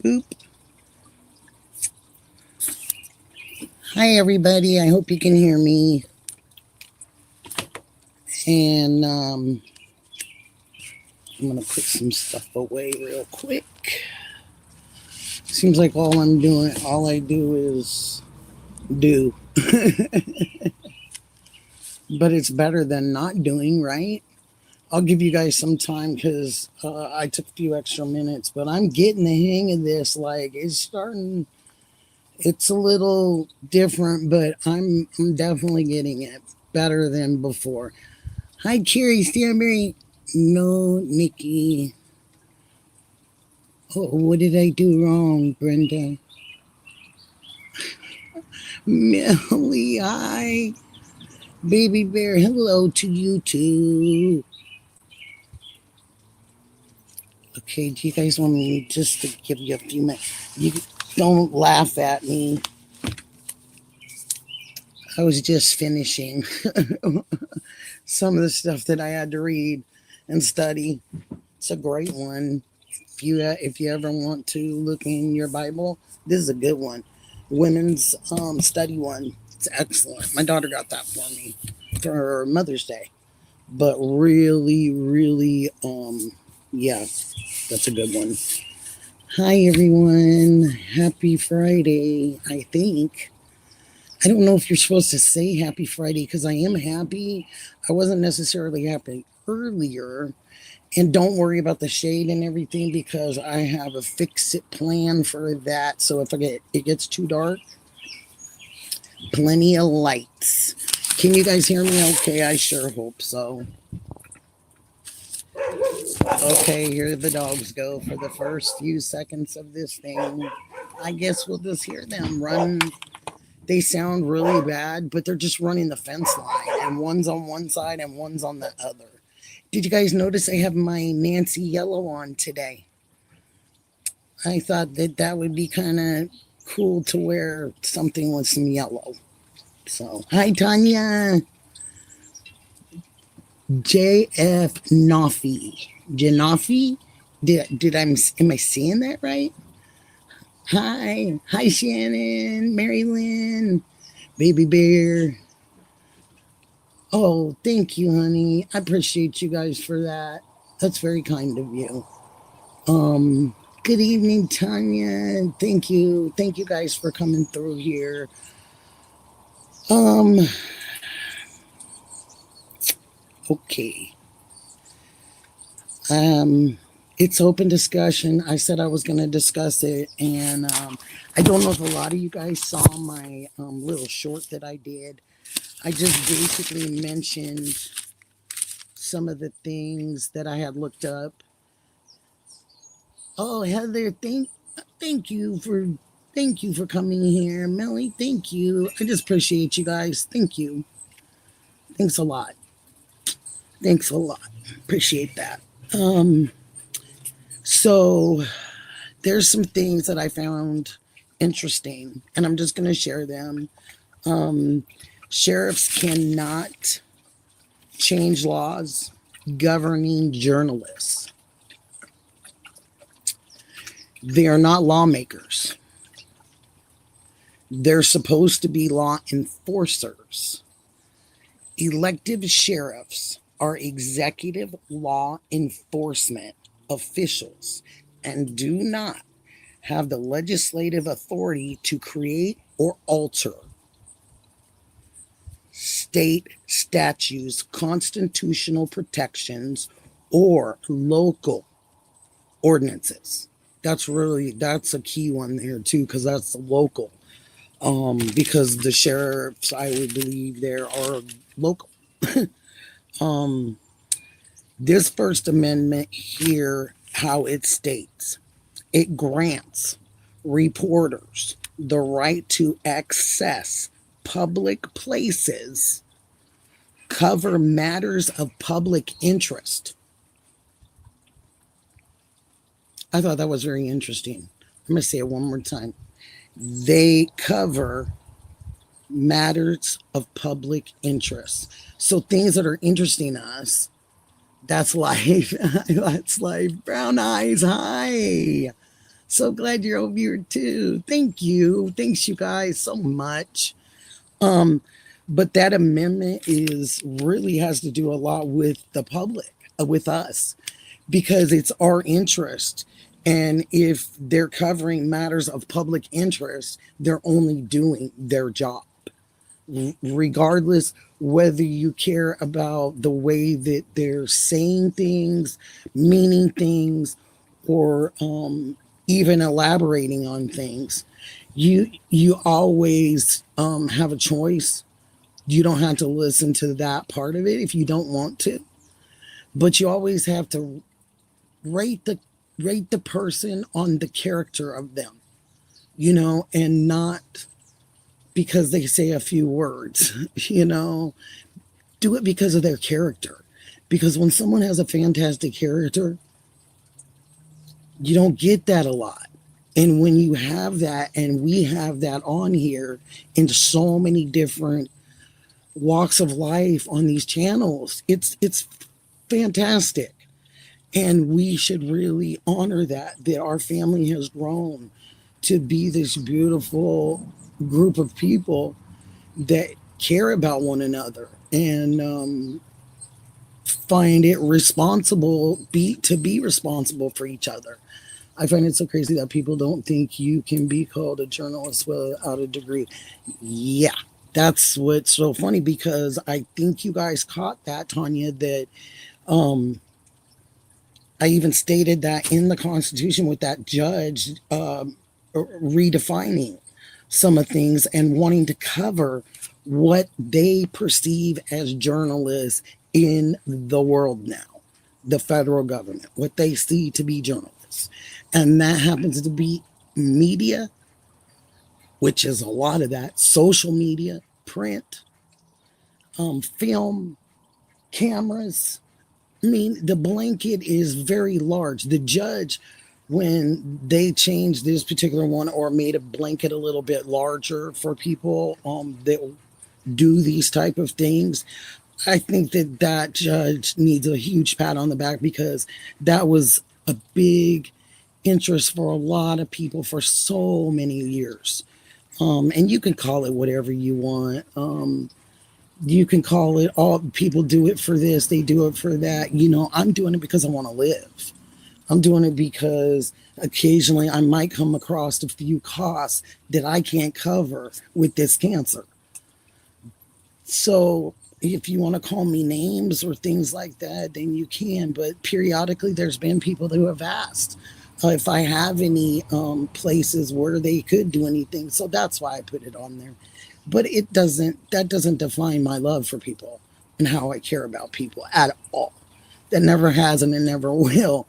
Oop. Hi, everybody. I hope you can hear me. And I'm going to put some stuff away real quick. Seems like all I do is do. But it's better than not doing, right? I'll give you guys some time because I took a few extra minutes, but I'm getting the hang of this. Like, it's a little different, but I'm definitely getting it better than before. Hi, Cherry Stanberry. No, Nikki. Oh, what did I do wrong, Brenda? Millie, hi. Baby Bear, hello to you too. Okay, do you guys want me just to give you a few minutes? You don't laugh at me. I was just finishing some of the stuff that I had to read and study. It's a great one. If you ever want to look in your Bible, this is a good one. Women's study one. It's excellent. My daughter got that for me for Mother's Day. But really, really, yeah, that's a good one. Hi, everyone. Happy Friday, I think. I don't know if you're supposed to say happy Friday because I am happy. I wasn't necessarily happy earlier. And don't worry about the shade and everything because I have a fix-it plan for that. So if it gets too dark, plenty of lights. Can you guys hear me okay? I sure hope so. Okay, here the dogs go for the first few seconds of this thing. I guess we'll just hear them run. They sound really bad, but they're just running the fence line, and one's on one side and one's on the other. Did you guys notice I have my Nancy yellow on today? I thought that would be kind of cool to wear something with some yellow. So, hi, Tanya. J.F. Noffy. Janoffy? Am I saying that right? Hi, Shannon, Mary Lynn, Baby Bear. Oh, thank you, honey. I appreciate you guys for that. That's very kind of you. Good evening, Tanya. Thank you guys for coming through here. Okay. It's open discussion. I said I was going to discuss it, and I don't know if a lot of you guys saw my little short that I did. I just basically mentioned some of the things that I had looked up. Oh, Heather, thank you for coming here. Melly, thank you. I just appreciate you guys. Thank you. Thanks a lot. Appreciate that. So there's some things that I found interesting, and I'm just going to share them. Sheriffs cannot change laws governing journalists. They are not lawmakers. They're supposed to be law enforcers. Elected sheriffs are executive law enforcement officials and do not have the legislative authority to create or alter state statutes, constitutional protections, or local ordinances. That's a key one there too, because that's the local. Because the sheriffs, I would believe, there are local. This First Amendment here, how it states, it grants reporters the right to access public places, cover matters of public interest. I thought that was very interesting. I'm going to say it one more time. They cover matters of public interest. So things that are interesting to us, that's life. That's life. Brown eyes, hi. So glad you're over here too. Thank you. Thanks you guys so much. Um, but that amendment is really has to do a lot with the public, with us, because it's our interest. And if they're covering matters of public interest, they're only doing their job, regardless whether you care about the way that they're saying things, meaning things, or even elaborating on things. You always have a choice. You don't have to listen to that part of it if you don't want to, but you always have to rate the rate the person on the character of them, and not because they say a few words, do it because of their character. Because when someone has a fantastic character, you don't get that a lot. And when you have that, and we have that on here in so many different walks of life on these channels, it's fantastic. And we should really honor that our family has grown to be this beautiful group of people that care about one another and find it responsible to be responsible for each other. I find it so crazy that people don't think you can be called a journalist without a degree. Yeah, that's what's so funny, because I think you guys caught that, Tanya, that I even stated that in the Constitution with that judge redefining some of things and wanting to cover what they perceive as journalists in the world now, the federal government, what they see to be journalists. And that happens to be media, which is a lot of that, social media, print, film, cameras. I mean, the blanket is very large. The judge, when they changed this particular one or made a blanket a little bit larger for people that do these type of things, I think that judge needs a huge pat on the back, because that was a big interest for a lot of people for so many years. And you can call it whatever you want. You can call it all people do it for this, they do it for that. I'm doing it because I want to live. I'm doing it because occasionally I might come across a few costs that I can't cover with this cancer. So if you want to call me names or things like that, then you can. But periodically there's been people who have asked if I have any places where they could do anything. So that's why I put it on there. But that doesn't define my love for people and how I care about people at all. That never has and it never will.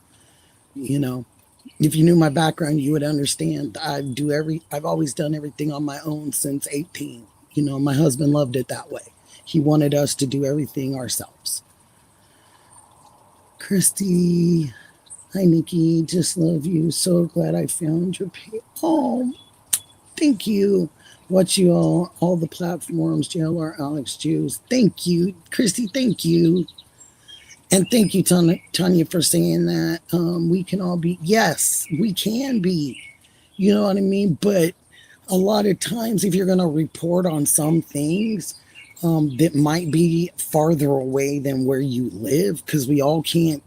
If you knew my background, you would understand. I've always done everything on my own since 18. My husband loved it that way. He wanted us to do everything ourselves. Christy, hi Nikki, just love you. So glad I found your page. Oh, thank you. Watch you all the platforms, JLR, Alex, Jews. Thank you, Christy. Thank you. And thank you, Tanya, for saying that. We can all be, yes, we can be. You know what I mean? But a lot of times, if you're going to report on some things that might be farther away than where you live, because we all can't,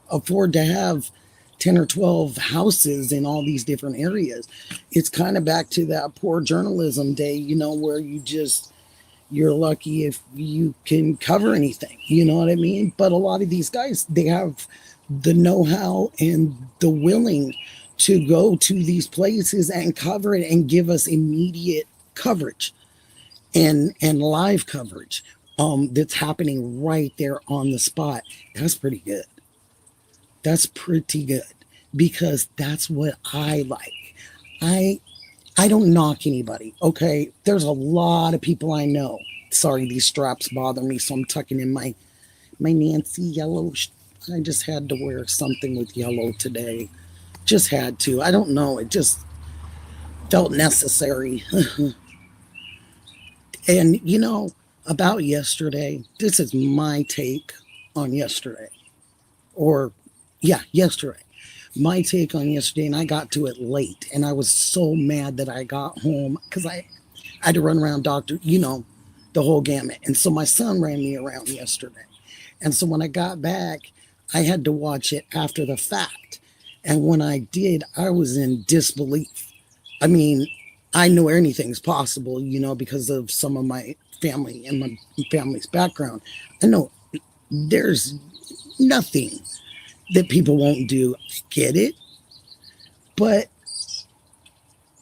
afford to have 10 or 12 houses in all these different areas. It's kind of back to that poor journalism day, where you're lucky if you can cover anything, you know what I mean? But a lot of these guys, they have the know-how and the willing to go to these places and cover it and give us immediate coverage and live coverage that's happening right there on the spot. That's pretty good. That's pretty good, because that's what I like. I don't knock anybody, okay? There's a lot of people I know. Sorry, these straps bother me, so I'm tucking in my Nancy yellow. I just had to wear something with yellow today. Just had to. I don't know. It just felt necessary. And, about yesterday, this is my take on yesterday. Or, yeah, yesterday. My take on yesterday, and I got to it late, and I was so mad that I got home because I had to run around doctor, the whole gamut. And so my son ran me around yesterday. And so when I got back, I had to watch it after the fact. And when I did, I was in disbelief. I mean, I know anything's possible, because of some of my family and my family's background. I know there's nothing that people won't do. I get it. But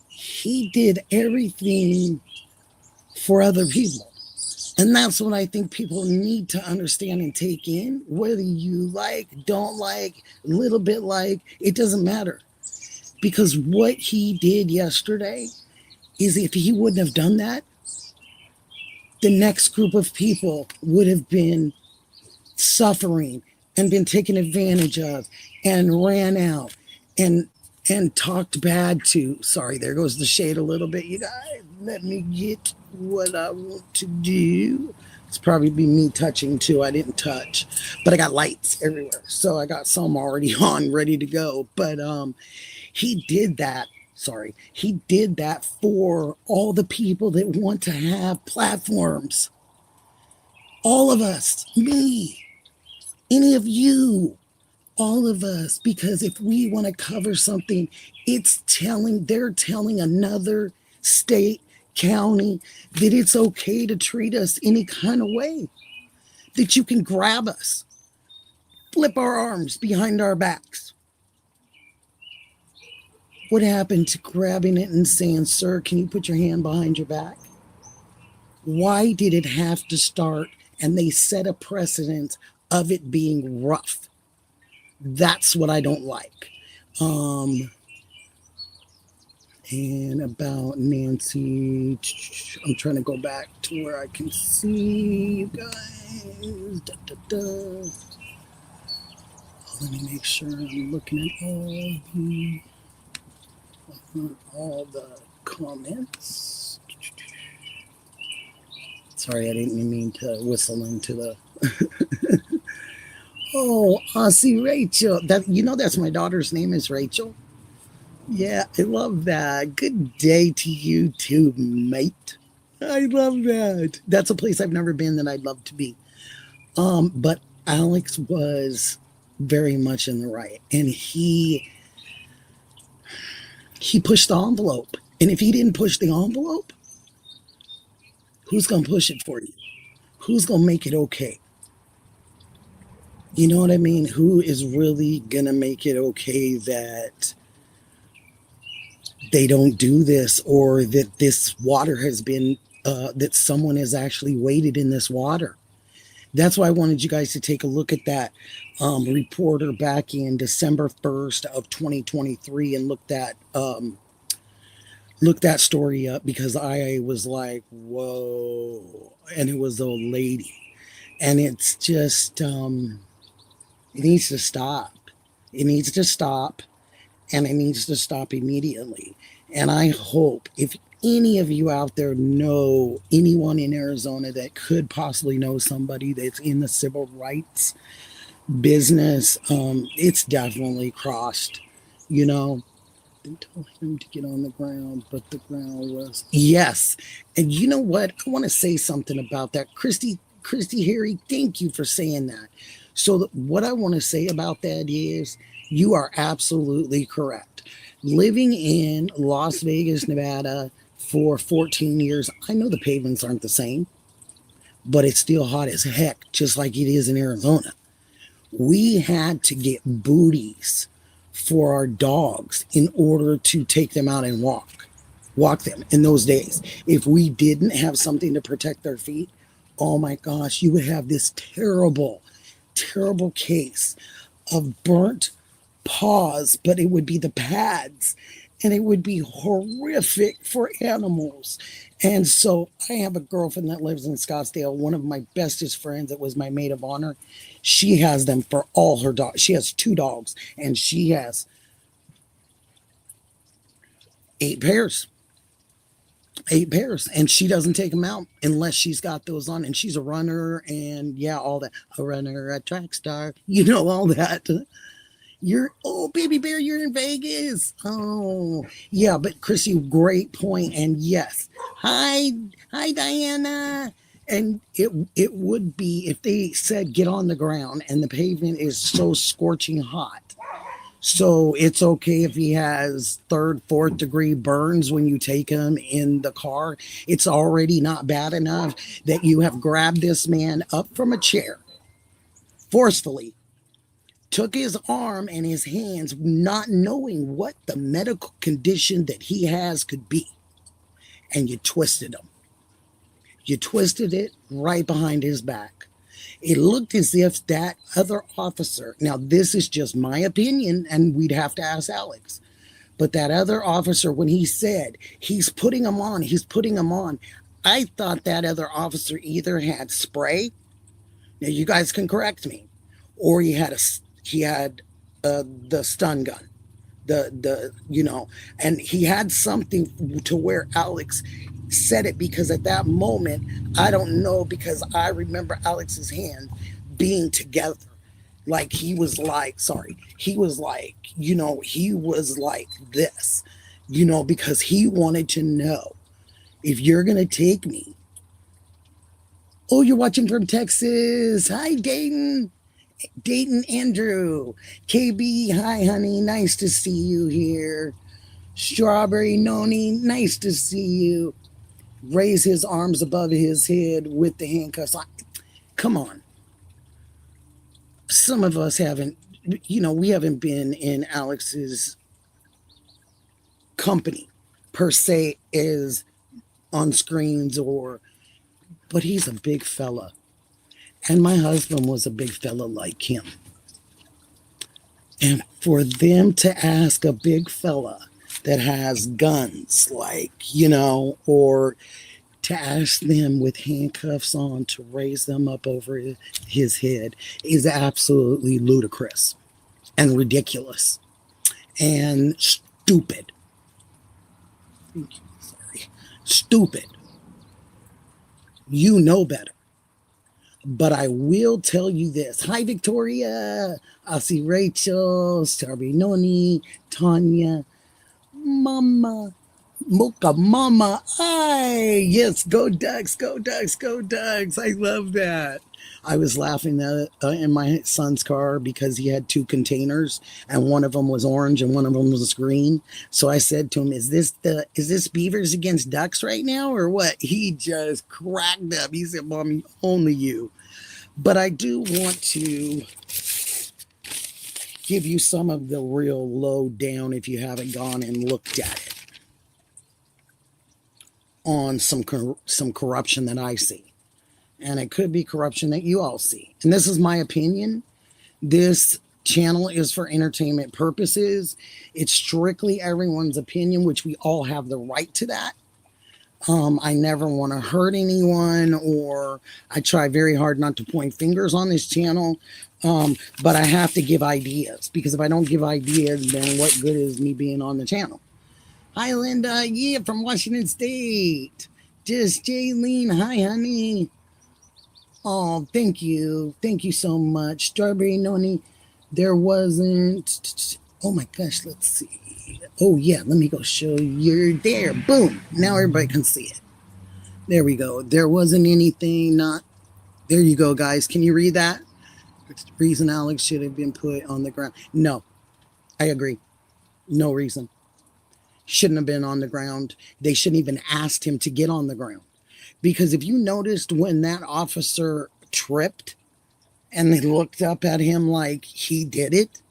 he did everything for other people. And that's what I think people need to understand and take in. Whether you like, don't like, a little bit like, it doesn't matter. Because what he did yesterday is, if he wouldn't have done that, the next group of people would have been suffering and been taken advantage of and ran out and talked bad to. Sorry, there goes the shade a little bit, you guys. Let me get what I want to do. It's probably be me touching too. I didn't touch, but I got lights everywhere, so I got some already on, ready to go. But he did that. Sorry, he did that for all the people that want to have platforms. All of us, me, any of you, all of us, because if we want to cover something, they're telling another state, county, that it's okay to treat us any kind of way, that you can grab us, flip our arms behind our backs. What happened to grabbing it and saying, sir, can you put your hand behind your back? Why did it have to start? And they set a precedent of it being rough. That's what I don't like. And about Nancy, I'm trying to go back to where I can see you guys. Let me make sure I'm looking at all the comments. Sorry, I didn't mean to whistle into the. Oh, Aussie Rachel. That's my daughter's name is Rachel. Yeah, I love that. Good day to you too, mate. I love that. That's a place I've never been that I'd love to be. But Alex was very much in the right, and he pushed the envelope. And if he didn't push the envelope, who's gonna push it for you? Who's gonna make it okay? You know what I mean? Who is really gonna make it okay that they don't do this, or that this water has been, that someone has actually waited in this water? That's why I wanted you guys to take a look at that reporter back in December 1st of 2023 and look that story up, because I was like, whoa. And it was a lady. And it's just, it needs to stop. It needs to stop. And it needs to stop immediately. And I hope, if any of you out there know anyone in Arizona that could possibly know somebody that's in the civil rights business, it's definitely crossed, They told him to get on the ground, but the ground was, yes. And you know what? I want to say something about that. Christy Harry, thank you for saying that. So what I want to say about that is, you are absolutely correct. Living in Las Vegas, Nevada for 14 years, I know the pavements aren't the same, but it's still hot as heck, just like it is in Arizona. We had to get booties for our dogs in order to take them out and walk them in those days. If we didn't have something to protect their feet, oh my gosh, you would have this terrible, terrible case of burnt paws, but it would be the pads, and it would be horrific for animals. And so I have a girlfriend that lives in Scottsdale, one of my bestest friends that was my maid of honor. She has them for all her dogs. She has 2 dogs, and she has 8 pairs. 8 pairs, and she doesn't take them out unless she's got those on. And she's a runner, and all that. A runner, a track star, all that. Oh, baby bear, you're in Vegas. Oh, yeah, but Chrissy, great point. And yes, hi, Diana. And it would be if they said get on the ground and the pavement is so scorching hot. So it's okay if he has third, fourth degree burns when you take him in the car. It's already not bad enough that you have grabbed this man up from a chair forcefully, took his arm and his hands, not knowing what the medical condition that he has could be, and you twisted him. You twisted it right behind his back. It looked as if that other officer, now this is just my opinion, and we'd have to ask Alex, but that other officer, when he said he's putting him on, I thought that other officer either had spray. Now you guys can correct me, or he had the stun gun, and he had something to where Alex said it, because at that moment, I don't know, because I remember Alex's hand being together. Like he was like this, because he wanted to know, if you're going to take me. Oh, you're watching from Texas. Hi, Dayton. Dayton Andrew. KB, hi, honey. Nice to see you here. Strawberry Noni, nice to see you. Raise his arms above his head with the handcuffs. Come on. Some of us haven't, we haven't been in Alex's company per se as on screens, but he's a big fella. And my husband was a big fella like him. And for them to ask a big fella that has guns, or to ask them with handcuffs on to raise them up over his head is absolutely ludicrous and ridiculous and stupid. Stupid. You know better. But I will tell you this. Hi, Victoria. I see Rachel, Starby Noni, Tanya, Mama, Mocha Mama. Hi. Yes, go Ducks, go Ducks, go Ducks. I love that. I was laughing in my son's car because he had two containers and one of them was orange and one of them was green. So I said to him, is this Beavers against Ducks right now or what? He just cracked up. He said, Mommy, only you. But I do want to give you some of the real lowdown if you haven't gone and looked at it on some corruption that I see. And it could be corruption that you all see. And this is my opinion. This channel is for entertainment purposes. It's strictly everyone's opinion, which we all have the right to that. I never want to hurt anyone, or I try very hard not to point fingers on this channel. But I have to give ideas, because if I don't give ideas, then what good is me being on the channel? Hi, Linda. Yeah, from Washington State. Just Jaylene. Hi, honey. Oh, thank you. Thank you so much. Strawberry Noni, there wasn't. Oh my gosh, let's see. Oh yeah, let me go show you. You're there. Boom. Now everybody can see it. There we go. There wasn't anything there you go, guys. Can you read that? It's the reason Alex should have been put on the ground. No, I agree. No reason. Shouldn't have been on the ground. They shouldn't even asked him to get on the ground. Because if you noticed when that officer tripped and they looked up at him like he did it,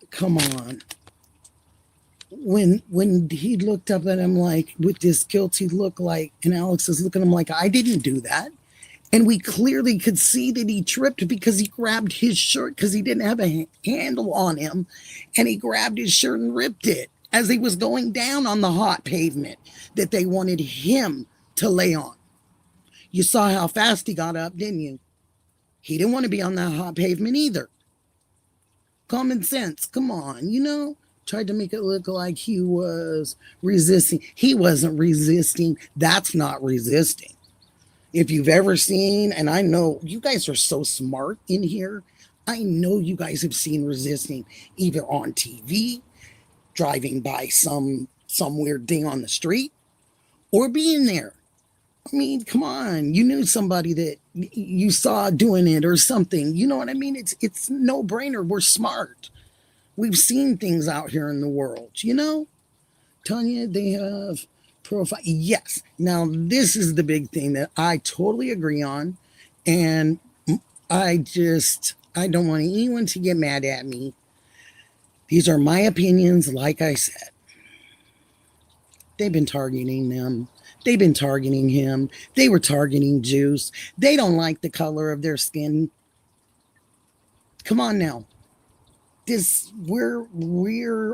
come on. When he looked up at him like with this guilty look, like, and Alex is looking at him like, I didn't do that. And we clearly could see that he tripped because he grabbed his shirt because he didn't have a handle on him. And he grabbed his shirt and ripped it as he was going down on the hot pavement that they wanted him to lay on. You saw how fast he got up, didn't you? He didn't want to be on that hot pavement either. Common sense, come on, tried to make it look like he was resisting. He wasn't resisting. That's not resisting. If you've ever seen, and I know you guys are so smart in here, I know you guys have seen resisting either on TV, driving by some weird thing on the street, or being there. I mean, come on. You knew somebody that you saw doing it or something. You know what I mean? It's no brainer. We're smart. We've seen things out here in the world, you know? Tanya, they have profile. Yes. Now, this is the big thing that I totally agree on. And I don't want anyone to get mad at me. These are my opinions, like I said. They've been targeting them. They've been targeting him. They were targeting Jews. They don't like the color of their skin. Come on now. We're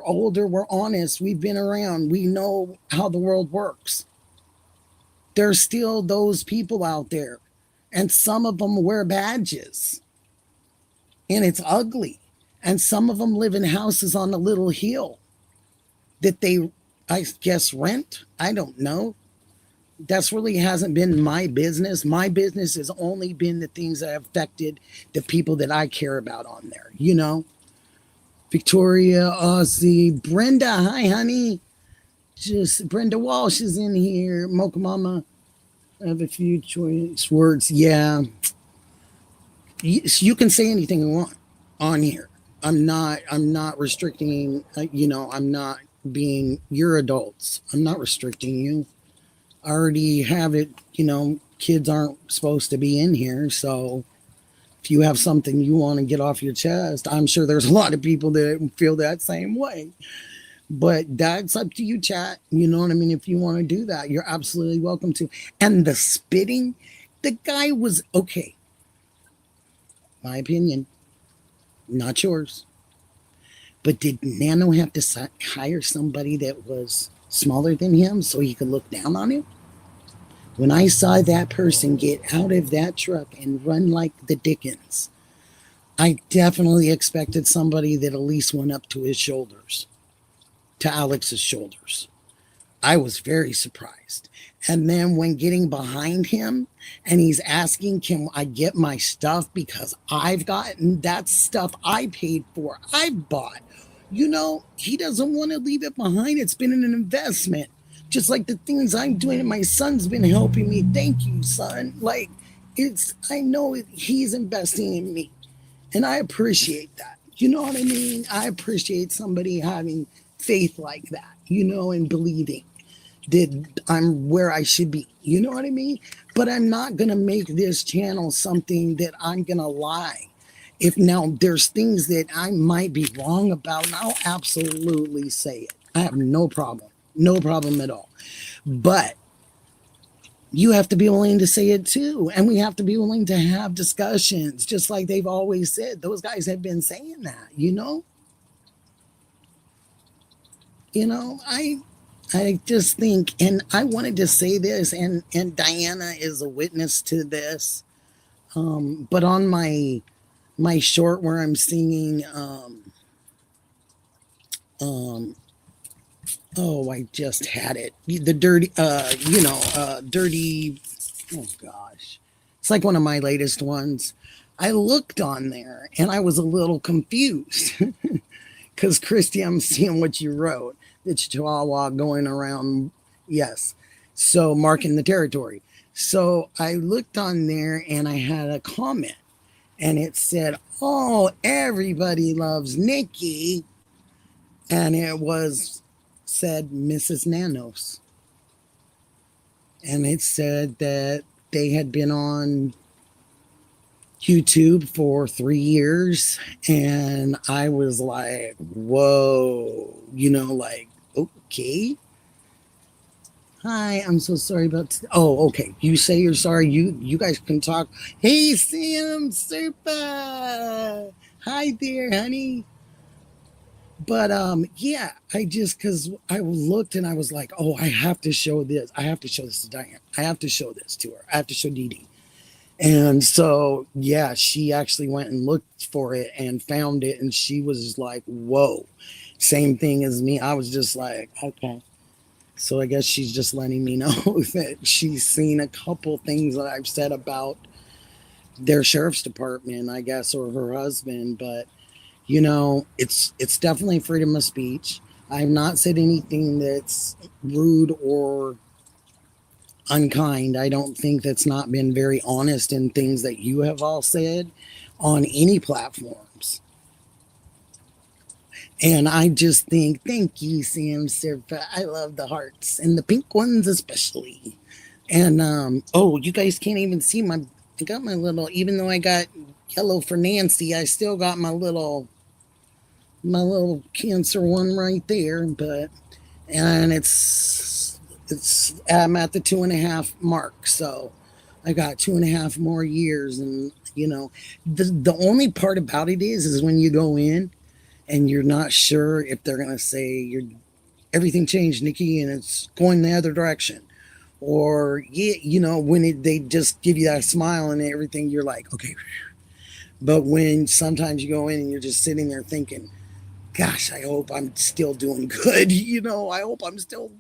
older, we're honest, we've been around, we know how the world works. There's still those people out there, and some of them wear badges, and it's ugly. And some of them live in houses on a little hill that they, I guess, rent. I don't know. That's really hasn't been my business. My business has only been the things that have affected the people that I care about on there, you know? Victoria, Aussie, Brenda, hi, honey. Just Brenda Walsh is in here. Mocha Mama, I have a few choice words. Yeah. You can say anything you want on here. I'm not restricting, I'm not being, you're adults. I'm not restricting you. I already have it, kids aren't supposed to be in here. So if you have something you want to get off your chest, I'm sure there's a lot of people that feel that same way. But that's up to you, chat. You know what I mean? If you want to do that, you're absolutely welcome to. And the spitting, the guy was okay. My opinion, not yours. But did Nano have to hire somebody that was smaller than him so he could look down on him? When I saw that person get out of that truck and run like the Dickens, I definitely expected somebody that at least went up to his shoulders, to Alex's shoulders. I was very surprised. And then when getting behind him and he's asking, can I get my stuff because I've gotten that stuff I paid for, I bought. He doesn't want to leave it behind. It's been an investment. Just like the things I'm doing, and my son's been helping me. Thank you, son. I know he's investing in me, and I appreciate that. You know what I mean? I appreciate somebody having faith like that, and believing that I'm where I should be. You know what I mean? But I'm not going to make this channel something that I'm going to lie. If now there's things that I might be wrong about, and I'll absolutely say it. I have no problem. No problem at all. But you have to be willing to say it too. And we have to be willing to have discussions, just like they've always said. Those guys have been saying that, I just think, and I wanted to say this, and Diana is a witness to this. But on my short where I'm singing, I just had it. The dirty, dirty, oh gosh. It's like one of my latest ones. I looked on there and I was a little confused because Christy, I'm seeing what you wrote. The Chihuahua going around. Yes. So marking the territory. So I looked on there and I had a comment and it said, oh, everybody loves Nikki. And it said Mrs. Nanos. And it said that they had been on YouTube for 3 years. And I was like, whoa, okay. Hi, I'm so sorry about. Oh, okay. You say you're sorry. You guys can talk. Hey, Sam, super. Hi there, honey. But yeah, because I looked and I was like, oh, I have to show this. I have to show this to Diane. I have to show this to her. I have to show Dee Dee. And so, yeah, she actually went and looked for it and found it. And she was like, whoa, same thing as me. I was just like, okay. So I guess she's just letting me know that she's seen a couple things that I've said about their sheriff's department, I guess, or her husband. But it's definitely freedom of speech. I've not said anything that's rude or unkind. I don't think that's not been very honest in things that you have all said on any platforms. And I just think, thank you, Sam Serpa. I love the hearts and the pink ones especially. And oh, you guys can't even see I got my little, even though I got yellow for Nancy, I still got my little cancer one right there. But and it's I'm at the 2.5 mark, so I got 2.5 more years. And the only part about it is when you go in and you're not sure if they're gonna say everything changed, Nikki, and it's going the other direction. Or yeah, when they just give you that smile and everything, you're like, okay. But when sometimes you go in and you're just sitting there thinking, gosh, I hope I'm still doing good. I hope I'm still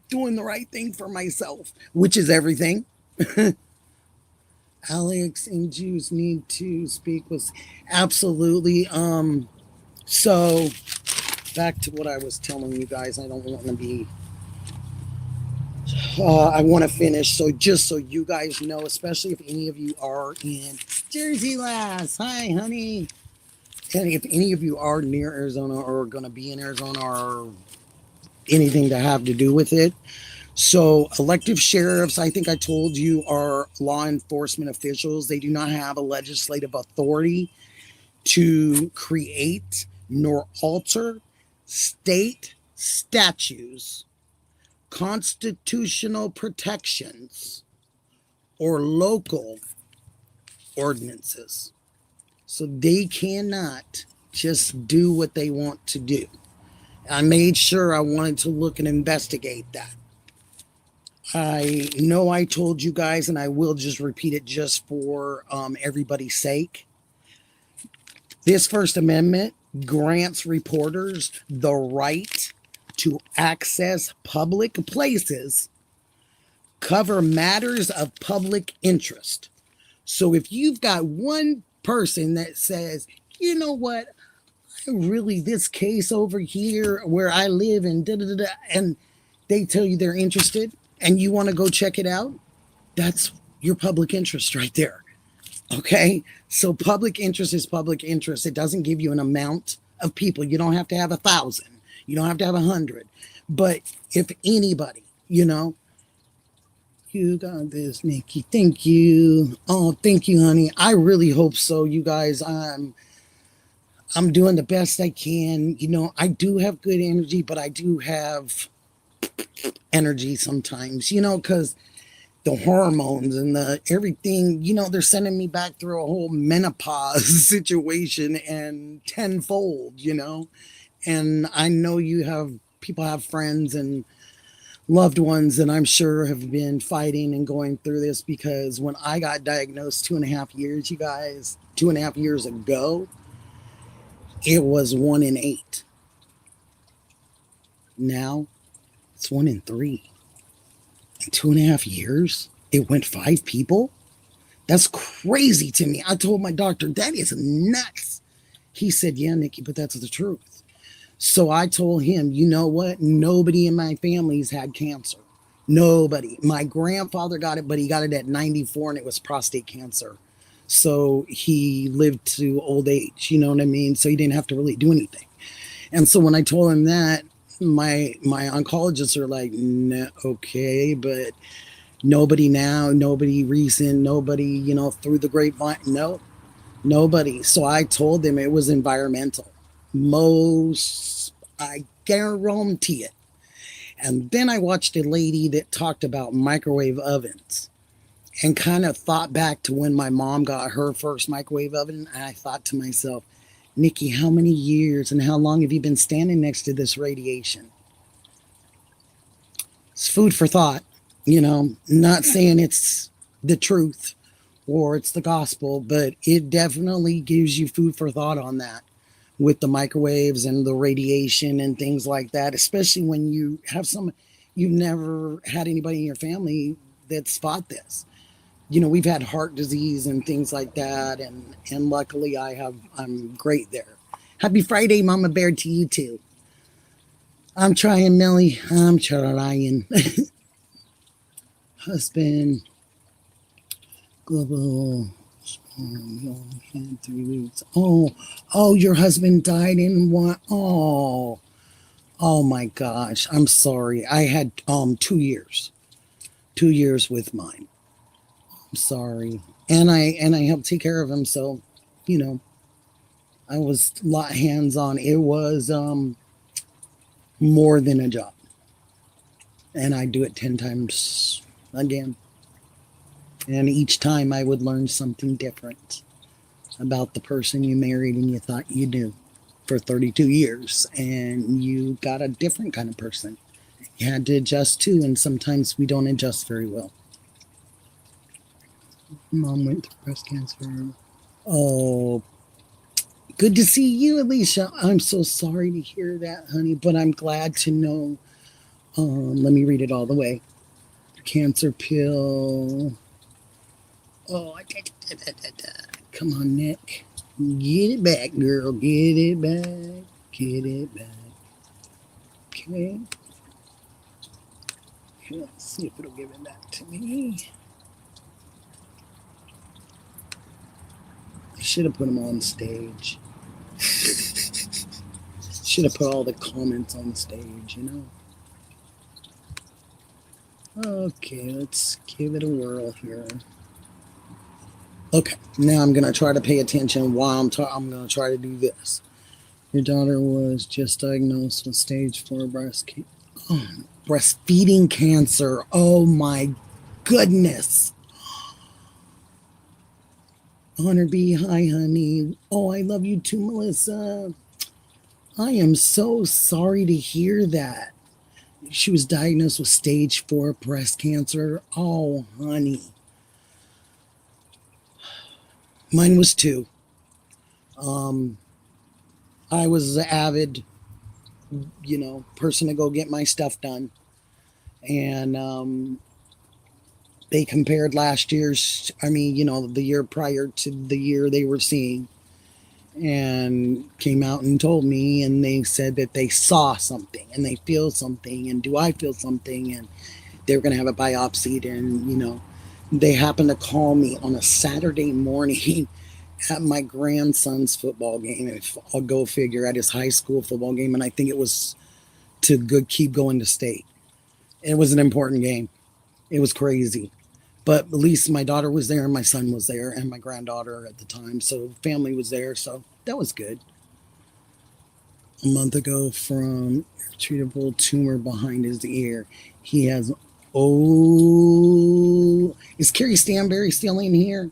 doing the right thing for myself, which is everything. Alex and Juice need to speak with absolutely. So back to what I was telling you guys. I don't want to be I want to finish. So just so you guys know, especially if any of you are in Jersey Lass, hi honey. And if any of you are near Arizona or going to be in Arizona or anything to have to do with it. So elective sheriffs, I think I told you, are law enforcement officials. They do not have a legislative authority to create nor alter state statutes, constitutional protections, or local ordinances. So they cannot just do what they want to do. I made sure I wanted to look and investigate that. I know I told you guys, and I will just repeat it just for everybody's sake. This First Amendment grants reporters the right to access public places, cover matters of public interest. So if you've got one person that says, you know what, really, this case over here where I live and and they tell you they're interested and you want to go check it out, that's your public interest right there. Okay, so public interest is public interest. It doesn't give you an amount of people. You don't have to have 1,000. You don't have to have 100. But if anybody, you got this, Nikki. Thank you. Oh, thank you, honey. I really hope so, you guys. I'm doing the best I can. I do have good energy, but I do have energy sometimes, because the hormones and the everything, they're sending me back through a whole menopause situation and tenfold, and I know people have friends and loved ones and I'm sure have been fighting and going through this, because when I got diagnosed 2.5 years, you guys, 2.5 years ago, it was 1 in 8. Now it's 1 in 3. In 2.5 years, it went 5 people. That's crazy to me. I told my doctor, that is nuts. He said, yeah, Nikki, but that's the truth. So I told him, you know what? Nobody in my family's had cancer. Nobody. My grandfather got it, but he got it at 94 and it was prostate cancer. So he lived to old age, you know what I mean? So he didn't have to really do anything. And so when I told him that, my oncologists are like, no, okay, but nobody now, nobody recent, nobody, through the grapevine. No, nobody. So I told them it was environmental. I guarantee it. And then I watched a lady that talked about microwave ovens and kind of thought back to when my mom got her first microwave oven. And I thought to myself, Nikki, how many years and how long have you been standing next to this radiation? It's food for thought, not saying it's the truth or it's the gospel, but it definitely gives you food for thought on that with the microwaves and the radiation and things like that, especially when you have you've never had anybody in your family that's fought this. we've had heart disease and things like that, and luckily I'm great there. Happy Friday, Mama Bear, to you too. I'm trying, Millie. I'm trying. Husband, global. We only had 3 weeks. Oh, your husband died in one. Oh my gosh. I'm sorry. I had 2 years. 2 years with mine. I'm sorry. And I helped take care of him, so you know, I was a lot hands on. It was more than a job. And I do it 10 times again. And each time I would learn something different about the person you married and you thought you knew for 32 years. And you got a different kind of person. You had to adjust too, and sometimes we don't adjust very well. Mom went through breast cancer. Oh, good to see you, Alicia. I'm so sorry to hear that, honey, but I'm glad to know. Let me read it all the way. Cancer pill. Oh, come on, Nick. Get it back, girl. Get it back. Get it back. Okay. Let's see if it'll give it back to me. I should have put them on stage. Should have put all the comments on stage, Okay, let's give it a whirl here. Okay, now I'm going to try to pay attention while I'm going to try to do this. Your daughter was just diagnosed with stage 4 breastfeeding cancer. Oh my goodness. Honor B, hi honey. Oh, I love you too, Melissa. I am so sorry to hear that. She was diagnosed with stage 4 breast cancer. Oh, honey. Mine was 2. I was an avid, person to go get my stuff done. And they compared last year's, the year prior to the year they were seeing, and came out and told me, and they said that they saw something and they feel something, and do I feel something, and they were going to have a biopsy, and they happened to call me on a Saturday morning at my grandson's football game. If I'll go figure, at his high school football game, and I think it was to keep going to state. It was an important game. It was crazy. But at least my daughter was there and my son was there and my granddaughter at the time. So family was there. So that was good. A month ago, from treatable tumor behind his ear. He has, is Carrie Stanberry still in here?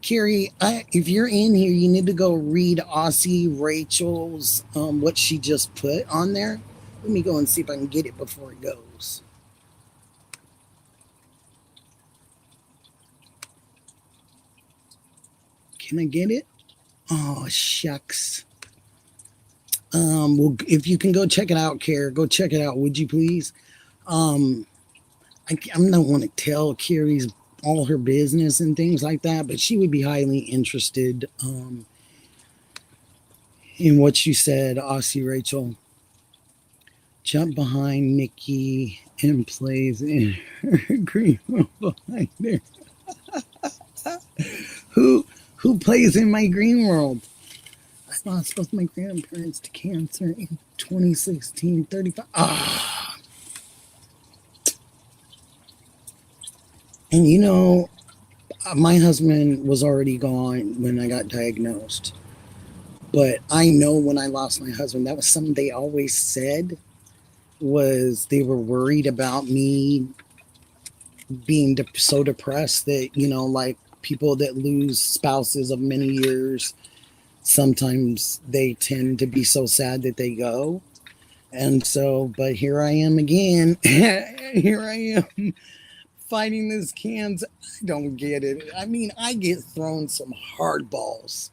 Carrie, if you're in here, you need to go read Aussie Rachel's, what she just put on there. Let me go and see if I can get it before it goes. Can I get it? Oh, shucks. Well, if you can go check it out, Carrie, go check it out, would you please? I'm not want to tell Carrie's all her business and things like that, but she would be highly interested in what you said, Aussie Rachel. Jump behind Nikki and plays in her green world behind there. Who plays in my green world? I lost both my grandparents to cancer in 2016, 35. And my husband was already gone when I got diagnosed. But I know when I lost my husband, that was something they always said, was they were worried about me being so depressed that, like people that lose spouses of many years, sometimes they tend to be so sad that they go. And so, but here I am again. Here I am fighting this cancer. I don't get it. I mean, I get thrown some hard balls.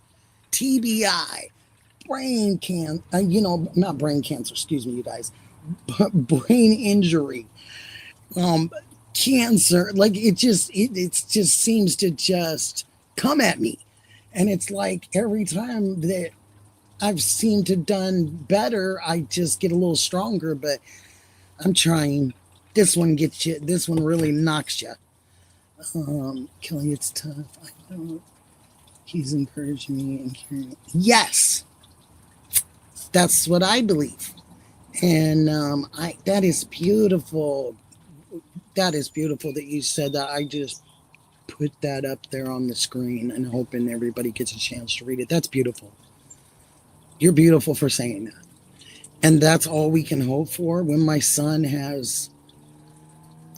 TBI, brain cancer, not brain cancer, excuse me, you guys, but brain injury, cancer. Like it just seems to just come at me. And it's like every time that I've seemed to done better, I just get a little stronger, but I'm trying. This one gets you. This one really knocks you. Kelly, it's tough. I know. He's encouraging me and caring. Yes, that's what I believe. And I that is beautiful. That is beautiful that you said that. I just put that up there on the screen and hoping everybody gets a chance to read it. That's beautiful. You're beautiful for saying that. And that's all we can hope for when my son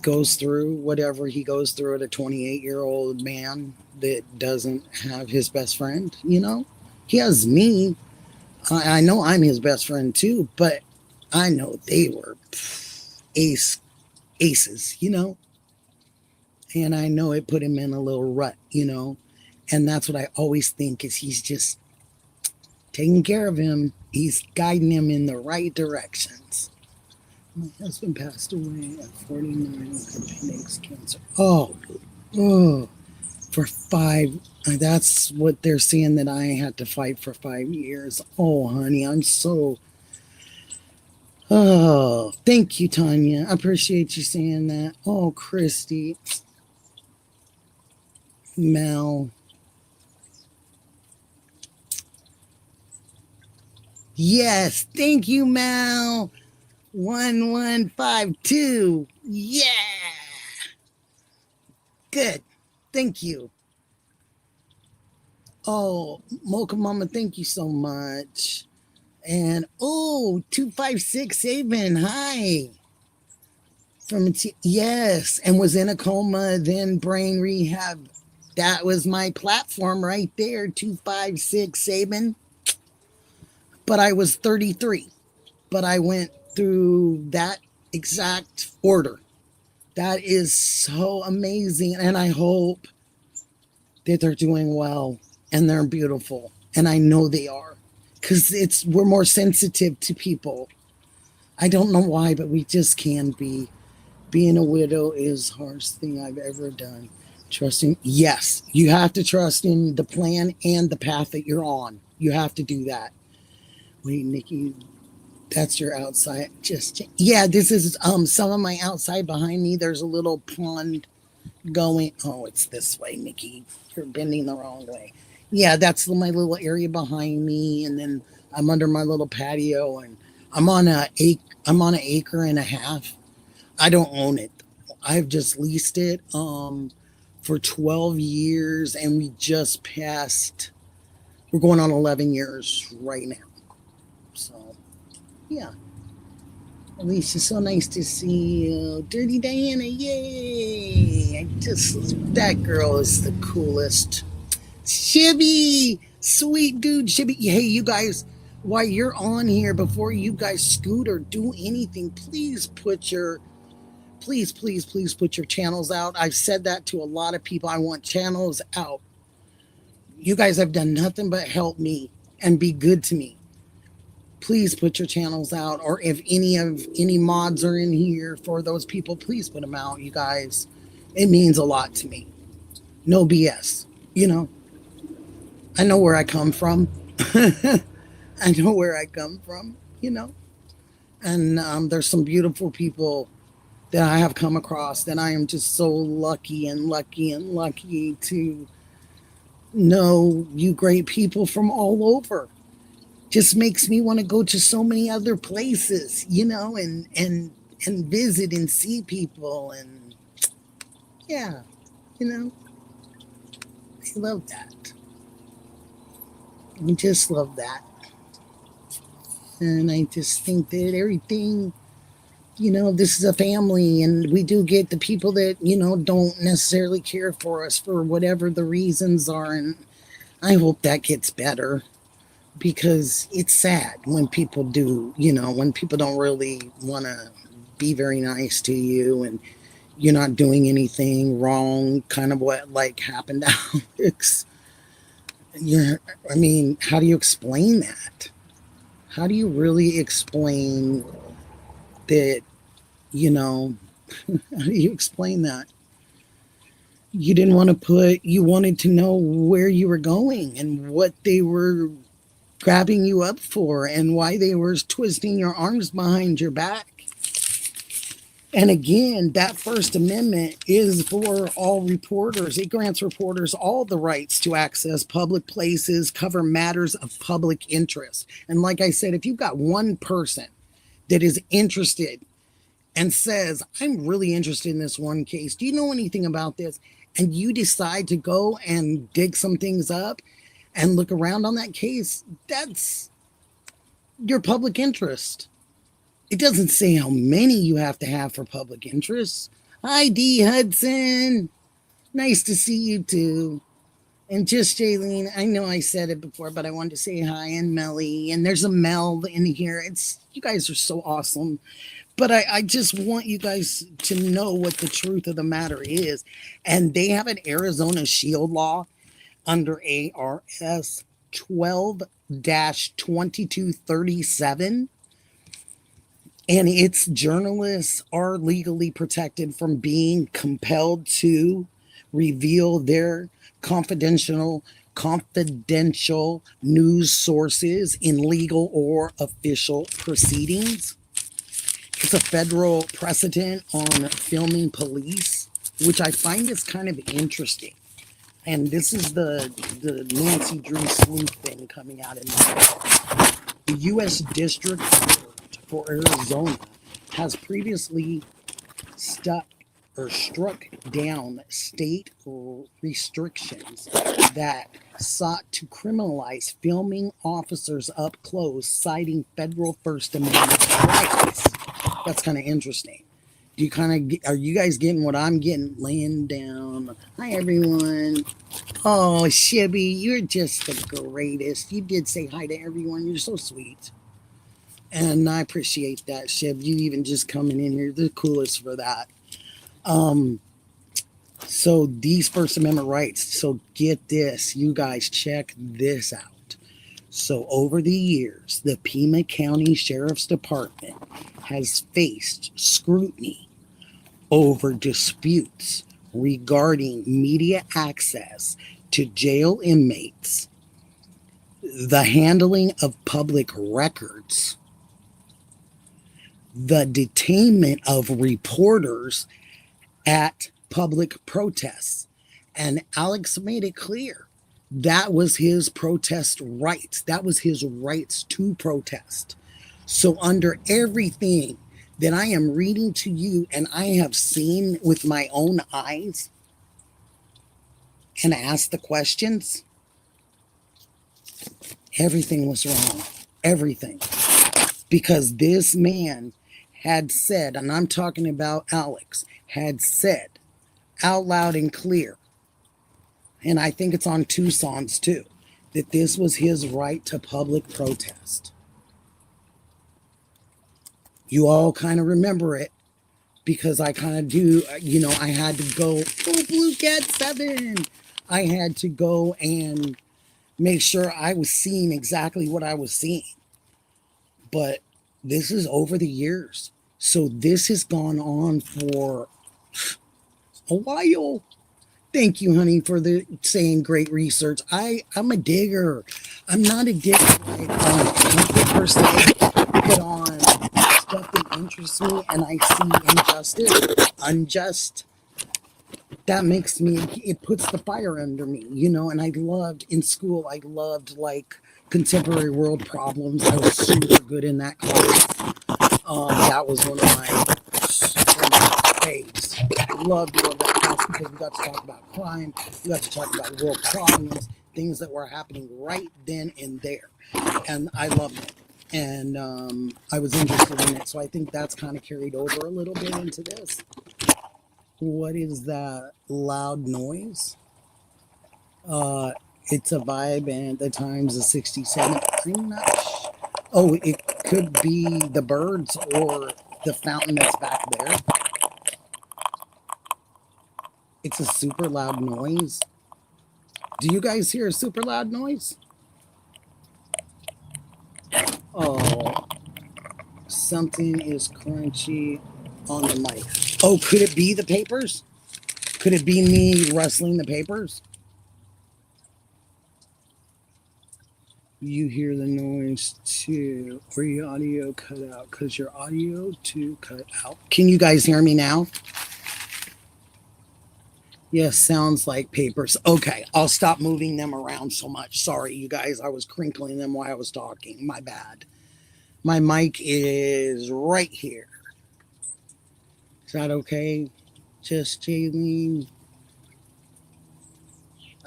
goes through whatever he goes through at a 28-year-old man that doesn't have his best friend, you know? He has me. I know I'm his best friend too, but I know they were aces, you know? And I know it put him in a little rut, you know? And that's what I always think is he's just taking care of him. He's guiding him in the right directions. My husband passed away at 49 with appendix cancer. Oh, for 5. That's what they're saying that I had to fight for 5 years. Oh, honey, I'm so. Oh, thank you, Tanya. I appreciate you saying that. Oh, Christy. Mel. Yes, thank you, Mel. 1152. Yeah. Good. Thank you. Oh, Mocha Mama, thank you so much. And 256 Saban, hi. Yes, and was in a coma, then brain rehab. That was my platform right there, 256 Saban. But I was 33. But I went through that exact order. That is so amazing. And I hope that they're doing well and they're beautiful. And I know they are. Because we're more sensitive to people. I don't know why, but we just can be. Being a widow is the hardest thing I've ever done. Trusting, yes, you have to trust in the plan and the path that you're on. You have to do that. Wait, Nikki, that's your outside. Yeah, this is some of my outside behind me. There's a little pond going. Oh, it's this way, Nikki. You're bending the wrong way. Yeah, that's my little area behind me, and then I'm under my little patio, and I'm on an acre and a half. I don't own it. I've just leased it for 12 years, and we just passed. We're going on 11 years right now. So, yeah. Alicia, so nice to see you. Dirty Diana, yay! That girl is the coolest. Shibby, sweet dude, Shibby. Hey, you guys, while you're on here, before you guys scoot or do anything, please put your channels out. I've said that to a lot of people. I want channels out. You guys have done nothing but help me and be good to me. Please put your channels out, or if any mods are in here for those people, please put them out, you guys. It means a lot to me. No BS. You know, I know where I come from. I know where I come from, you know. And there's some beautiful people that I have come across that I am just so lucky to know you great people from all over. Just makes me want to go to so many other places, you know, and visit and see people, and yeah, you know, I love that. I just love that. And I just think that everything, you know, this is a family, and we do get the people that, you know, don't necessarily care for us for whatever the reasons are. And I hope that gets better, because it's sad when people do, you know, when people don't really want to be very nice to you, and you're not doing anything wrong, kind of what like happened to Alex. I mean, how do you explain that? How do you really explain that, you know, How do you explain that? You didn't want to you wanted to know where you were going and what they were grabbing you up for and why they were twisting your arms behind your back. And again, that First Amendment is for all reporters. It grants reporters all the rights to access public places, cover matters of public interest. And like I said, if you've got one person that is interested and says, I'm really interested in this one case, do you know anything about this? And you decide to go and dig some things up and look around on that case, that's your public interest. It doesn't say how many you have to have for public interest. Hi, D. Hudson. Nice to see you too. And just Jaylene, I know I said it before, but I wanted to say hi. And Melly. And there's a Mel in here. You guys are so awesome. But I just want you guys to know what the truth of the matter is. And they have an Arizona shield law under ARS 12-2237. And its journalists are legally protected from being compelled to reveal their confidential news sources in legal or official proceedings. It's a federal precedent on filming police, which I find is kind of interesting. And this is the Nancy Drew sleuth thing coming out in the U.S. District for Arizona has previously struck down state restrictions that sought to criminalize filming officers up close, citing federal First Amendment rights. That's kind of interesting. Are you guys getting what I'm getting? Laying down. Hi, everyone. Oh, Shibby, you're just the greatest. You did say hi to everyone. You're so sweet. And I appreciate that, Shib. You even just coming in here, the coolest for that. So these First Amendment rights. So get this, you guys, check this out. So over the years, the Pima County Sheriff's Department has faced scrutiny over disputes regarding media access to jail inmates, the handling of public records, the detainment of reporters at public protests. And Alex made it clear that was his protest rights. That was his rights to protest. So under everything that I am reading to you and I have seen with my own eyes and asked the questions, everything was wrong. Everything. Because this man had said, and I'm talking about Alex, had said out loud and clear, and I think it's on two songs too, that this was his right to public protest. You all kind of remember it because I kind of do, I had to go, Blue Cat 7. I had to go and make sure I was seeing exactly what I was seeing. But this is over the years. So this has gone on for a while. Thank you, honey, for saying great research. I'm a digger. I'm not a digger like per se, but on stuff that interests me and I see unjust. That makes me, it puts the fire under me, and I loved in school, like contemporary world problems. I was super good in that class. That was one of my faves. I loved that class because we got to talk about crime. We got to talk about world problems, things that were happening right then and there. And I loved it. And I was interested in it. So I think that's kind of carried over a little bit into this. What is that loud noise? It's a vibe, and the time's a 67. I'm not sure. Oh, it could be the birds or the fountain that's back there. It's a super loud noise. Do you guys hear a super loud noise? Oh, something is crunchy on the mic. Oh, could it be the papers? Could it be me rustling the papers? You hear the noise too, or your audio cut out because your audio too cut out. Can you guys hear me now? Yes, sounds like papers. Okay, I'll stop moving them around so much. Sorry, you guys, I was crinkling them while I was talking. My bad. My mic is right here. Is that okay? Just Jaylene.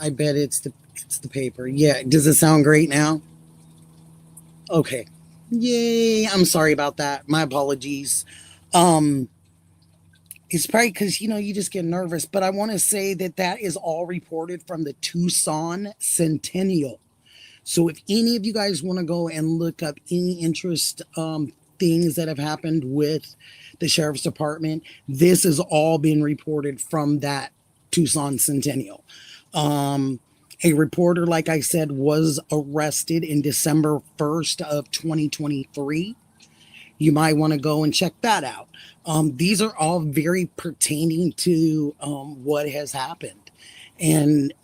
I bet it's the paper. Yeah, does it sound great now? Okay. Yay. I'm sorry about that. My apologies. Um it's probably because you just get nervous, but I want to say that is all reported from the Tucson Centennial. So if any of you guys want to go and look up any interest things that have happened with the sheriff's department, this has all been reported from that Tucson Centennial. A reporter, like I said, was arrested in December 1st of 2023. You might want to go and check that out. These are all very pertaining to what has happened. And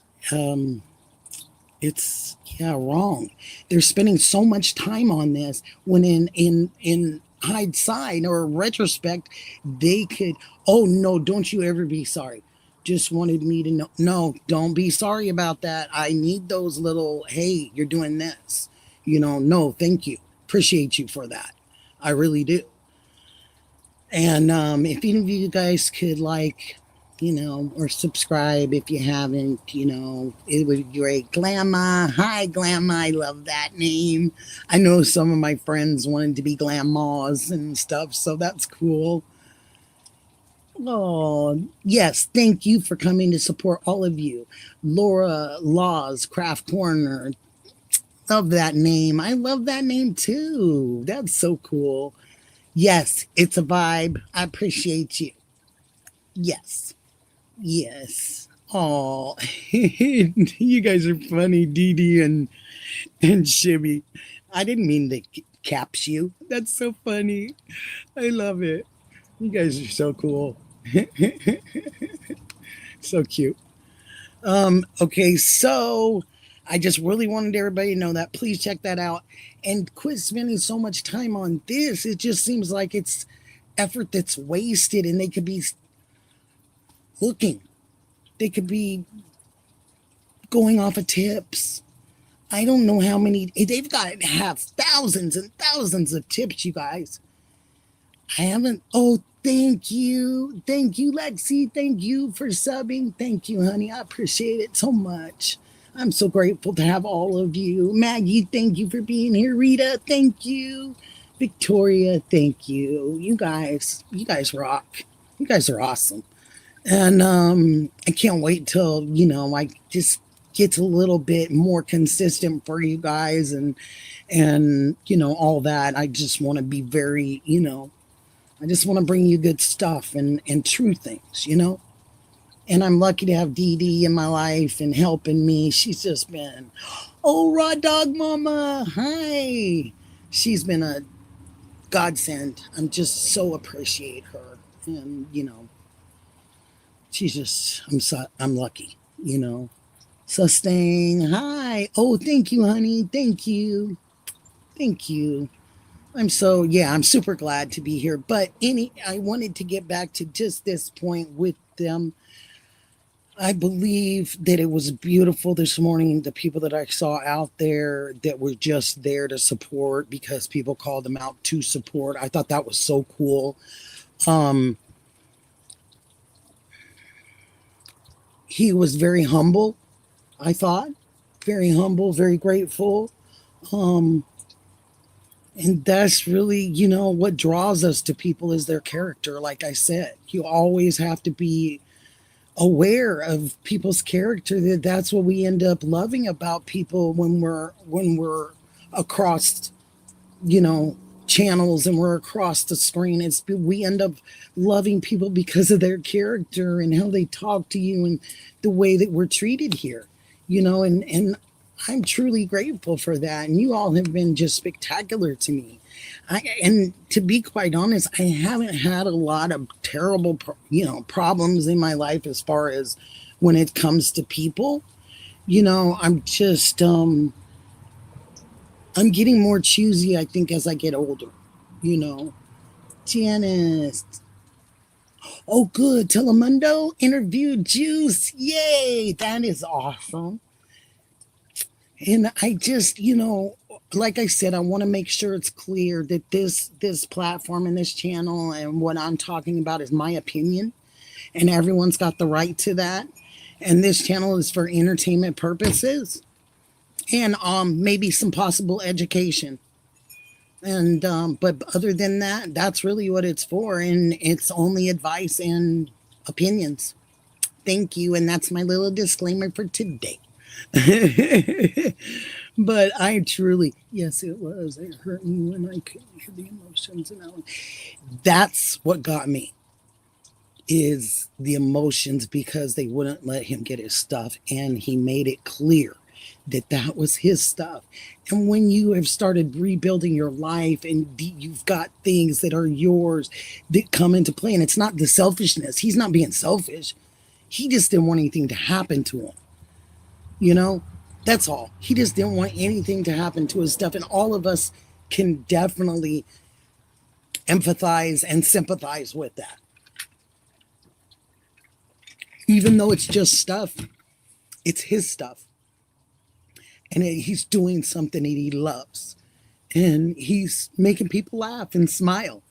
it's wrong. They're spending so much time on this when in hindsight or retrospect, they could, oh no, don't you ever be sorry. Just wanted me to know. No, don't be sorry about that. I need those little, hey, you're doing this. No, thank you. Appreciate you for that. I really do. And if any of you guys could or subscribe if you haven't, it would be great. Glamma. Hi, Glamma. I love that name. I know some of my friends wanted to be Glammas and stuff, so that's cool. Oh, yes. Thank you for coming to support all of you. Laura Laws, Craft Corner. Love that name. I love that name too. That's so cool. Yes, it's a vibe. I appreciate you. Yes. Yes. Oh, you guys are funny, Dee Dee and Shibby. I didn't mean to caps you. That's so funny. I love it. You guys are so cool. So cute. Okay, so I just really wanted everybody to know that. Please check that out and quit spending so much time on this. It just seems like it's effort that's wasted, and they could be looking. They could be going off of tips. I don't know how many. They've got to have thousands and thousands of tips, you guys. I haven't. Oh, thank you. Thank you, Lexi. Thank you for subbing. Thank you, honey. I appreciate it so much. I'm so grateful to have all of you. Maggie, thank you for being here. Rita, thank you. Victoria, thank you. You guys rock. You guys are awesome. And I can't wait till, I just gets a little bit more consistent for you guys and all that. I just want to be very, I just want to bring you good stuff and true things, And I'm lucky to have Dee Dee in my life and helping me. She's just been, oh, Raw Dog Mama, hi. She's been a godsend. I'm just so appreciate her. And, she's just, I'm lucky, Sustain, hi. Oh, thank you, honey. Thank you. Thank you. I'm super glad to be here. But I wanted to get back to just this point with them. I believe that it was beautiful this morning. The people that I saw out there that were just there to support because people called them out to support. I thought that was so cool. He was very humble, I thought. Very humble, very grateful. And that's really, what draws us to people is their character. Like I said, you always have to be aware of people's character. That's what we end up loving about people when we're across, channels and we're across the screen. We end up loving people because of their character and how they talk to you and the way that we're treated here, and I'm truly grateful for that. And you all have been just spectacular to me. And to be quite honest, I haven't had a lot of terrible, problems in my life as far as when it comes to people. I'm just, I'm getting more choosy, I think, as I get older. You know, Janice. Oh, good. Telemundo interviewed Juice. Yay. That is awesome. And I just, like I said, I want to make sure it's clear that this platform and this channel and what I'm talking about is my opinion, and everyone's got the right to that. And this channel is for entertainment purposes and maybe some possible education. And but other than that, that's really what it's for, and it's only advice and opinions. Thank you, and that's my little disclaimer for today. But I truly, yes, it was. It hurt me when I couldn't hear the emotions, and that's what got me is the emotions, because they wouldn't let him get his stuff, and he made it clear that that was his stuff. And when you have started rebuilding your life and you've got things that are yours that come into play, and it's not the selfishness, he's not being selfish, he just didn't want anything to happen to him. That's all. He just didn't want anything to happen to his stuff. And all of us can definitely empathize and sympathize with that. Even though it's just stuff, it's his stuff. And he's doing something that he loves. And he's making people laugh and smile.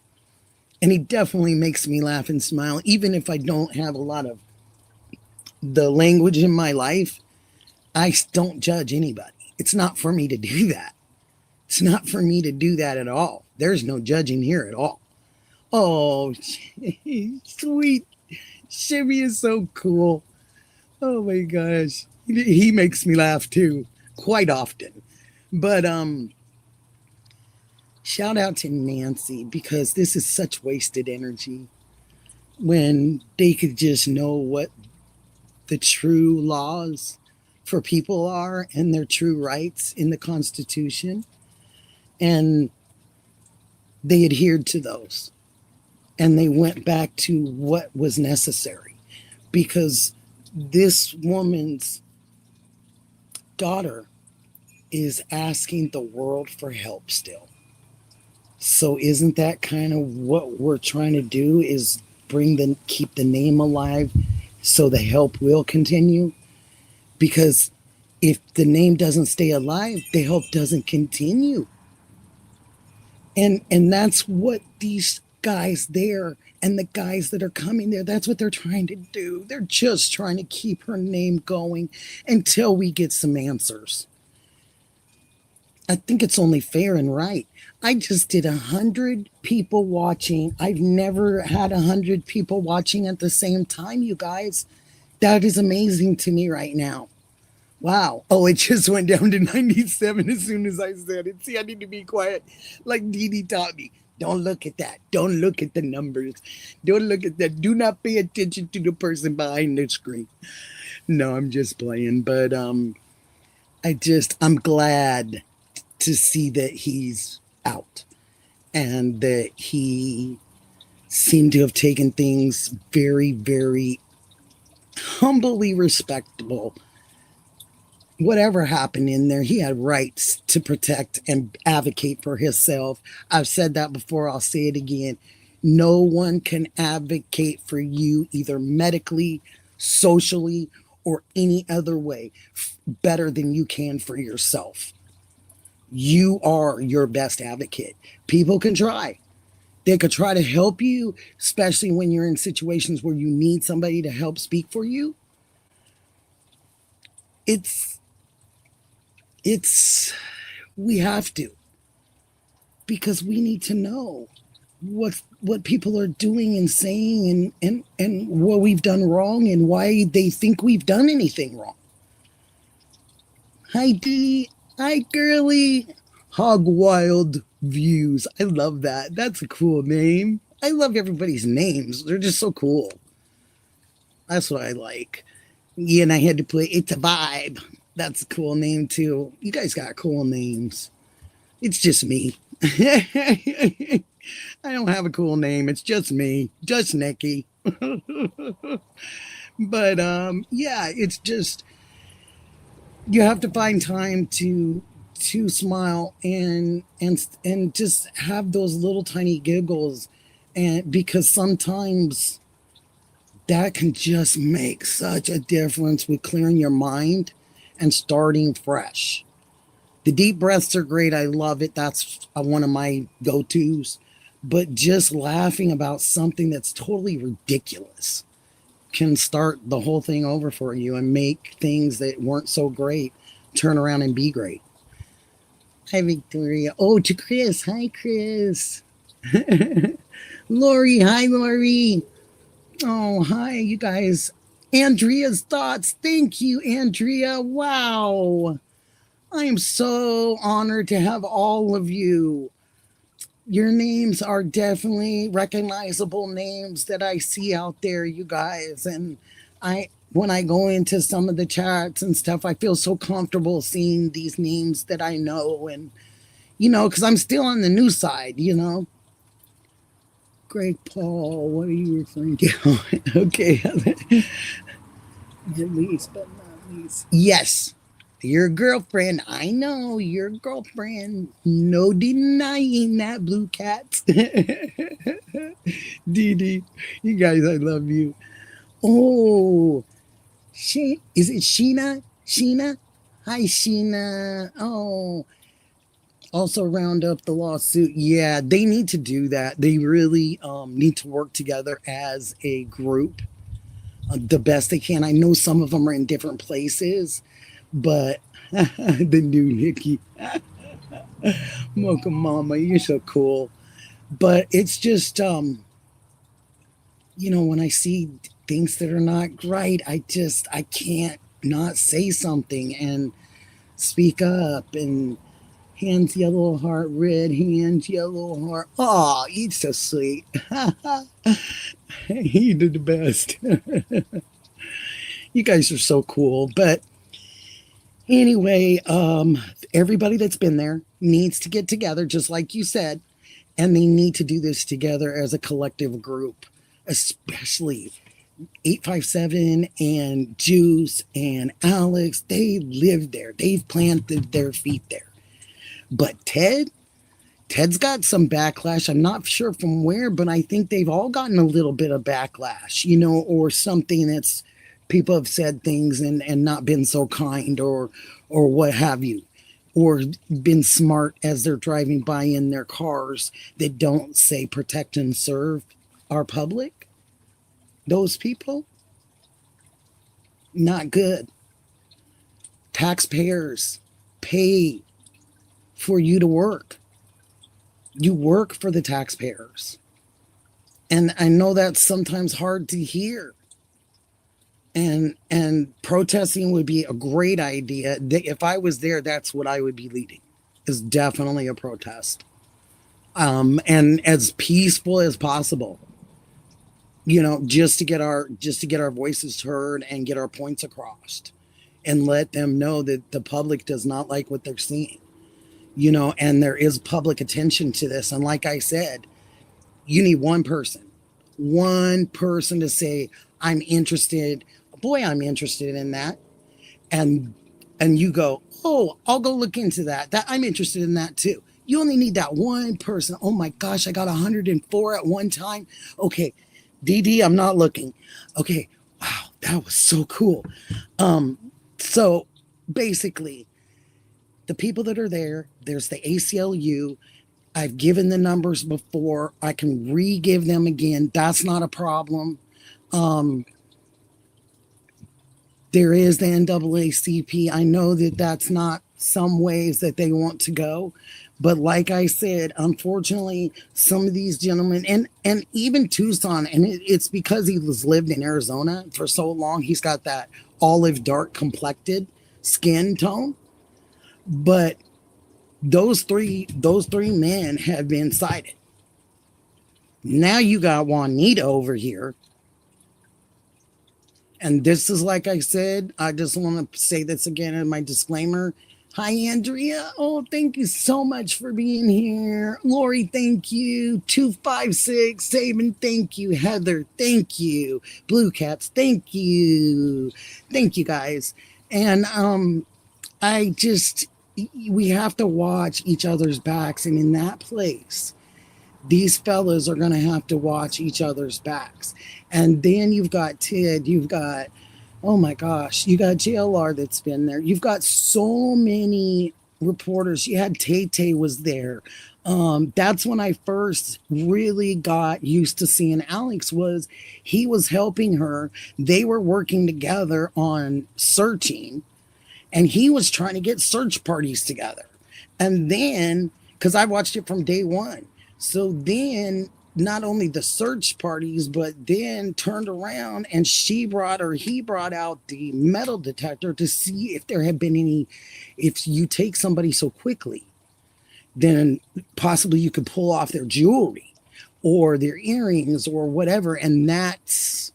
And he definitely makes me laugh and smile, even if I don't have a lot of the language in my life. I don't judge anybody. It's not for me to do that. It's not for me to do that at all. There's no judging here at all. Oh, sweet. Shimmy is so cool. Oh my gosh. He makes me laugh too, quite often. But shout out to Nancy, because this is such wasted energy when they could just know what the true laws for people are and their true rights in the Constitution. And they adhered to those. And they went back to what was necessary, because this woman's daughter is asking the world for help still. So isn't that kind of what we're trying to do, is keep the name alive so the help will continue? Because if the name doesn't stay alive, the help doesn't continue. And that's what these guys there and the guys that are coming there, that's what they're trying to do. They're just trying to keep her name going until we get some answers. I think it's only fair and right. I just did 100 people watching. I've never had 100 people watching at the same time, you guys. That is amazing to me right now. Wow. Oh, it just went down to 97 as soon as I said it. See, I need to be quiet. Like Dee Dee taught me. Don't look at that. Don't look at the numbers. Don't look at that. Do not pay attention to the person behind the screen. No, I'm just playing. But I'm glad to see that he's out and that he seemed to have taken things very, very humbly respectable. Whatever happened in there, he had rights to protect and advocate for himself. I've said that before. I'll say it again. No one can advocate for you either medically, socially, or any other way better than you can for yourself. You are your best advocate. People can try. They could try to help you, especially when you're in situations where you need somebody to help speak for you. We have to, because we need to know what people are doing and saying and what we've done wrong and why they think we've done anything wrong. Hi, Dee. Hi, girly. Hog Wild Views. I love that. That's a cool name. I love everybody's names. They're just so cool. That's what I like. Yeah, and I had to play It's a Vibe. That's a cool name too. You guys got cool names. It's just me. I don't have a cool name. It's just me, just Nikki. But yeah, it's just you have to find time to smile and just have those little tiny giggles, and because sometimes that can just make such a difference with clearing your mind and starting fresh. The deep breaths are great. I love it. That's one of my go-tos. But just laughing about something that's totally ridiculous can start the whole thing over for you and make things that weren't so great turn around and be great. Hi, Victoria. Oh, to Chris. Hi, Chris. Lori. Hi, Lori. Oh, hi, you guys. Andrea's thoughts. Thank you, Andrea. Wow. I am so honored to have all of you. Your names are definitely recognizable names that I see out there, you guys. And when I go into some of the chats and stuff, I feel so comfortable seeing these names that I know. And, because I'm still on the new side, Greg Paul, what are you referring to? Okay. At least, but not least. Yes. Your girlfriend. I know your girlfriend. No denying that, Blue Cats. Dee Dee. You guys, I love you. Oh, is it Sheena? Sheena? Hi, Sheena. Oh, also round up the lawsuit. Yeah, they need to do that. They really need to work together as a group the best they can. I know some of them are in different places, but the new Nikki, Mocha Mama, you're so cool. But it's just, when I see things that are not right, I can't not say something and speak up. And hands yellow heart, red hands yellow heart. Oh, he's so sweet. He did the best. You guys are so cool. But anyway, everybody that's been there needs to get together, just like you said, and they need to do this together as a collective group, especially 857 and Juice and Alex. They live there. They've planted their feet there. But Ted's got some backlash. I'm not sure from where, but I think they've all gotten a little bit of backlash, or something that's people have said things and not been so kind or what have you, or been smart as they're driving by in their cars that don't say protect and serve our public. Those people, not good. Taxpayers pay for you to work. You work for the taxpayers. And I know that's sometimes hard to hear. And protesting would be a great idea. If I was there, that's what I would be leading. Is definitely a protest. And as peaceful as possible. Just to get our voices heard and get our points across. And let them know that the public does not like what they're seeing. And there is public attention to this. And like I said, you need one person to say, I'm interested. Boy, I'm interested in that. And you go, oh, I'll go look into that. I'm interested in that too. You only need that one person. Oh my gosh, I got 104 at one time. Okay, DD, I'm not looking. Okay, wow, that was so cool. So basically, the people that are there, there's the ACLU. I've given the numbers before. I can re-give them again. That's not a problem. There is the NAACP. I know that that's not some ways that they want to go. But like I said, unfortunately, some of these gentlemen, and even Tucson, and it's because he was lived in Arizona for so long, he's got that olive dark complected skin tone. But those three men have been cited. Now you got Juanita over here. And this is like I said, I just want to say this again in my disclaimer. Hi, Andrea. Oh, thank you so much for being here. Lori, thank you. 256, Saban, thank you. Heather, thank you. Blue Cats, thank you. Thank you, guys. And I just, we have to watch each other's backs. And in that place, these fellas are going to have to watch each other's backs. And then you've got Ted, you've got, oh my gosh, you got JLR that's been there. You've got so many reporters. You had Tay was there. That's when I first really got used to seeing Alex. Was he was helping her. They were working together on searching, and he was trying to get search parties together. And then, because I watched it from day one, so then not only the search parties, but then turned around and he brought out the metal detector to see if there had been any, if you take somebody so quickly, then possibly you could pull off their jewelry or their earrings or whatever. And that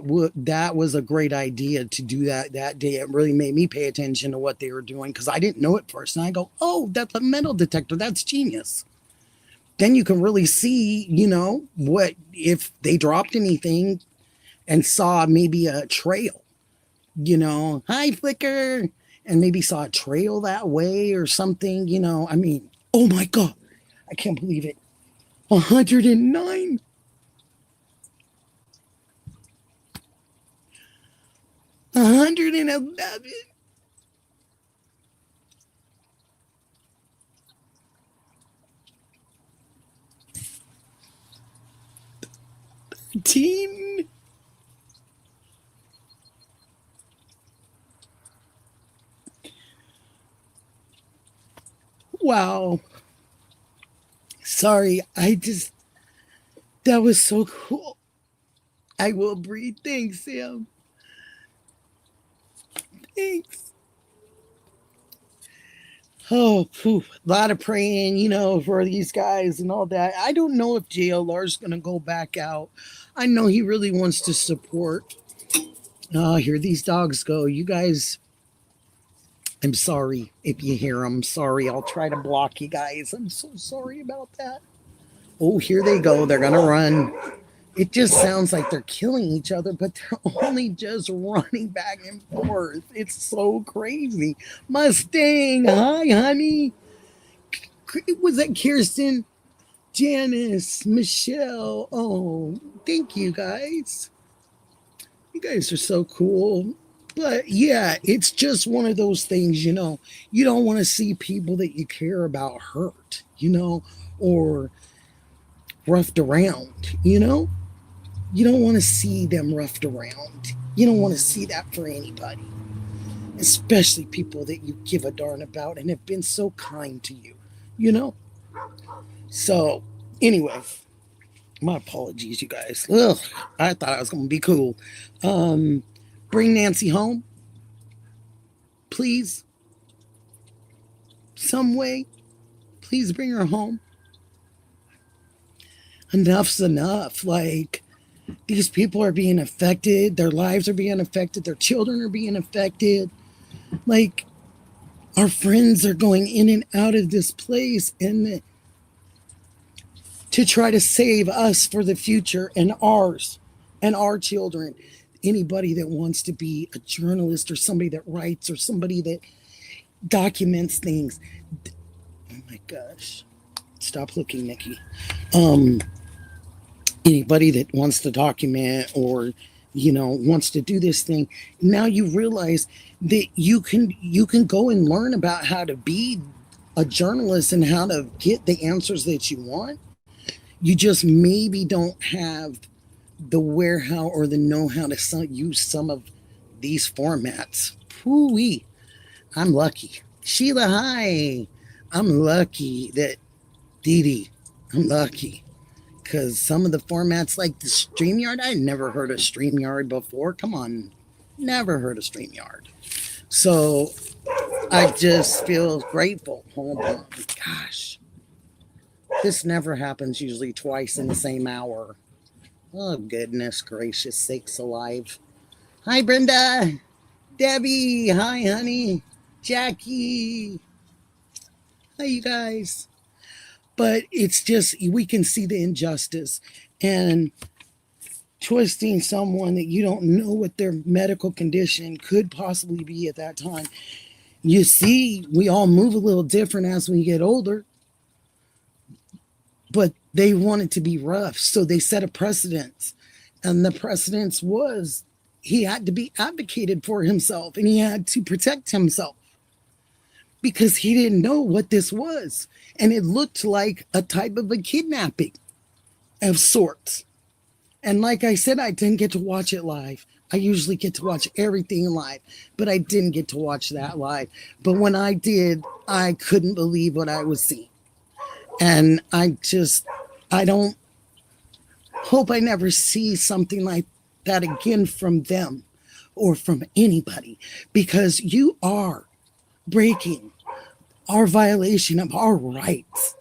was a great idea to do that day. It really made me pay attention to what they were doing, because I didn't know it first. And I go, oh, that's a metal detector. That's genius. Then you can really see, what if they dropped anything and saw maybe a trail, hi, Flicker, and maybe saw a trail that way or something, I mean, oh my God, I can't believe it. 109. 111. 13. Wow. Sorry, that was so cool. I will breathe. Thanks, Sam. Thanks. Oh, a lot of praying, for these guys and all that. I don't know if JLR's going to go back out. I know he really wants to support. Oh, here these dogs go. You guys, I'm sorry if you hear them. Sorry, I'll try to block you guys. I'm so sorry about that. Oh, here they go. They're going to run. It just sounds like they're killing each other, but they're only just running back and forth. It's so crazy. Mustang, hi, honey. Was that Kirsten? Janice, Michelle. Oh, thank you guys. You guys are so cool. But yeah, it's just one of those things, you don't want to see people that you care about hurt, or roughed around, You don't want to see them roughed around. You don't want to see that for anybody, especially people that you give a darn about and have been so kind to you. So, anyway, my apologies, you guys. Ugh, I thought I was going to be cool. Bring Nancy home, please. Some way, please bring her home. Enough's enough. Like, these people are being affected. Their lives are being affected. Their children are being affected. Like, our friends are going in and out of this place, and to try to save us for the future and ours and our children. Anybody that wants to be a journalist or somebody that writes or somebody that documents things. Oh my gosh. Stop looking, Nikki. Anybody that wants to document or wants to do this thing, now you realize that you can go and learn about how to be a journalist and how to get the answers that you want. You just maybe don't have the where-how or the know-how to use some of these formats. Pooey. I'm lucky. Sheila, hi. I'm lucky that Dee Dee, I'm lucky. Because some of the formats like the StreamYard, I never heard of StreamYard before. Come on. Never heard of StreamYard. So I just feel grateful. Hold on. Gosh. This never happens usually twice in the same hour. Oh, goodness gracious sakes alive. Hi, Brenda. Debbie. Hi, honey. Jackie. Hi, you guys. But it's just, we can see the injustice and twisting someone that you don't know what their medical condition could possibly be at that time. You see, we all move a little different as we get older, but they want it to be rough. So they set a precedence. And the precedence was he had to be advocated for himself and he had to protect himself because he didn't know what this was. And it looked like a type of a kidnapping of sorts. And like I said, I didn't get to watch it live. I usually get to watch everything live, but I didn't get to watch that live. But when I did, I couldn't believe what I was seeing. And I don't hope I never see something like that again from them or from anybody, because you are breaking our violation of our rights.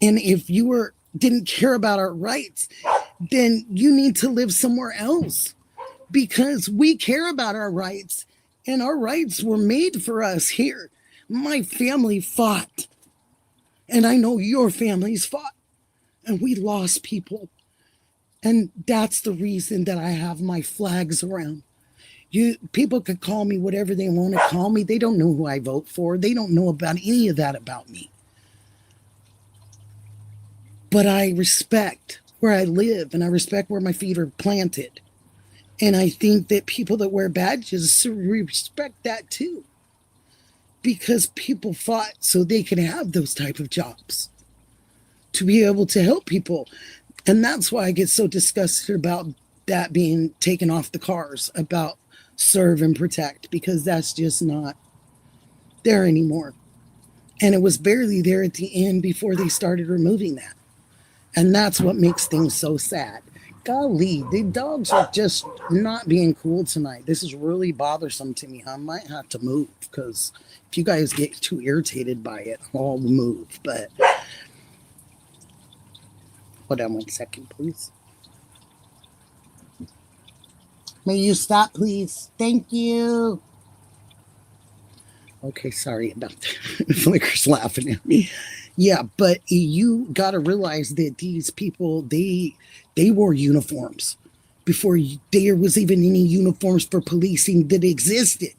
And if you didn't care about our rights, then you need to live somewhere else, because we care about our rights and our rights were made for us here. My family fought, and I know your families fought, and we lost people. And that's the reason that I have my flags around. People could call me whatever they want to call me. They don't know who I vote for. They don't know about any of that about me. But I respect where I live and I respect where my feet are planted. And I think that people that wear badges respect that too, because people fought so they could have those type of jobs, to be able to help people. And that's why I get so disgusted about that being taken off the cars, about serve and protect, because that's just not there anymore. And it was barely there at the end before they started removing that. And that's what makes things so sad. Golly, the dogs are just not being cool tonight. This is really bothersome to me. I might have to move, because if you guys get too irritated by it, I'll move. But hold on 1 second, please. May you stop, please? Thank you. Okay, sorry about that. Flicker's laughing at me. Yeah, but you got to realize that these people, they wore uniforms before there was even any uniforms for policing that existed.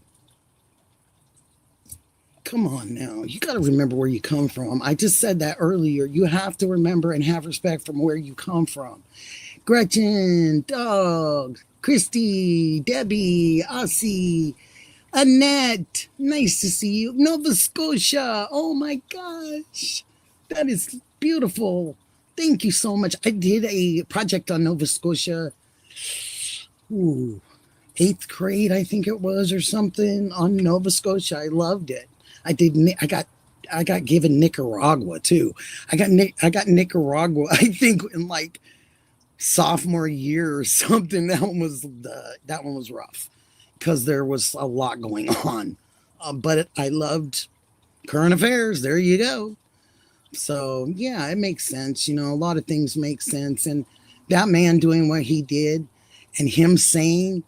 Come on now. You got to remember where you come from. I just said that earlier. You have to remember and have respect from where you come from. Gretchen, Doug, Christy, Debbie, Ossie, Annette, nice to see you. Nova Scotia, oh my gosh, that is beautiful. Thank you so much. I did a project on Nova Scotia, 8th grade, I think it was, or something, on Nova Scotia. I loved it. I got given Nicaragua too. I got Nicaragua, I think, in like sophomore year or something. That one was rough, because there was a lot going on. But I loved current affairs. There you go. So, yeah, it makes sense. You know, a lot of things make sense. And that man doing what he did and him saying,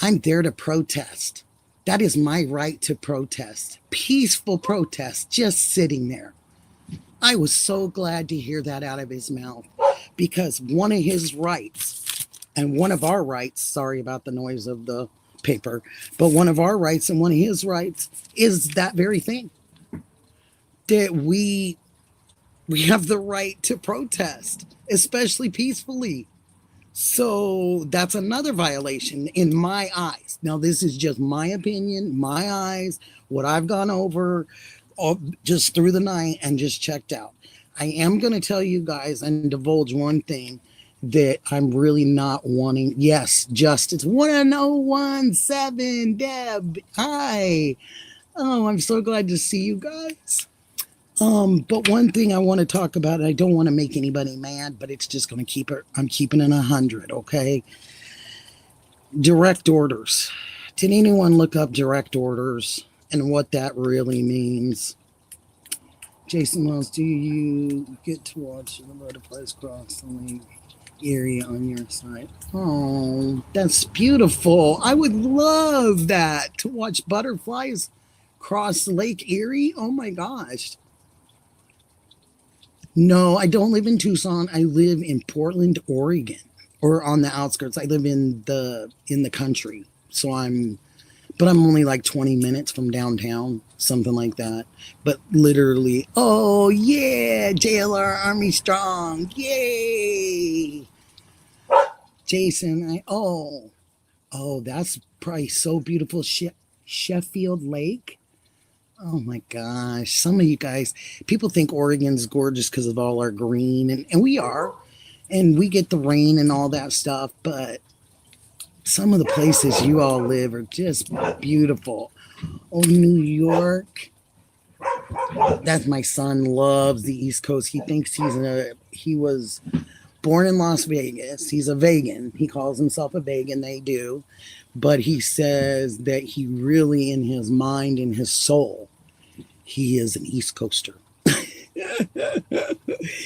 I'm there to protest. That is my right to protest. Peaceful protest, just sitting there. I was so glad to hear that out of his mouth, because one of his rights and one of our rights, sorry about the noise of the paper, but one of our rights and one of his rights is that very thing, that we have the right to protest, especially peacefully. So that's another violation in my eyes. Now, this is just my opinion, my eyes, what I've gone over just through the night and just checked out. I am going to tell you guys and divulge one thing that I'm really not wanting. Yes, Justice 1017, Deb. Hi. Oh, I'm so glad to see you guys. But one thing I want to talk about, I don't want to make anybody mad, but it's just going to I'm keeping it 100, okay? Direct orders. Did anyone look up direct orders and what that really means? Jason Wells, do you get to watch the butterflies cross the lane? Erie on your side. Oh, that's beautiful. I would love that to watch butterflies cross Lake Erie. Oh my gosh. No, I don't live in Tucson. I live in Portland, Oregon, or on the outskirts. I live in the country. But I'm only like 20 minutes from downtown, something like that. But literally, oh yeah, JLR Army Strong. Yay. Jason, oh, that's probably so beautiful. Sheffield Lake. Oh my gosh. Some of you guys, people think Oregon's gorgeous because of all our green, and we are. And we get the rain and all that stuff, but some of the places you all live are just beautiful. Oh, New York. That's my son loves the East Coast. He thinks he was born in Las Vegas. He's a vegan. He calls himself a vegan. They do. But he says that he really, in his mind and his soul, he is an East Coaster.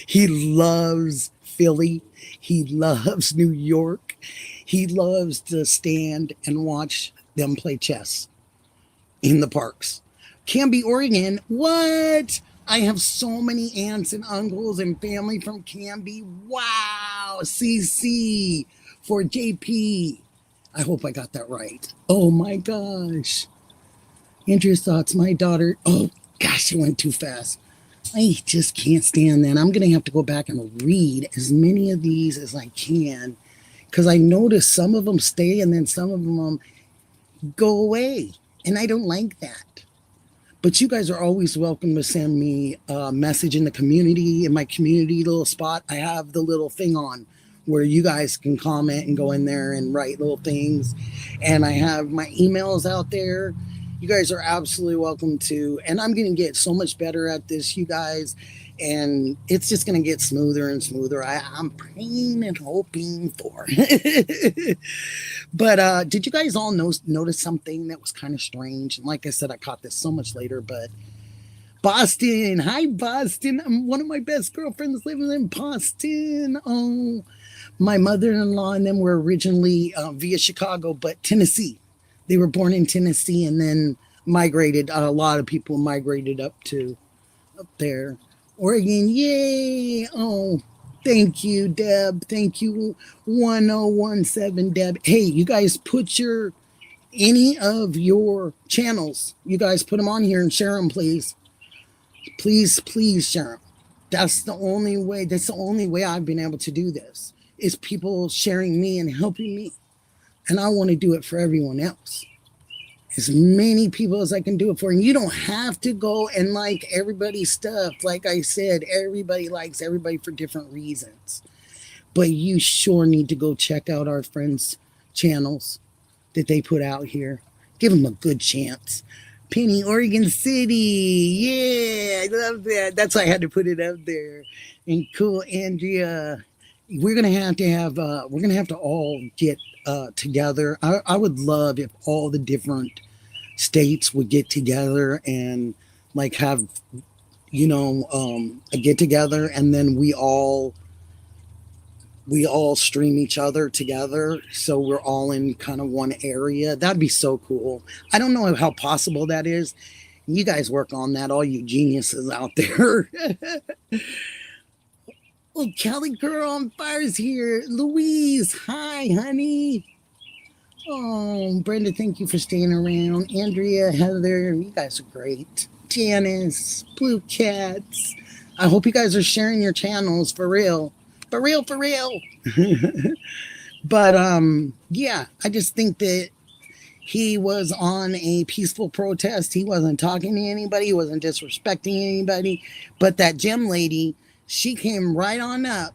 He loves Philly. He loves New York. He loves to stand and watch them play chess in the parks. Canby, Oregon. What? I have so many aunts and uncles and family from Canby. Wow. CC for JP. I hope I got that right. Oh my gosh. Andrew's thoughts. My daughter. Oh gosh, it went too fast. I just can't stand that. I'm going to have to go back and read as many of these as I can because I notice some of them stay and then some of them go away. And I don't like that. But you guys are always welcome to send me a message in the community, in my community little spot. I have the little thing on where you guys can comment and go in there and write little things. And I have my emails out there. You guys are absolutely welcome to. And I'm going to get so much better at this, you guys. And it's just going to get smoother and smoother. I'm praying and hoping for. But did you guys all notice something that was kind of strange? And like I said, I caught this so much later, but Boston. Hi, Boston. One of my best girlfriends living in Boston. Oh, my mother-in-law and them were originally via Chicago, but Tennessee. They were born in Tennessee and then migrated. A lot of people migrated up there. Oregon, yay! Oh, thank you, Deb. Thank you, 1017 Deb. Hey, you guys put any of your channels, you guys put them on here and share them, please. Please share them. That's the only way I've been able to do this is people sharing me and helping me. And I want to do it for everyone else. As many people as I can do it for. And you don't have to go and like everybody's stuff. Like I said, everybody likes everybody for different reasons. But you sure need to go check out our friends' channels that they put out here. Give them a good chance. Penny, Oregon City. Yeah, I love that. That's why I had to put it up there. And cool, Andrea. We're gonna have to all get together. I would love if all the different states would get together and like have a get together, and then we all stream each other together, so we're all in kind of one area. That'd be so cool. I don't know how possible that is. You guys work on that, all you geniuses out there. Oh, Kelly Girl on Fire's here. Louise, hi, honey. Oh, Brenda, thank you for staying around. Andrea, Heather, you guys are great. Janice, Blue Cats. I hope you guys are sharing your channels for real. For real. But yeah, I just think that he was on a peaceful protest. He wasn't talking to anybody. He wasn't disrespecting anybody. But that gym lady, she came right on up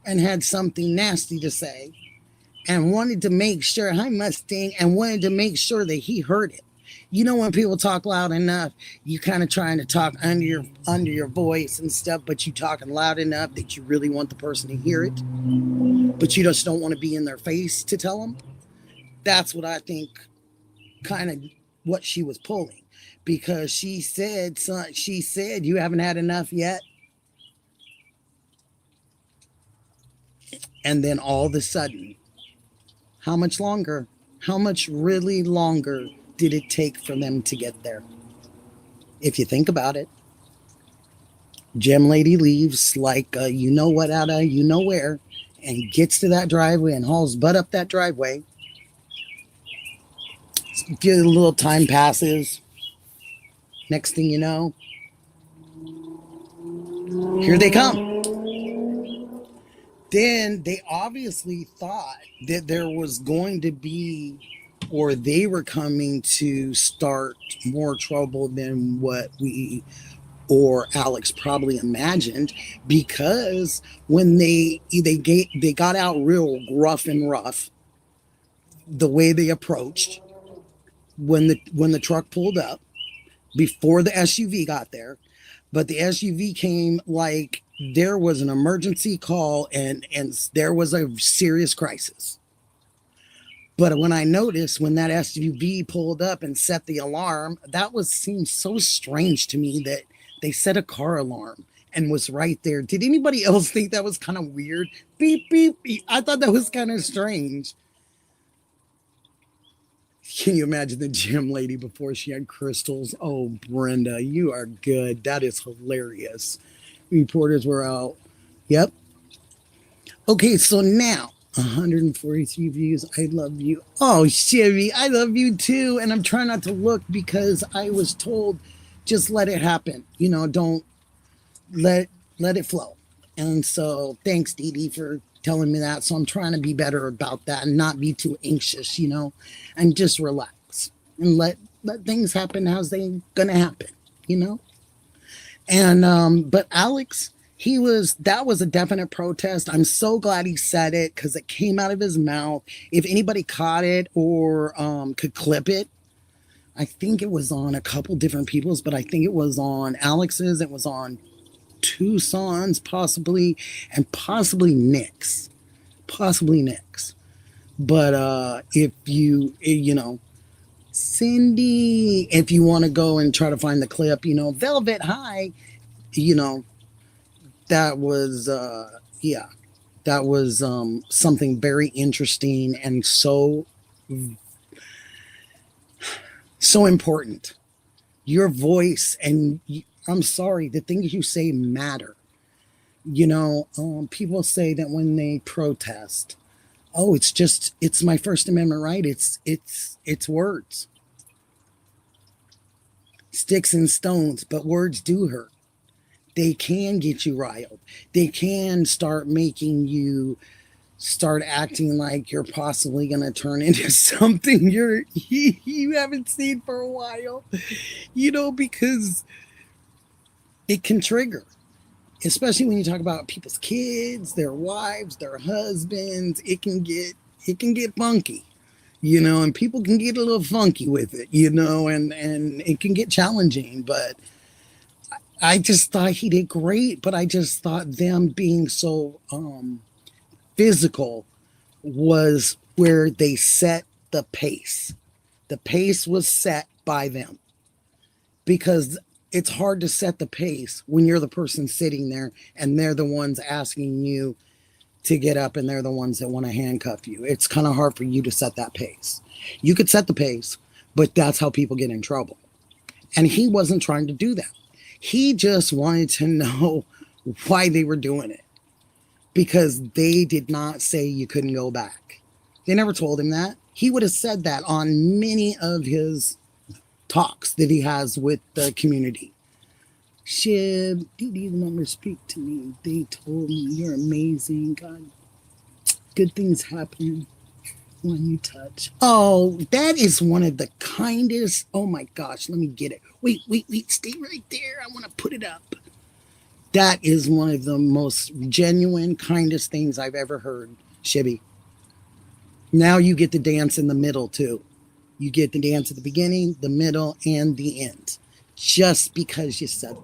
and had something nasty to say and wanted to make sure, hi Mustang, and wanted to make sure that he heard it. You know, when people talk loud enough, you kind of trying to talk under your voice and stuff, but you talking loud enough that you really want the person to hear it, but you just don't want to be in their face to tell them. That's what I think kind of what she was pulling, because she said you haven't had enough yet. And then all of a sudden, how much longer? How much really longer did it take for them to get there? If you think about it, gem lady leaves like you know what out of you know where, and gets to that driveway and hauls butt up that driveway. Get a little time passes. Next thing you know, here they come. Then they obviously thought that there was going to be, or they were coming to start more trouble than what we or Alex probably imagined, because when they got out real rough and rough, the way they approached when the truck pulled up before the SUV got there, but the SUV came like there was an emergency call and there was a serious crisis. But when I noticed when that SUV pulled up and set the alarm, seemed so strange to me that they set a car alarm and was right there. Did anybody else think that was kind of weird? Beep, beep, beep. I thought that was kind of strange. Can you imagine the gym lady before she had crystals? Oh, Brenda, you are good. That is hilarious. Reporters were out. Yep. Okay, so now 143 views. I love you. Oh, Chevy, I love you too. And I'm trying not to look because I was told just let it happen. You know, don't let it flow. And so thanks, Dee Dee, for telling me that. So I'm trying to be better about that and not be too anxious, you know, and just relax and let things happen as they gonna happen, you know. And but Alex, that was a definite protest. I'm so glad he said it because it came out of his mouth. If anybody caught it or could clip it, I think it was on a couple different people's, but I think it was on Alex's, it was on Tucson's possibly, and possibly Nick's. But if you know, Cindy, if you want to go and try to find the clip, you know, Velvet High, you know, that was that was something very interesting and so important. Your voice and I'm sorry, the things you say matter. You know, people say that when they protest, oh, it's my First Amendment right. It's words, sticks and stones, but words do hurt. They can get you riled. They can start making you start acting like you're possibly going to turn into something you haven't seen for a while, you know, because it can trigger, especially when you talk about people's kids, their wives, their husbands. It can get funky, you know, and people can get a little funky with it, you know, and it can get challenging. But I just thought he did great, but I just thought them being so physical was where they set the pace. The pace was set by them, because it's hard to set the pace when you're the person sitting there and they're the ones asking you to get up and they're the ones that want to handcuff you. It's kind of hard for you to set that pace. You could set the pace, but that's how people get in trouble. And he wasn't trying to do that. He just wanted to know why they were doing it, because they did not say you couldn't go back. They never told him that. He would have said that on many of his talks that he has with the community. Shib, these numbers speak to me. They told me you're amazing. God, good things happen when you touch. Oh, that is one of the kindest. Oh my gosh, let me get it. Wait, stay right there. I want to put it up. That is one of the most genuine, kindest things I've ever heard, Shibby. Now you get to dance in the middle too. You get to dance at the beginning, the middle, and the end. Just because you said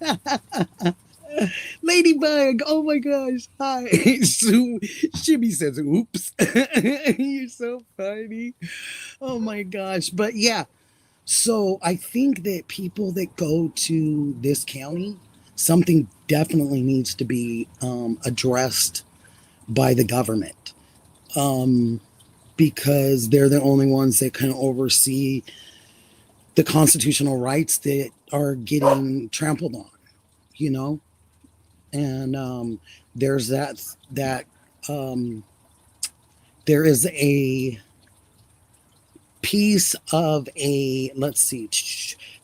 that. Ladybug, oh my gosh, hi. So, Shibby says, oops. You're so funny. Oh my gosh. But yeah, so I think that people that go to this county, something definitely needs to be addressed by the government, because they're the only ones that can oversee the constitutional rights that are getting trampled on, you know? And there's that um, there is a piece of a, let's see,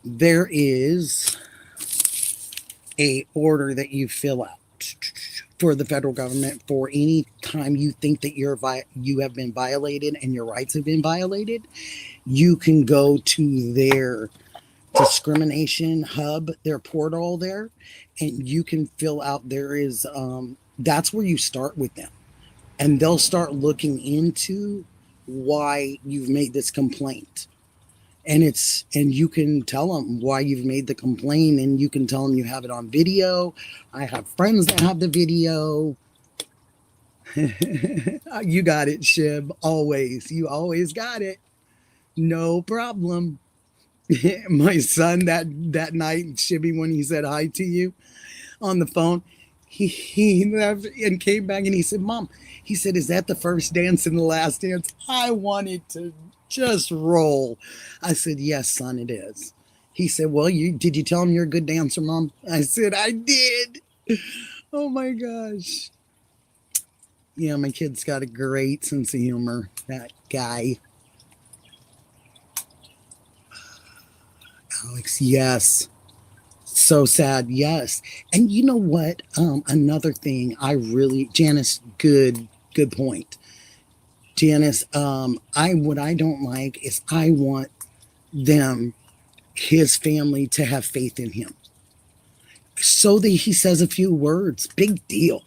there is a order that you fill out for the federal government for any time you think that you have been violated and your rights have been violated. You can go to their discrimination hub, their portal there, and you can fill out. There is that's where you start with them, and they'll start looking into why you've made this complaint. And you can tell them why you've made the complaint, and you can tell them you have it on video. I have friends that have the video. You got it, Shib. Always. You always got it. No problem. My son that night, Shibby, when he said hi to you on the phone, he left and came back and he said, Mom, he said, is that the first dance and the last dance? I wanted to just roll. I said, yes, son, it is. He said, well, did you tell him you're a good dancer, Mom? I said, I did. Oh my gosh. Yeah, my kid's got a great sense of humor, that guy. Alex, yes. So sad, yes. And you know what? Another thing Janice, good point. Janice, what I don't like is I want his family to have faith in him. So that he says a few words, big deal.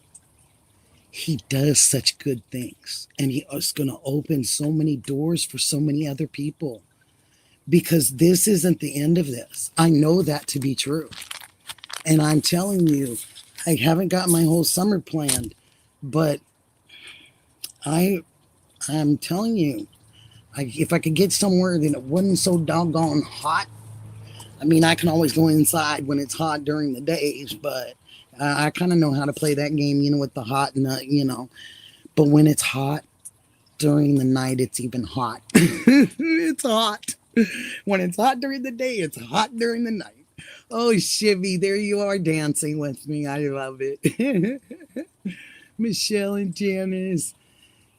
He does such good things. And he is going to open so many doors for so many other people. Because this isn't the end of this. I know that to be true. And I'm telling you, I haven't got my whole summer planned, but I'm telling you, if I could get somewhere that it wasn't so doggone hot. I mean, I can always go inside when it's hot during the days, but I kind of know how to play that game, with the hot and but when it's hot during the night, it's even hot. It's hot. When it's hot during the day, it's hot during the night. Oh, Shivy, there you are dancing with me. I love it. Michelle and Janice.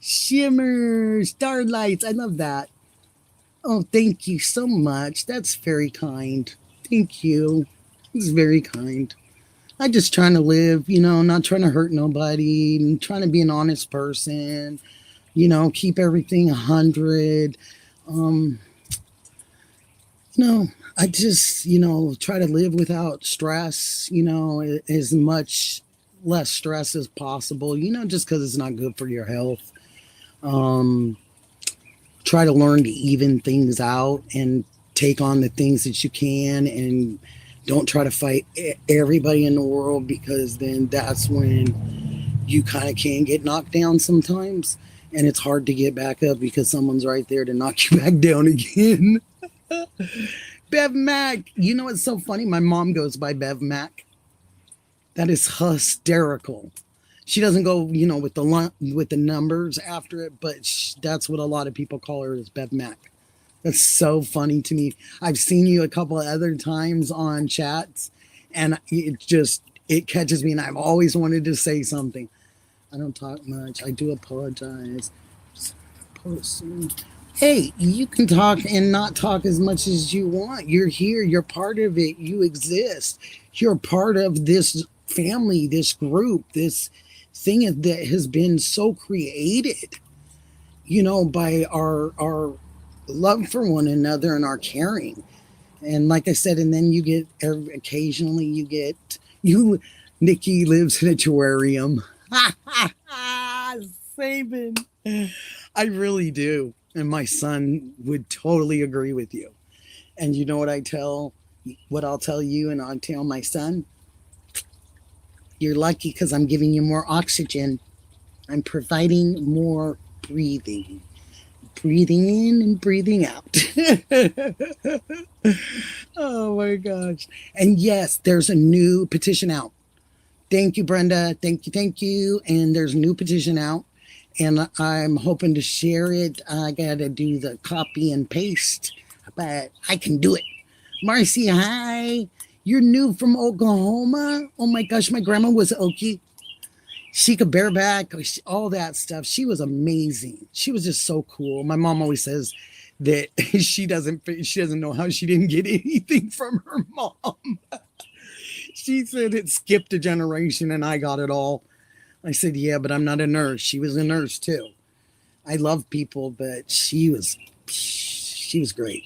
Shimmer, starlights. I love that. Oh, thank you so much. That's very kind. Thank you. It's very kind. I'm just trying to live, not trying to hurt nobody. I'm trying to be an honest person. Keep everything 100. I just, try to live without stress, as much less stress as possible, just because it's not good for your health. Try to learn to even things out and take on the things that you can, and don't try to fight everybody in the world, because then that's when you kind of can get knocked down sometimes, and it's hard to get back up because someone's right there to knock you back down again. Bev Mac, it's so funny. My mom goes by Bev Mac. That is hysterical. She doesn't go, with the numbers after it, but that's what a lot of people call her, is Bev Mac. That's so funny to me. I've seen you a couple of other times on chats, and it catches me, and I've always wanted to say something. I don't talk much. I do apologize. Hey, you can talk and not talk as much as you want. You're here. You're part of it. You exist. You're part of this family, this group, this thing that has been so created, by our love for one another and our caring. And like I said, and then you get, occasionally Nikki lives in a terrarium. Saving. I really do. And my son would totally agree with you. And you know what I'll tell you and I'll tell my son? You're lucky because I'm giving you more oxygen. I'm providing more breathing. Breathing in and breathing out. Oh my gosh. And yes, there's a new petition out. Thank you, Brenda. Thank you. Thank you. And there's a new petition out, and I'm hoping to share it. I got to do the copy and paste, but I can do it. Marcy, hi. You're new from Oklahoma? Oh my gosh, my grandma was Okie. She could bareback, all that stuff. She was amazing. She was just so cool. My mom always says that she doesn't know how she didn't get anything from her mom. She said it skipped a generation and I got it all. I said, yeah, but I'm not a nurse. She was a nurse too. I love people, but she was great.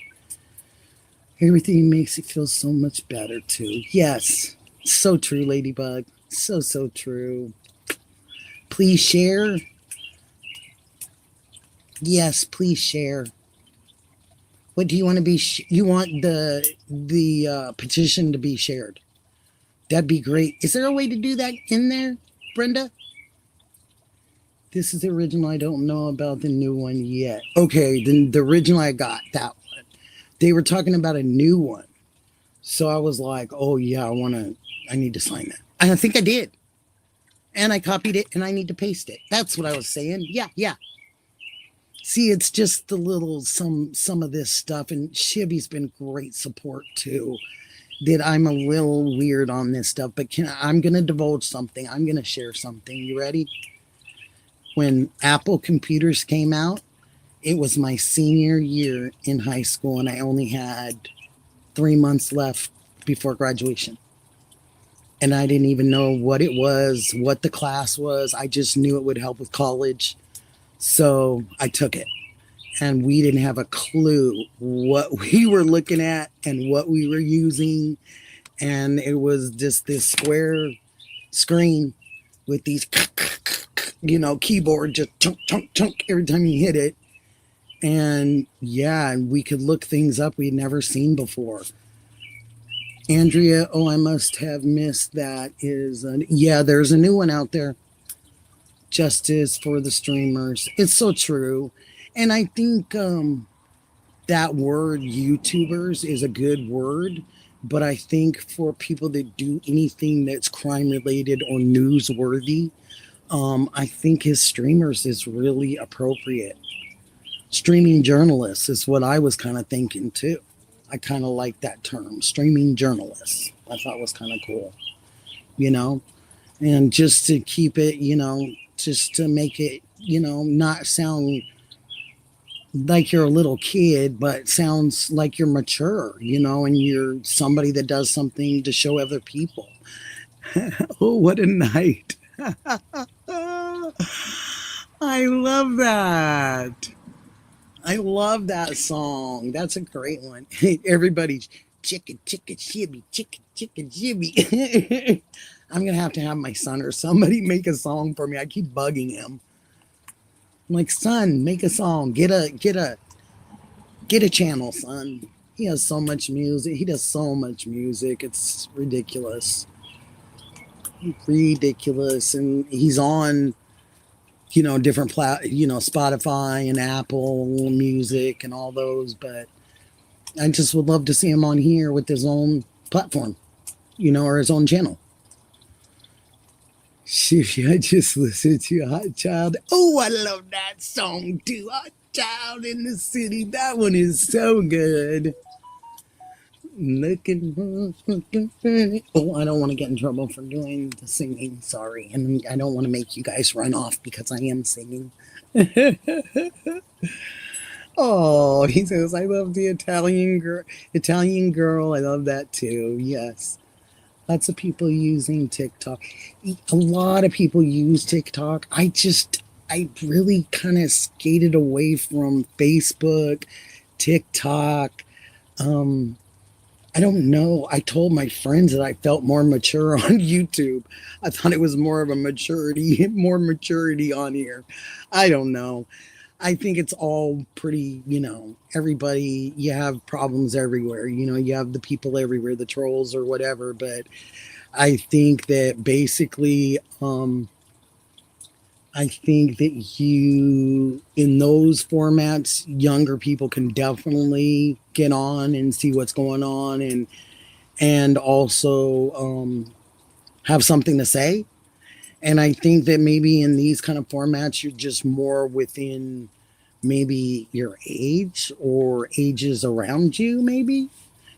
Everything makes it feel so much better too. Yes, so true, Ladybug. So true. Please share. Yes, please share. What do you want to be? You want the petition to be shared? That'd be great. Is there a way to do that in there, Brenda? This is the original. I don't know about the new one yet. Okay, then the original I got, that one. They were talking about a new one. So I was like, oh yeah, I need to sign that. And I think I did. And I copied it and I need to paste it. That's what I was saying. Yeah. See, it's just the little, some of this stuff. And Shibby's been great support too. That I'm a little weird on this stuff, but I'm going to divulge something. I'm going to share something. You ready? When Apple computers came out, it was my senior year in high school and I only had 3 months left before graduation. And I didn't even know what it was, what the class was. I just knew it would help with college. So I took it. And we didn't have a clue what we were looking at and what we were using. And it was just this square screen with these, keyboard just chunk every time you hit it. And yeah, we could look things up we'd never seen before. Andrea, I must have missed that. There's a new one out there. Justice for the streamers. It's so true. And I think that word YouTubers is a good word. But I think for people that do anything that's crime related or newsworthy, I think his streamers is really appropriate. Streaming journalists is what I was kind of thinking too. I kind of like that term, streaming journalists. I thought was kind of cool, and just to keep it, just to make it, not sound like you're a little kid, but sounds like you're mature, and you're somebody that does something to show other people. Oh, what a night. I love that. I love that song. That's a great one. Everybody's chicken, shibby, chicken, shibby. I'm going to have my son or somebody make a song for me. I keep bugging him. I'm like, son, make a song. Get a channel, son. He has so much music. He does so much music. It's ridiculous. Ridiculous. And he's on different Spotify and Apple Music and all those, but I just would love to see him on here with his own platform, or his own channel. I just listened to Hot Child. Oh, I love that song too. Hot Child in the City. That one is so good. Looking. Oh, I don't want to get in trouble for doing the singing. Sorry. And I don't want to make you guys run off because I am singing. Oh, he says, I love the Italian girl. I love that too. Yes. Lots of people using TikTok. A lot of people use TikTok. I really kind of skated away from Facebook, TikTok. I don't know. I told my friends that I felt more mature on YouTube. I thought it was more of a more maturity on here. I don't know. I think it's all pretty, everybody, you have problems everywhere. You have the people everywhere, the trolls or whatever. But I think that basically, I think that in those formats, younger people can definitely get on and see what's going on. And also, have something to say. And I think that maybe in these kind of formats, you're just more within maybe your age or ages around you, maybe.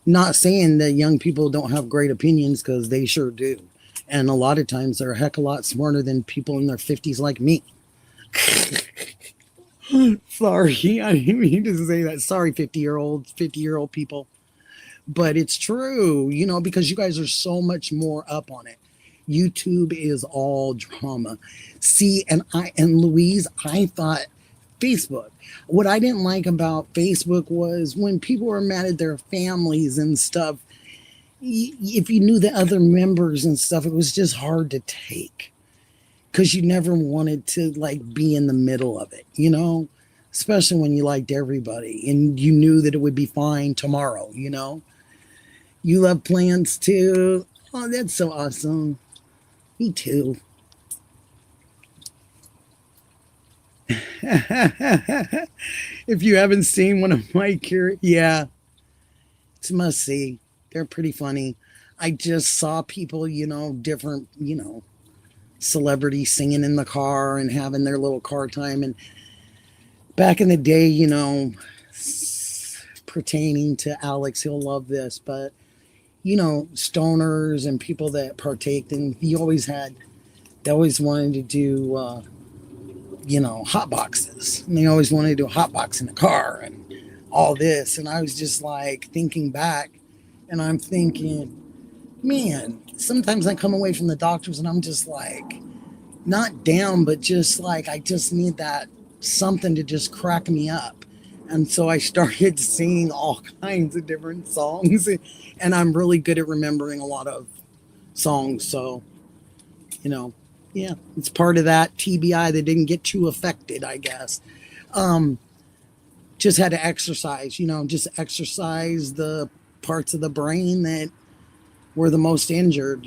Not saying that young people don't have great opinions, because they sure do. And a lot of times they're a heck of a lot smarter than people in their 50s like me. Sorry, I didn't mean to say that. Sorry, 50-year-old people. But it's true, because you guys are so much more up on it. YouTube is all drama. See, and Louise, I thought Facebook. What I didn't like about Facebook was when people were mad at their families and stuff. If you knew the other members and stuff, it was just hard to take, because you never wanted to like be in the middle of it, especially when you liked everybody and you knew that it would be fine tomorrow. You love plants too. Oh, that's so awesome. Me too. If you haven't seen one of my yeah, it's a must see. They're pretty funny. I just saw people, different, celebrities singing in the car and having their little car time. And back in the day, pertaining to Alex, he'll love this, but stoners and people that partaked, and they always wanted to do hot boxes, and they always wanted to do a hot box in the car and all this. And I was just like thinking back, and I'm thinking, man, sometimes I come away from the doctors and I'm just like not down, but just like I just need that something to just crack me up. And so I started singing all kinds of different songs, and I'm really good at remembering a lot of songs. So, yeah, it's part of that TBI that didn't get too affected, I guess. Just had to exercise, just exercise the parts of the brain that were the most injured,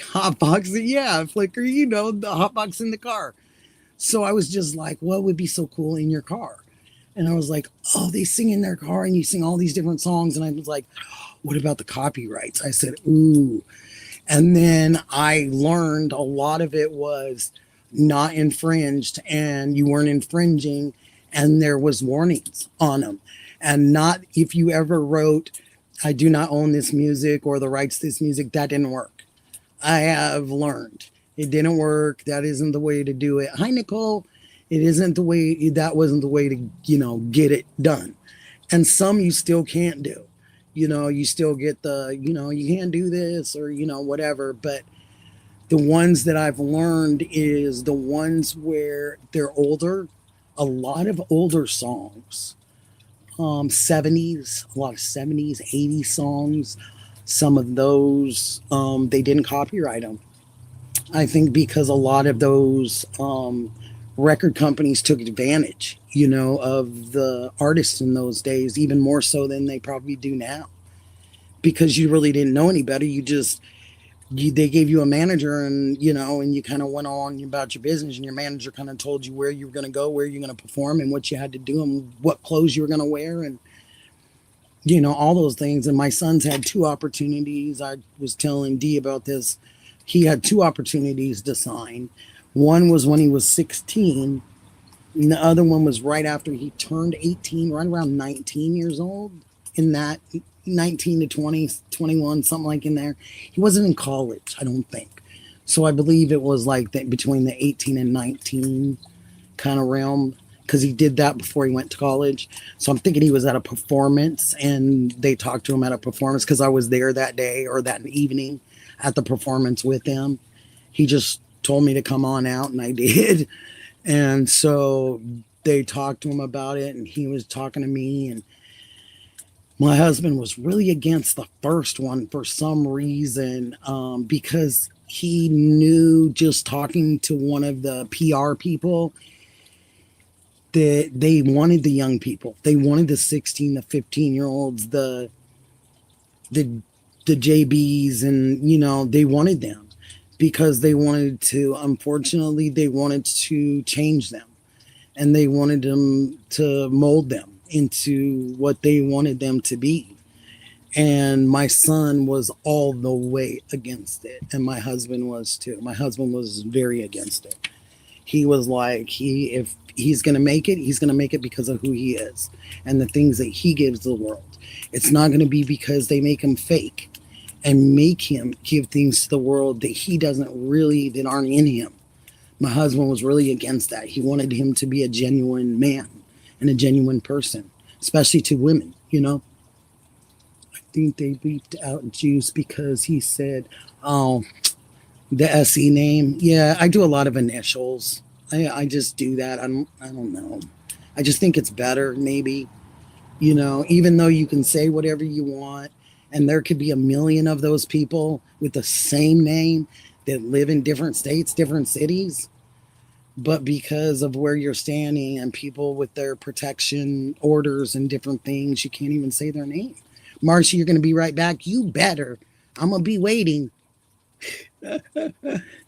Hot box, yeah, Flicker, the hot box in the car. So I was just like, what would be so cool in your car? And I was like, oh, they sing in their car and you sing all these different songs. And I was like, what about the copyrights? I said, ooh. And then I learned a lot of it was not infringed, and you weren't infringing, and there was warnings on them. And not if you ever wrote, I do not own this music or the rights to this music, that didn't work. I have learned. It didn't work. That isn't the way to do it. Hi, Nicole. It isn't the way, that wasn't the way to, get it done. And some you still can't do. You still get the, you can't do this or, whatever. But the ones that I've learned is the ones where they're older, a lot of older songs, 70s, a lot of 70s, 80s songs. Some of those, they didn't copyright them. I think because a lot of those record companies took advantage, of the artists in those days, even more so than they probably do now. Because you really didn't know any better. They gave you a manager, and, and you kind of went on about your business, and your manager kind of told you where you were going to go, where you're going to perform, and what you had to do, and what clothes you were going to wear, and, all those things. And my son's had 2 opportunities. I was telling Dee about this. He had 2 opportunities to sign. One was when he was 16, and the other one was right after he turned 18, right around 19 years old, in that 19 to 20, 21, something like in there. He wasn't in college, I don't think. So I believe it was like that between the 18 and 19 kind of realm, because he did that before he went to college. So I'm thinking he was at a performance, and they talked to him at a performance, because I was there that day or that evening at the performance with him. He just told me to come on out, and I did. And so they talked to him about it, and he was talking to me. And my husband was really against the first one for some reason, because he knew, just talking to one of the PR people, that they wanted the young people. They wanted the 16 to 15-year-olds, the JBs, and, they wanted them, because they wanted to, unfortunately, they wanted to change them, and they wanted them to mold them into what they wanted them to be. And my son was all the way against it. And my husband was too. My husband was very against it. He was like, if he's going to make it, he's going to make it because of who he is and the things that he gives the world. It's not going to be because they make him fake and make him give things to the world that he doesn't really, that aren't in him. My husband was really against that. He wanted him to be a genuine man and a genuine person, especially to women, you know. I think they beeped out Juice because he said, oh, the SE name. Yeah, I do a lot of initials. I just do that. I don't know. I just think it's better, maybe. You know, even though you can say whatever you want, and there could be a million of those people with the same name that live in different states, different cities, but because of where you're standing and people with their protection orders and different things, you can't even say their name. Marcia, you're going to be right back. You better. I'm going to be waiting.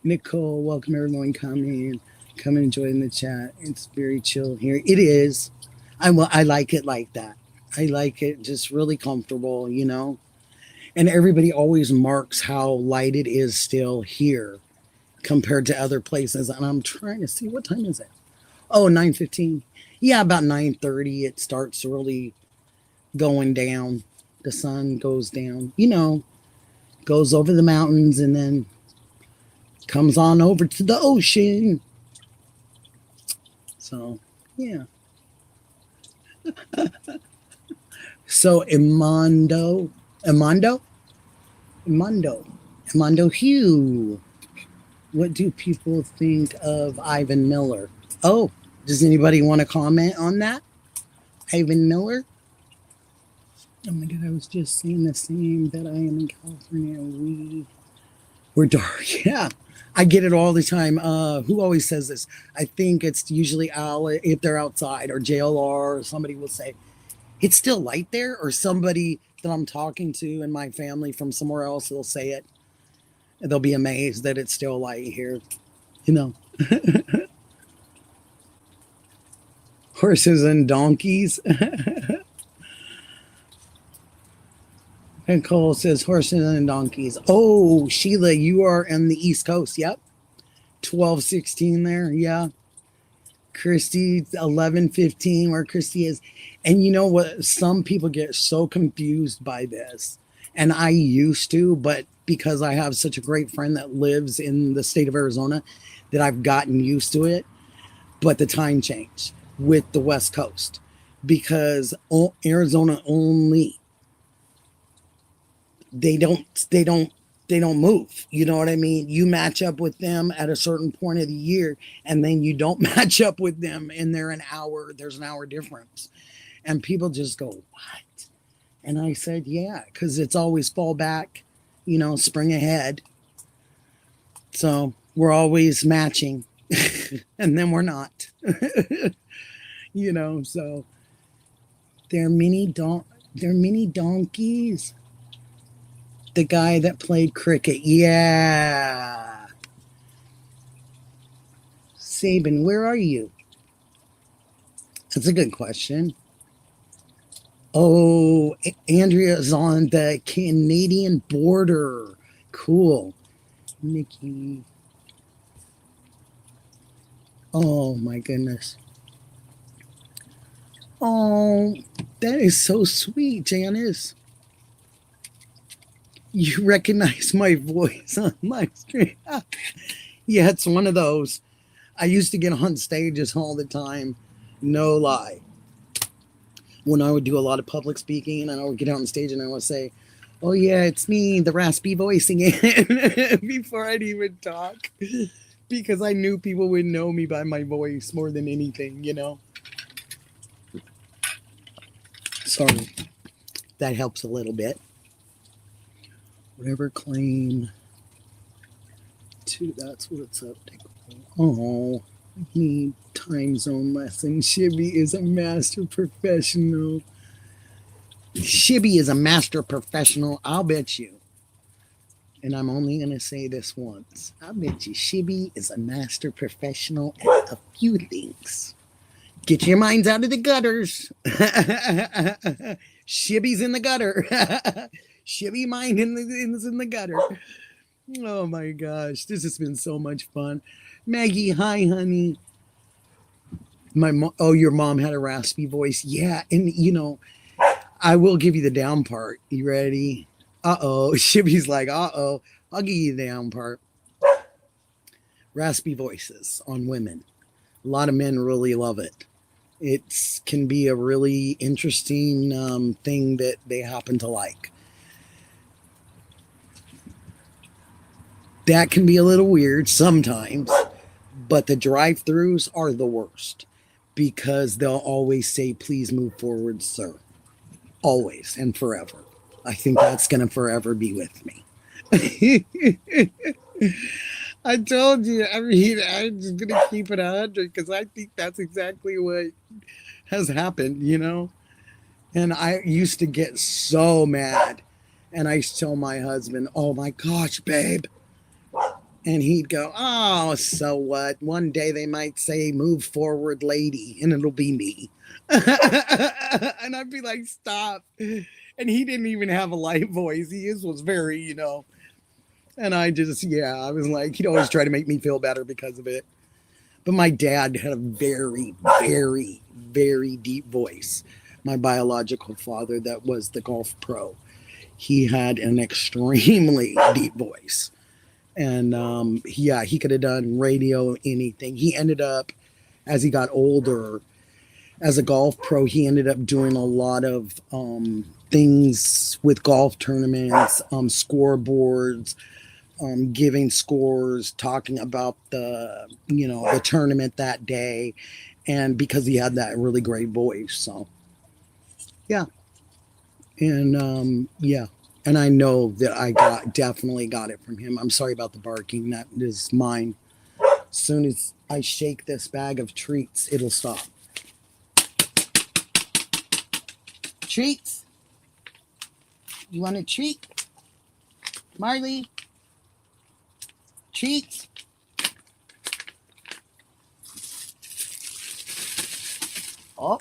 Nicole, welcome everyone. Come in. Come and join the chat. It's very chill here. It is. I like it like that. I like it just really comfortable, you know. And everybody always marks how light it is still here compared to other places. And I'm trying to see, what time is it? Oh, 9:15. Yeah, about 9:30 it starts really going down. The sun goes down, you know, goes over the mountains and then comes on over to the ocean. So, yeah. So, Emondo Hugh. What do people think of Ivan Miller? Oh, does anybody want to comment on that? Ivan Miller? Oh my God, I was just saying the same that I am in California. We're dark. Yeah, I get it all the time. Who always says this? I think it's usually Al if they're outside, or JLR, or somebody will say, it's still light there, or somebody that I'm talking to in my family from somewhere else will say it. And they'll be amazed that it's still light here, you know. Horses and donkeys. And Cole says horses and donkeys. Oh, Sheila, you are on the East Coast. Yep. 12:16 there. Yeah. Christy, 11:15 where Christy is. And you know what? Some people get so confused by this. And I used to, but because I have such a great friend that lives in the state of Arizona, that I've gotten used to it. But the time changed with the West Coast because Arizona only, they don't move. You know what I mean? You match up with them at a certain point of the year, and then you don't match up with them, and there's an hour difference. And people just go, what? And I said, yeah, because it's always fall back, you know, spring ahead. So we're always matching. And then we're not. You know, so they're mini donkeys. The guy that played cricket. Yeah. Sabin, where are you? That's a good question. Oh, Andrea's on the Canadian border. Cool. Nikki. Oh, my goodness. Oh, that is so sweet, Janice. You recognize my voice on my screen. Yeah, it's one of those. I used to get on stages all the time. No lie. When I would do a lot of public speaking and I would get out on stage and I would say, oh yeah, it's me, the raspy voice again, before I'd even talk. Because I knew people would know me by my voice more than anything, you know. Sorry. That helps a little bit. Whatever claim to, that's what's up. Oh, I need time zone lesson. Shibby is a master professional. Shibby is a master professional, I'll bet you. And I'm only going to say this once. I bet you Shibby is a master professional at a few things. Get your minds out of the gutters. Shibby's in the gutter. Shibby mine is in the gutter. Oh my gosh, this has been so much fun. Maggie, hi, honey. Oh, your mom had a raspy voice. Yeah, and I will give you the down part. You ready? Uh-oh. Shibby's like, uh-oh. I'll give you the down part. Raspy voices on women. A lot of men really love it. It can be a really interesting thing that they happen to like. That can be a little weird sometimes, but the drive-thrus are the worst because they'll always say, please move forward, sir. Always and forever. I think that's going to forever be with me. I told you, I'm just going to keep it 100 because I think that's exactly what has happened, And I used to get so mad. And I used to tell my husband, oh my gosh, babe. And he'd go, oh, so what? One day they might say, move forward, lady, and it'll be me. And I'd be like, stop. And he didn't even have a light voice. His was very, And I was like, he'd always try to make me feel better because of it. But my dad had a very, very, very deep voice. My biological father, that was the golf pro. He had an extremely deep voice. And he could have done radio, anything. He ended up, as he got older, as a golf pro, he ended up doing a lot of things with golf tournaments, scoreboards, giving scores, talking about the tournament that day. And because he had that really great voice. So, yeah. And, And I know that I definitely got it from him. I'm sorry about the barking. That is mine. As soon as I shake this bag of treats, it'll stop. Treats? You want a treat? Marley? Treats? Oh,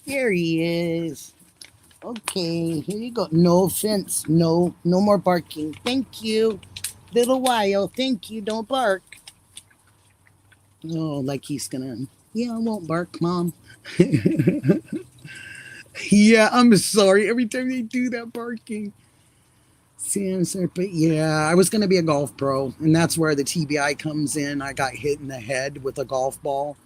there he is. Okay, here you go. No offense. No more barking. Thank you. Little while. Thank you. Don't bark. Oh, like he's gonna. Yeah, I won't bark, Mom. Yeah, I'm sorry. Every time they do that barking. But yeah, I was gonna be a golf pro, and that's where the TBI comes in. I got hit in the head with a golf ball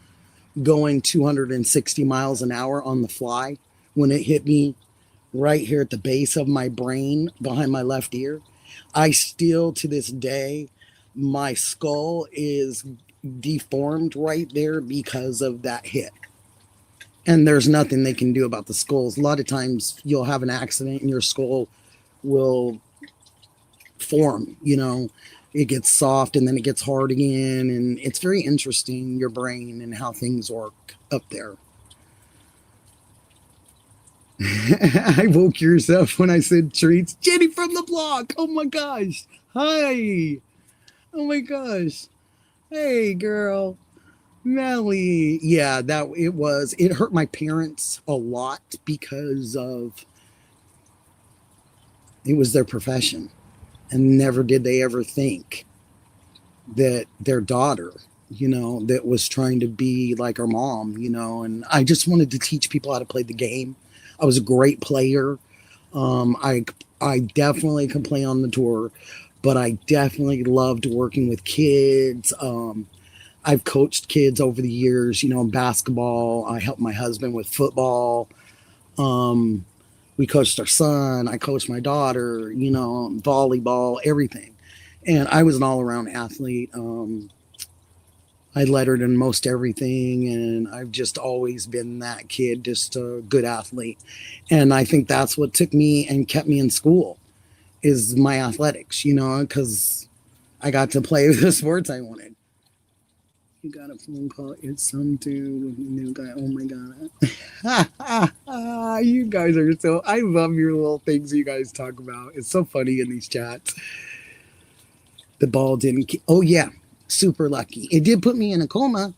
going 260 miles an hour on the fly when it hit me right here at the base of my brain behind my left ear. I still, to this day, my skull is deformed right there because of that hit. And there's nothing they can do about the skulls. A lot of times you'll have an accident and your skull will form, it gets soft and then it gets hard again. And it's very interesting, your brain and how things work up there. I woke yourself when I said treats. Jenny from the block. Oh my gosh. Hi. Oh my gosh. Hey, girl. Melly. Yeah, it hurt my parents a lot because of it was their profession. And never did they ever think that their daughter, that was trying to be like her mom, and I just wanted to teach people how to play the game. I was a great player. I definitely could play on the tour, but I definitely loved working with kids. I've coached kids over the years, basketball. I helped my husband with football. We coached our son. I coached my daughter, volleyball, everything. And I was an all-around athlete. I lettered in most everything, and I've just always been that kid, just a good athlete. And I think that's what took me and kept me in school is my athletics, because I got to play the sports I wanted. You got a phone call. It's some dude, new guy. Oh my God. You guys are I love your little things you guys talk about. It's so funny in these chats. The ball didn't. Oh yeah. Super lucky. It did put me in a coma.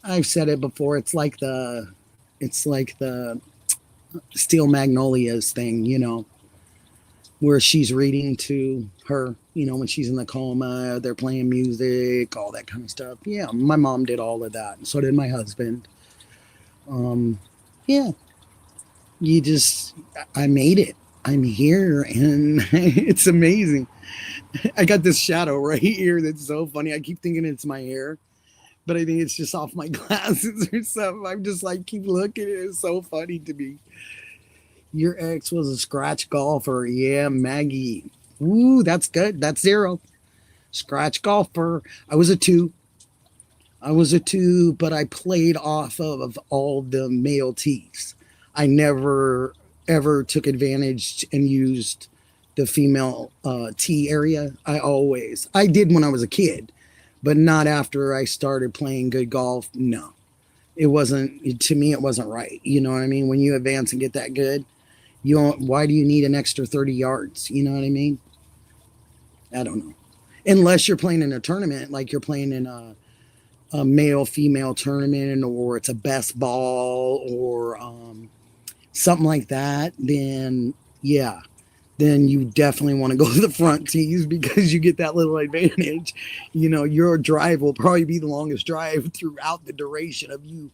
I've said it before. It's like It's like the Steel Magnolias thing, where she's reading to her, when she's in the coma, they're playing music, all that kind of stuff. Yeah, my mom did all of that, and so did my husband. Yeah, I made it. I'm here, and it's amazing. I got this shadow right here that's so funny. I keep thinking it's my hair, but I think it's just off my glasses or something. I'm just like, keep looking. It's so funny to me. Your ex was a scratch golfer. Yeah, Maggie. Ooh, that's good. That's 0. Scratch golfer. I was a 2. But I played off of all the male tees. I never ever took advantage and used the female tee area. I did when I was a kid, but not after I started playing good golf. No, it wasn't, to me, it wasn't right. You know what I mean? When you advance and get that good, why do you need an extra 30 yards? You know what I mean? I don't know. Unless you're playing in a tournament, like you're playing in a male-female tournament, or it's a best ball, or something like that, then yeah, then you definitely want to go to the front tees because you get that little advantage. Your drive will probably be the longest drive throughout the duration of you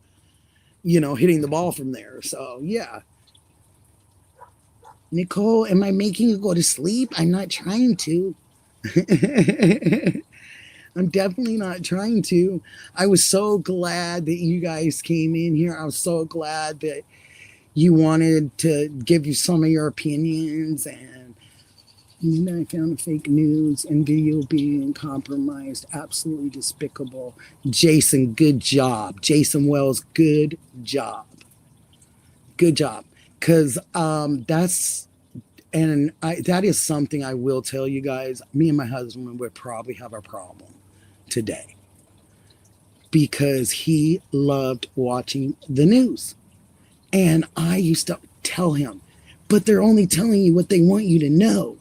hitting the ball from there. So yeah. Nicole, am I making you go to sleep? I'm not trying to. I'm definitely not trying to. I was so glad that you guys came in here. I was so glad that you wanted to give you some of your opinions. And I found fake news and video being compromised. Absolutely despicable. Jason, good job. Jason Wells, good job. Good job. Because that is something I will tell you guys. Me and my husband would probably have a problem today because he loved watching the news. And I used to tell him, but they're only telling you what they want you to know.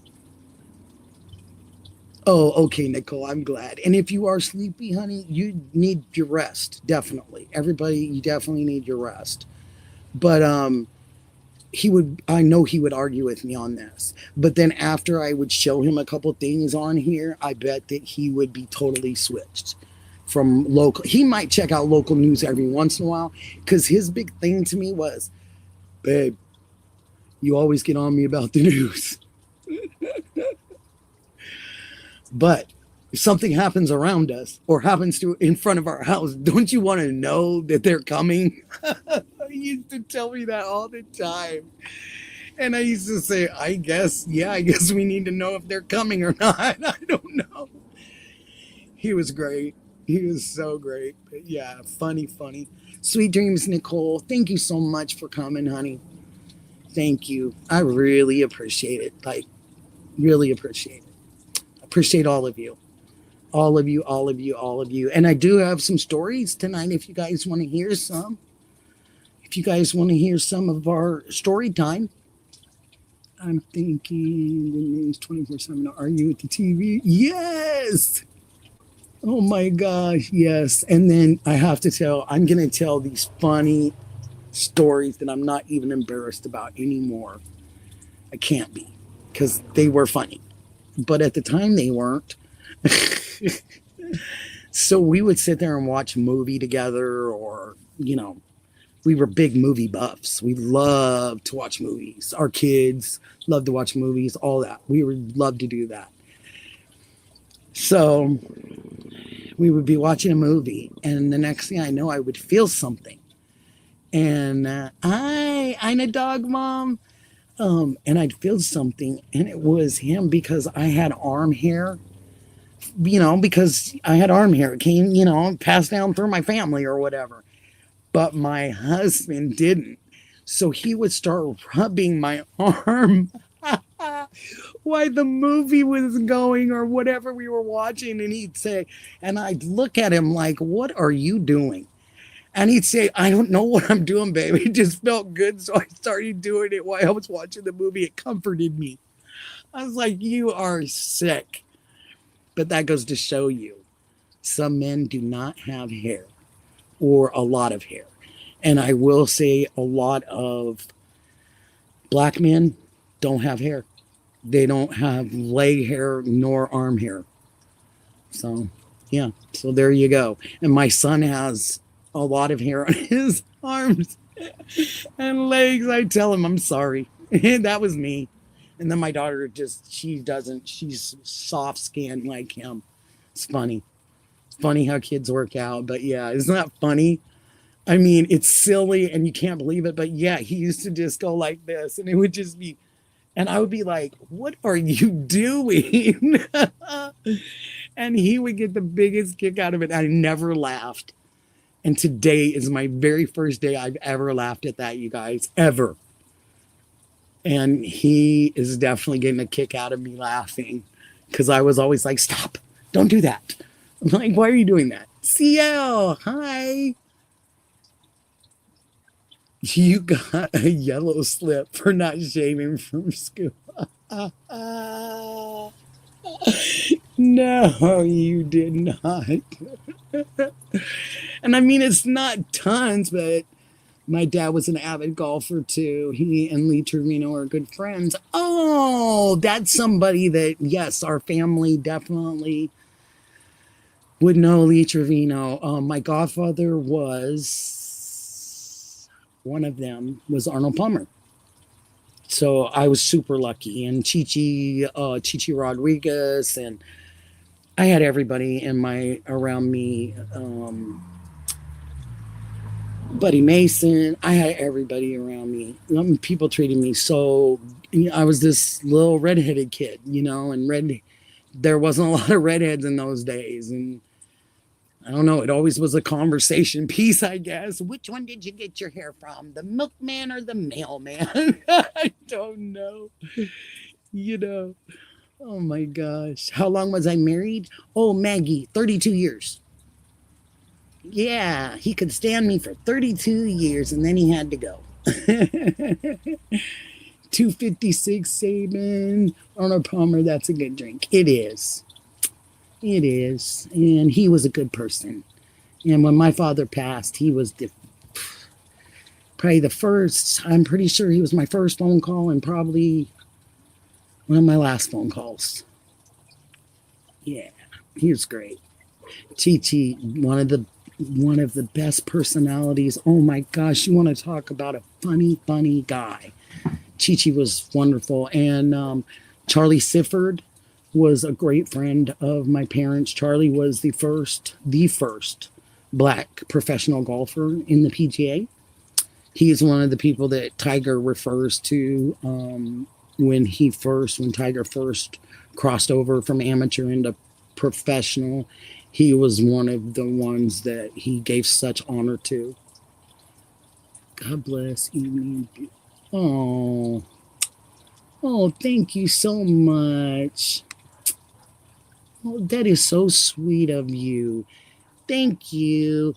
Oh, okay, Nicole, I'm glad. And if you are sleepy, honey, you need your rest. Definitely. Everybody, you definitely need your rest. But I know he would argue with me on this. But then after I would show him a couple things on here, I bet that he would be totally switched from local. He might check out local news every once in a while, because his big thing to me was, babe, you always get on me about the news. But if something happens around us or happens in front of our house, don't you want to know that they're coming? He used to tell me that all the time. And I used to say, I guess we need to know if they're coming or not. I don't know. He was great. He was so great. But yeah, funny. Sweet dreams, Nicole. Thank you so much for coming, honey. Thank you. I really appreciate it. Really appreciate it. Appreciate all of you. All of you. And I do have some stories tonight if you guys want to hear some. If you guys want to hear some of our story time. I'm thinking the news 24/7. Are you at the TV? Yes. Oh my gosh, yes. And then I'm going to tell these funny stories that I'm not even embarrassed about anymore. I can't be, because they were funny. But at the time they weren't. So we would sit there and watch a movie together, or, we were big movie buffs. We loved to watch movies. Our kids loved to watch movies, all that. We would love to do that. So we would be watching a movie, and the next thing I know, I would feel something. And I'm a dog mom. And I'd feel something, and it was him, because I had arm hair. Because I had arm hair. It came, passed down through my family or whatever. But my husband didn't. So he would start rubbing my arm while the movie was going or whatever we were watching. And he'd say, and I'd look at him like, what are you doing? And he'd say, I don't know what I'm doing, baby. It just felt good. So I started doing it while I was watching the movie. It comforted me. I was like, you are sick. But that goes to show you, some men do not have hair, or a lot of hair. And I will say a lot of black men don't have hair. They don't have leg hair nor arm hair. So, yeah. So there you go. And my son has a lot of hair on his arms and legs. I tell him I'm sorry. That was me. And then my daughter she doesn't. She's soft skinned like him. It's funny. It's funny how kids work out. But yeah, isn't that funny? I mean, it's silly and you can't believe it. But yeah, he used to just go like this and it would just be, and I would be like, what are you doing? And he would get the biggest kick out of it. I never laughed. And today is my very first day I've ever laughed at that, you guys, ever. And he is definitely getting a kick out of me laughing because I was always like, stop, don't do that. I'm like, why are you doing that? CL, hi. You got a yellow slip for not shaving from school. No, you did not. And I mean, it's not tons, but my dad was an avid golfer too. He and Lee Trevino are good friends. Oh, that's somebody that, yes, our family definitely would know Lee Trevino. My godfather one of them was Arnold Palmer. So I was super lucky. And Chichi Rodriguez, and I had everybody around me. Buddy Mason, I had everybody around me. People treated me so, I was this little redheaded kid, and there wasn't a lot of redheads in those days. And I don't know, it always was a conversation piece, I guess. Which one did you get your hair from? The milkman or the mailman? I don't know. Oh my gosh. How long was I married? Oh, Maggie, 32 years. Yeah, he could stand me for 32 years and then he had to go. 256 Sabin, Arnold Palmer, that's a good drink. It is. It is. And he was a good person. And when my father passed, he was probably the first, I'm pretty sure he was my first phone call and probably one of my last phone calls. Yeah, he was great. Chi, one of the best personalities. Oh my gosh, you want to talk about a funny guy. Chi was wonderful. And Charlie Sifford was a great friend of my parents. Charlie was the first black professional golfer in the PGA. He is one of the people that Tiger refers to when Tiger first crossed over from amateur into professional. He was one of the ones that he gave such honor to. God bless you. Oh, thank you so much. Oh, that is so sweet of you. Thank you.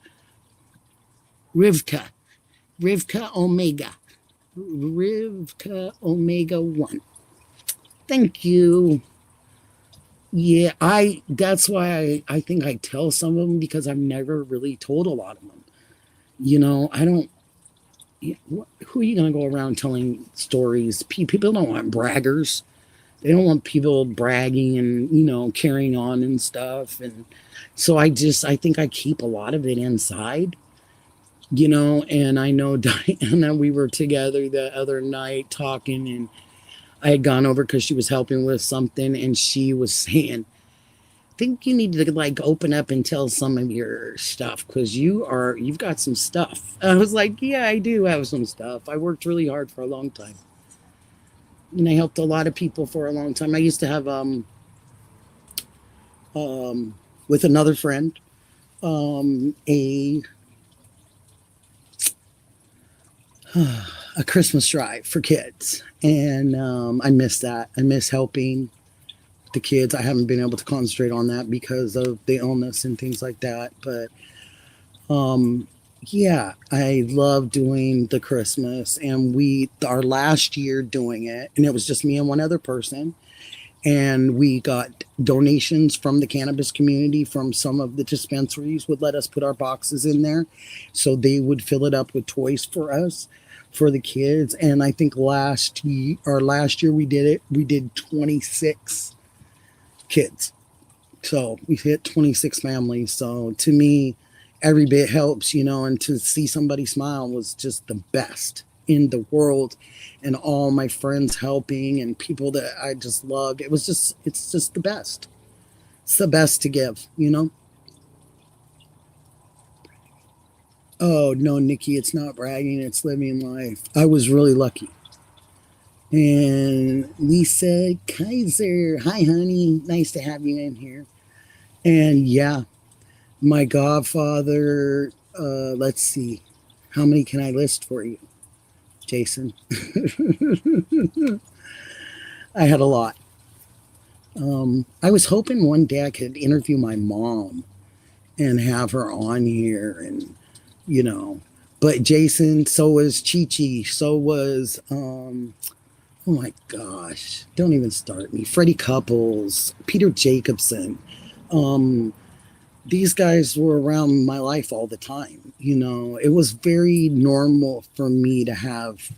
Rivka Omega 1. Thank you. Yeah, that's why I think I tell some of them, because I've never really told a lot of them. I don't, who are you going to go around telling stories? People don't want braggers. They don't want people bragging and, carrying on and stuff. And so I think I keep a lot of it inside, and I know Diana, we were together the other night talking, and I had gone over because she was helping with something, and she was saying, I think you need to open up and tell some of your stuff because you've got some stuff. I was like, yeah, I do have some stuff. I worked really hard for a long time. And I helped a lot of people for a long time. I used to have with another friend, a Christmas drive for kids. And I miss that. I miss helping the kids. I haven't been able to concentrate on that because of the illness and things like that. But yeah, I love doing the Christmas. And our last year doing it, and it was just me and one other person. And we got donations from the cannabis community, from some of the dispensaries, would let us put our boxes in there, so they would fill it up with toys for us, for the kids. And I think last year we did it. We did 26 kids, so we hit 26 families. So to me, every bit helps, and to see somebody smile was just the best in the world. And all my friends helping and people that I just loved. It's just the best. It's the best to give. Oh, no, Nikki, it's not bragging. It's living life. I was really lucky. And Lisa Kaiser, hi, honey. Nice to have you in here. And yeah, my godfather, let's see. How many can I list for you, Jason? I had a lot. I was hoping one day I could interview my mom and have her on here, and but Jason, so was Chi Chi, so was oh my gosh, don't even start me. Freddie Couples, Peter Jacobson. These guys were around my life all the time. It was very normal for me to have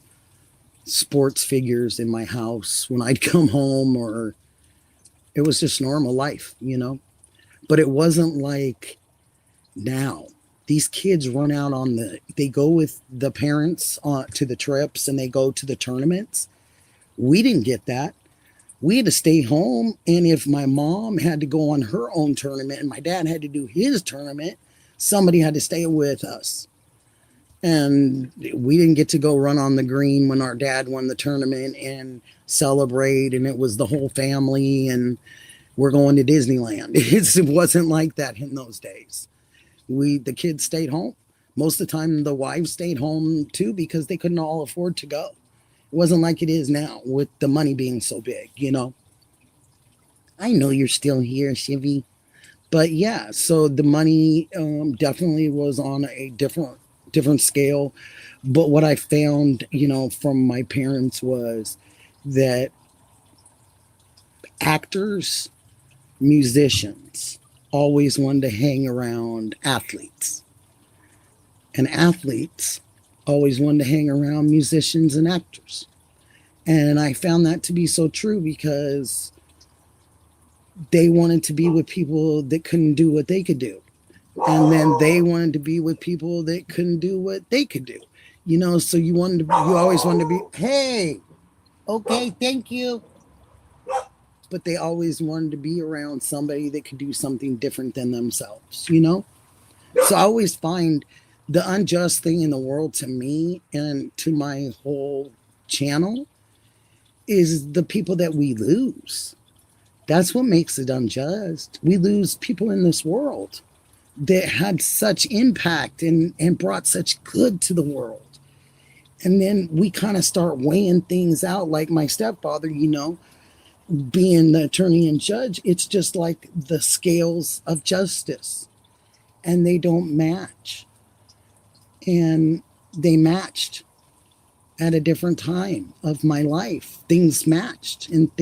sports figures in my house when I'd come home, or it was just normal life. But it wasn't like now. These kids run out they go with the parents to the trips, and they go to the tournaments. We didn't get that. We had to stay home. And if my mom had to go on her own tournament and my dad had to do his tournament, somebody had to stay with us. And we didn't get to go run on the green when our dad won the tournament and celebrate. And it was the whole family and we're going to Disneyland. It wasn't like that in those days. The kids stayed home. Most of the time, the wives stayed home too, because they couldn't all afford to go. It wasn't like it is now with the money being so big. I know you're still here, Shivy. But yeah, so the money definitely was on a different scale. But what I found, from my parents was that actors, musicians always wanted to hang around athletes. And athletes always wanted to hang around musicians and actors. And I found that to be so true, because they wanted to be with people that couldn't do what they could do. And then they wanted to be with people that couldn't do what they could do. So you always wanted to be, hey, okay, thank you. But they always wanted to be around somebody that could do something different than themselves. So I always find the unjust thing in the world, to me and to my whole channel, is the people that we lose. That's what makes it unjust. We lose people in this world that had such impact and brought such good to the world. And then we kind of start weighing things out, like my stepfather, being the attorney and judge. It's just like the scales of justice, and they don't match. And they matched at a different time of my life. Things matched, and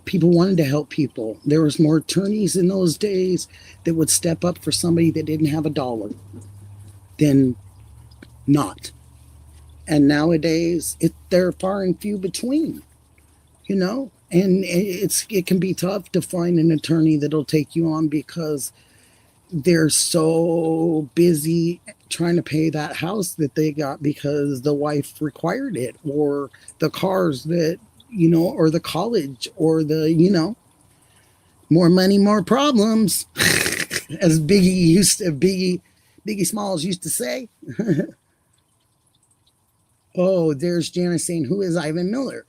people wanted to help people. There was more attorneys in those days that would step up for somebody that didn't have a dollar than not. And nowadays, they're far and few between, and it can be tough to find an attorney that'll take you on, because they're so busy trying to pay that house that they got because the wife required it, or the cars that, or the college, or the, more money, more problems, as Biggie Smalls used to say. Oh, there's Janice saying, who is Ivan Miller?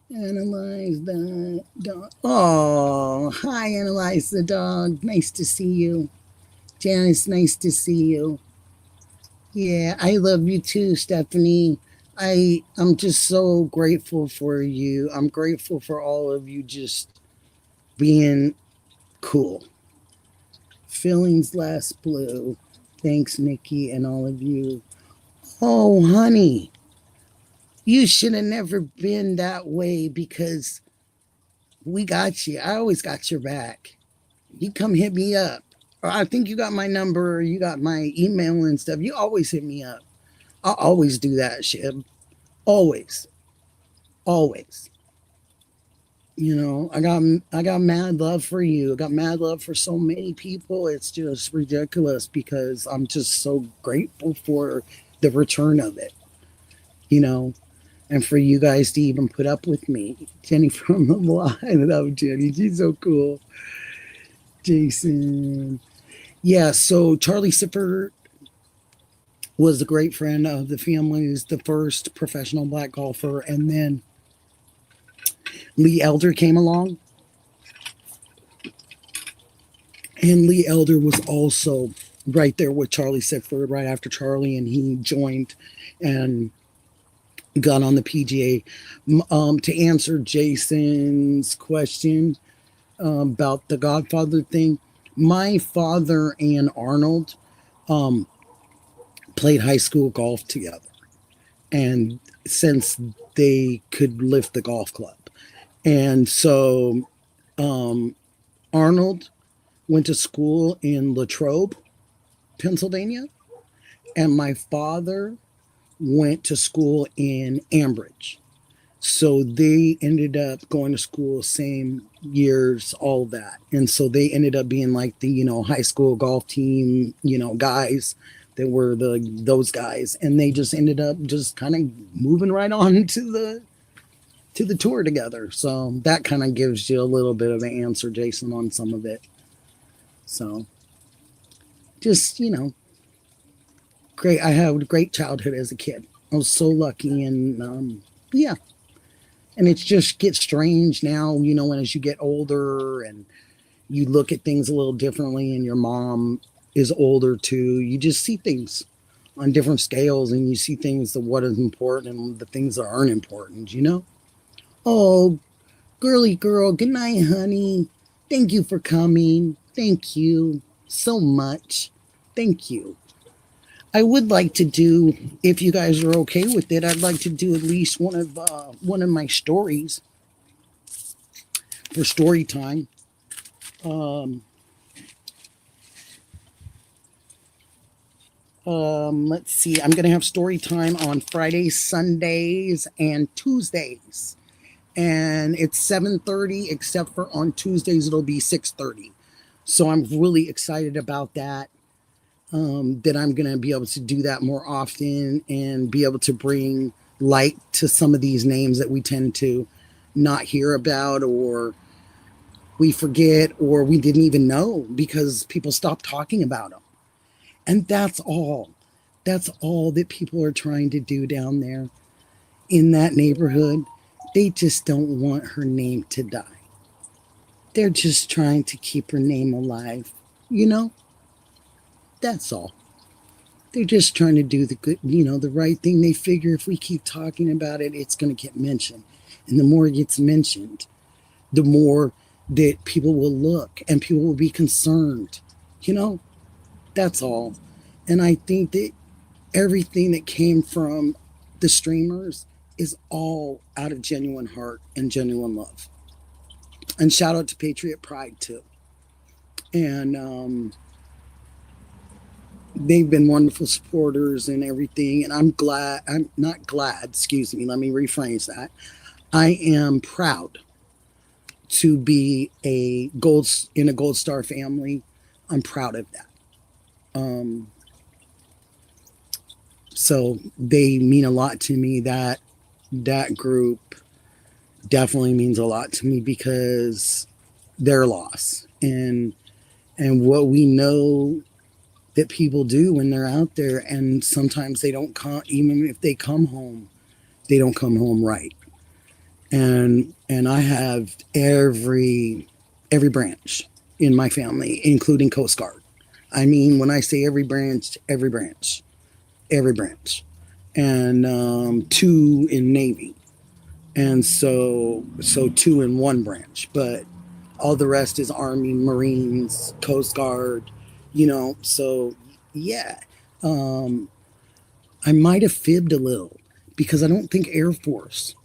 Analyze the dog. Oh, hi, Analyze the dog. Nice to see you. Janice, nice to see you. Yeah, I love you too, Stephanie. I'm just so grateful for you. I'm grateful for all of you just being cool. Feelings less blue. Thanks, Nikki, and all of you. Oh, honey. You should have never been that way because we got you. I always got your back. You come hit me up. Or I think you got my number, or you got my email and stuff. You always hit me up. I'll always do that, Shib. Always. Always. You know, I got mad love for you. I got mad love for so many people. It's just ridiculous because I'm just so grateful for the return of it, you know, and for you guys to even put up with me. Jenny from the block. I love Jenny. She's so cool. Jason. Yeah, so Charlie Sifford was a great friend of the family. He's the first professional black golfer. And then Lee Elder came along. And Lee Elder was also right there with Charlie Sifford right after Charlie. And he joined and got on the PGA. To answer Jason's question about the Godfather thing, my father and Arnold played high school golf together. And since they could lift the golf club. And so Arnold went to school in Latrobe, Pennsylvania. And my father went to school in Ambridge. So they ended up going to school same years, all that. And so they ended up being like the, high school golf team, guys that were those guys. And they just ended up just kind of moving right on to the tour together. So that kind of gives you a little bit of an answer, Jason, on some of it. So just, great. I had a great childhood as a kid. I was so lucky. And yeah. And it just gets strange now, and as you get older and you look at things a little differently and your mom is older too, you just see things on different scales and you see things of what is important and the things that aren't important, Oh, girly girl, good night, honey. Thank you for coming. Thank you so much. Thank you. I would like to do, if you guys are okay with it, I'd like to do at least one of my stories for story time. Let's see. I'm going to have story time on Fridays, Sundays, and Tuesdays. And it's 7:30, except for on Tuesdays, it'll be 6:30. So I'm really excited about that. That I'm going to be able to do that more often and be able to bring light to some of these names that we tend to not hear about, or we forget, or we didn't even know because people stopped talking about them. And that's all. That's all that people are trying to do down there in that neighborhood. They just don't want her name to die. They're just trying to keep her name alive. That's all. They're just trying to do the good, the right thing. They figure if we keep talking about it, it's going to get mentioned. And the more it gets mentioned, the more that people will look and people will be concerned. That's all. And I think that everything that came from the streamers is all out of genuine heart and genuine love. And shout out to Patriot Pride too. And they've been wonderful supporters and everything. And I'm not glad, excuse me, let me rephrase that. I am proud to be in a Gold Star family. I'm proud of that. So they mean a lot to me. That group definitely means a lot to me because their loss and what we know that people do when they're out there, and sometimes they don't come, even if they come home, they don't come home right. And I have every branch in my family, including Coast Guard. I mean, when I say every branch, and 2 in Navy, and so 2 in one branch, but all the rest is Army, Marines, Coast Guard, so yeah. I might have fibbed a little because I don't think Air Force,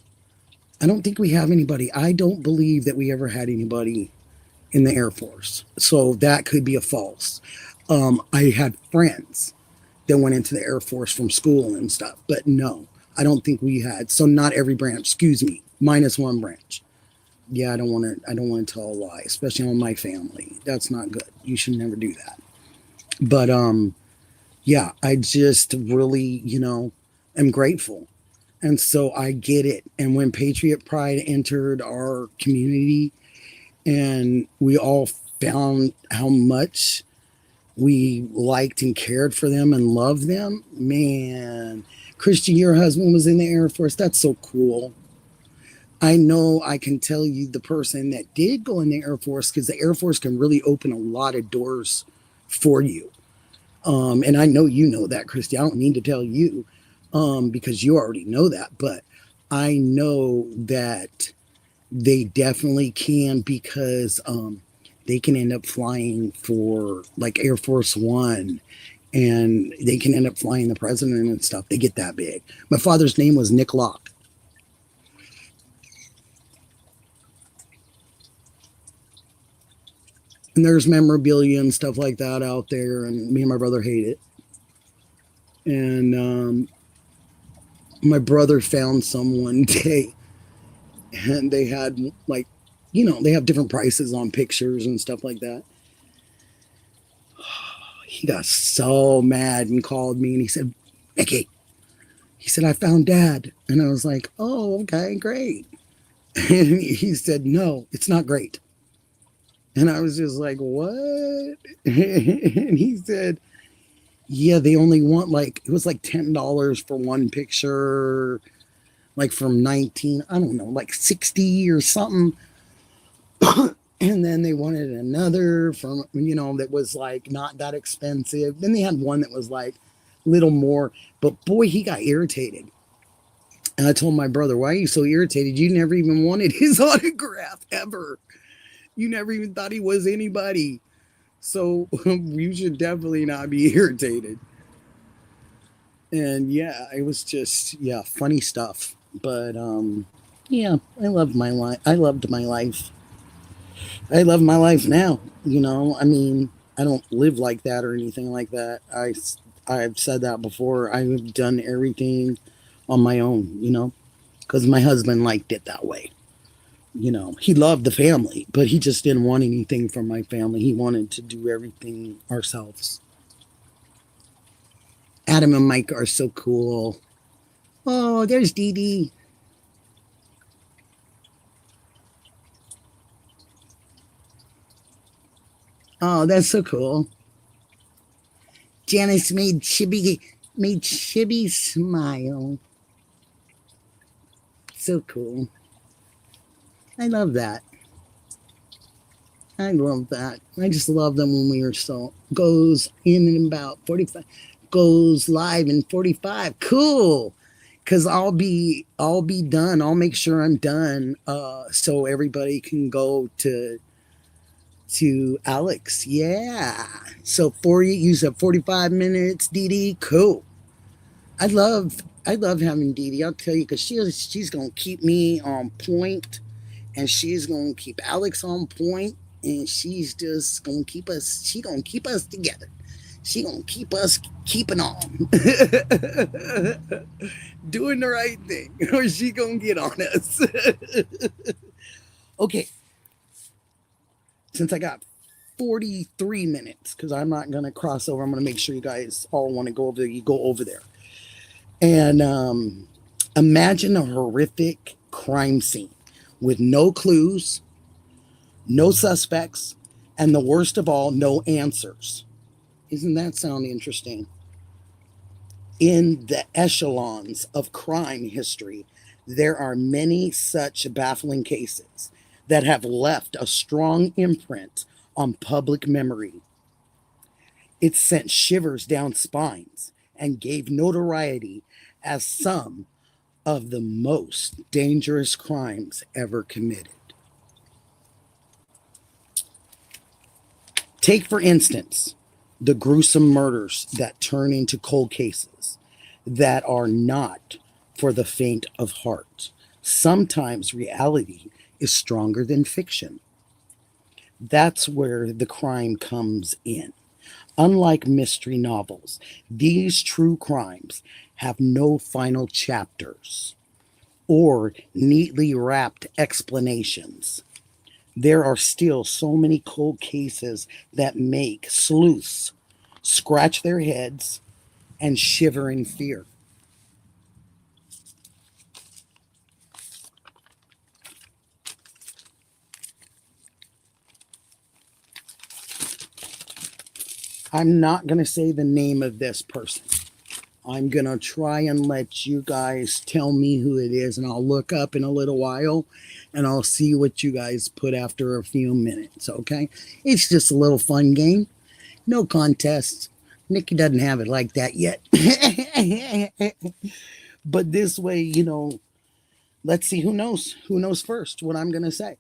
I don't think we have anybody. I don't believe that we ever had anybody in the Air Force. So that could be a false. I had friends that went into the Air Force from school and stuff, but no, I don't think we had. So not every branch, excuse me, minus one branch. Yeah, I don't want to tell a lie, especially on my family. That's not good. You should never do that. But yeah, I just really, am grateful. And so I get it. And when Patriot Pride entered our community and we all found how much we liked and cared for them and loved them, man, Christian, your husband was in the Air Force. That's so cool. I know I can tell you the person that did go in the Air Force, because the Air Force can really open a lot of doors for you. And I know you know that, Christy. I don't need to tell you because you already know that. But I know that they definitely can, because they can end up flying for like Air Force One, and they can end up flying the president and stuff. They get that big. My father's name was Nick Locke. And there's memorabilia and stuff like that out there, and me and my brother hate it. And my brother found some one day, and they had like, they have different prices on pictures and stuff like that. He got so mad and called me, and he said, Nikki, he said, I found Dad. And I was like, oh, okay, great. And he said, no, it's not great. And I was just like, what? And he said, yeah, they only want it was like $10 for one picture, like from 19, I don't know, like 60 or something. And then they wanted another from, that was like not that expensive. Then they had one that was like a little more, but boy, he got irritated. And I told my brother, why are you so irritated? You never even wanted his autograph ever. You never even thought he was anybody. So you should definitely not be irritated. And yeah, it was just, funny stuff. But yeah, I loved my life. I loved my life. I love my life now. I mean, I don't live like that or anything like that. I've said that before. I've done everything on my own, because my husband liked it that way. He loved the family, but he just didn't want anything from my family. He wanted to do everything ourselves. Adam and Mike are so cool. Oh, there's Dee Dee. Oh, that's so cool. Janice made Chibi smile. So cool. I love that. I love that. I just love them when we are so goes in about 45, goes live in 45. Cool. Cause I'll be done. I'll make sure I'm done. So everybody can go to Alex. Yeah. So for you said 45 minutes, Dee Dee. Cool. I love having Dee Dee. I'll tell you, because she's gonna keep me on point, and she's gonna keep Alex on point, and she's just gonna keep us. She gonna keep us together. She gonna keep us keeping on, doing the right thing, or she gonna get on us. Okay, since I got 43 minutes, because I'm not gonna cross over. I'm gonna make sure you guys all want to go over there. You go over there. And imagine a horrific crime scene with no clues, no suspects, and the worst of all, no answers. Isn't that sound interesting? In the echelons of crime history, there are many such baffling cases that have left a strong imprint on public memory. It sent shivers down spines and gave notoriety as some of the most dangerous crimes ever committed. Take, for instance, the gruesome murders that turn into cold cases that are not for the faint of heart. Sometimes reality is stronger than fiction. That's where the crime comes in. Unlike mystery novels, these true crimes have no final chapters or neatly wrapped explanations. There are still so many cold cases that make sleuths scratch their heads and shiver in fear. I'm not going to say the name of this person. I'm going to try and let you guys tell me who it is, and I'll look up in a little while and I'll see what you guys put after a few minutes, okay? It's just a little fun game. No contests. Nikki doesn't have it like that yet. But this way, let's see who knows. Who knows first what I'm going to say.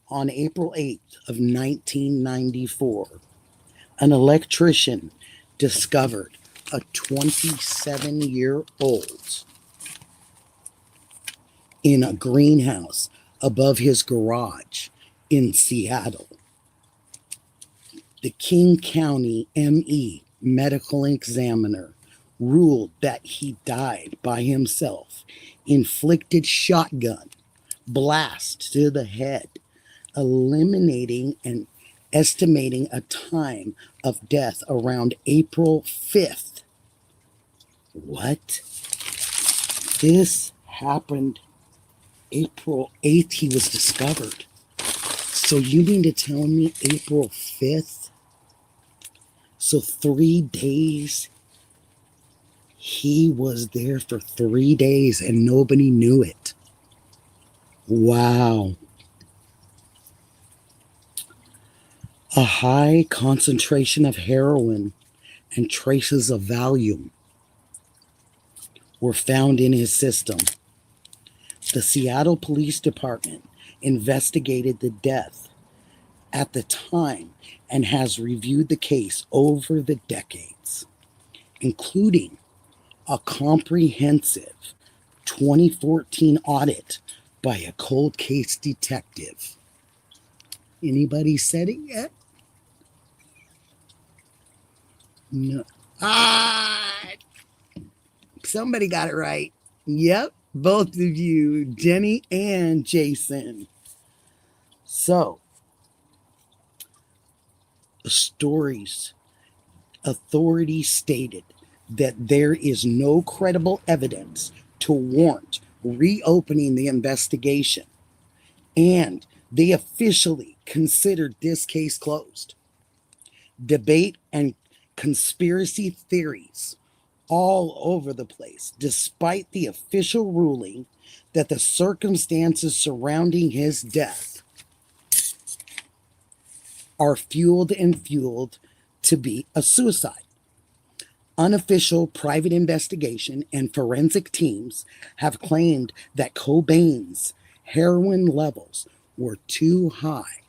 On April 8th of 1994, an electrician discovered a 27-year-old in a greenhouse above his garage in Seattle. The King County ME medical examiner ruled that he died by himself, inflicted shotgun blast to the head, eliminating and estimating a time of death around April 5th. What? This happened April 8th, he was discovered. So you mean to tell me April 5th? So 3 days? He was there for 3 days and nobody knew it. Wow. A high concentration of heroin and traces of Valium were found in his system. The Seattle Police Department investigated the death at the time and has reviewed the case over the decades, including a comprehensive 2014 audit by a cold case detective. Anybody said it yet? No. Somebody got it right. Yep, both of you, Jenny and Jason. So, authorities stated that there is no credible evidence to warrant reopening the investigation, and they officially considered this case closed. Debate and conspiracy theories all over the place, despite the official ruling that the circumstances surrounding his death are fueled to be a suicide. Unofficial private investigation and forensic teams have claimed that Cobain's heroin levels were too high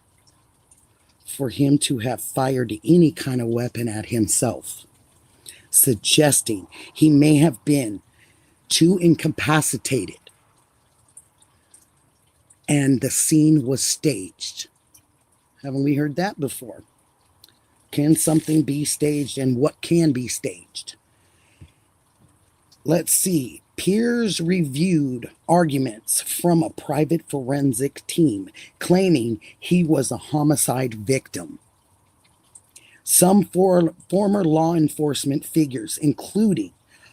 for him to have fired any kind of weapon at himself, suggesting he may have been too incapacitated and the scene was staged. Haven't we heard that before? Can something be staged, and what can be staged? Let's see. Peers reviewed arguments from a private forensic team claiming he was a homicide victim. Some former law enforcement figures, including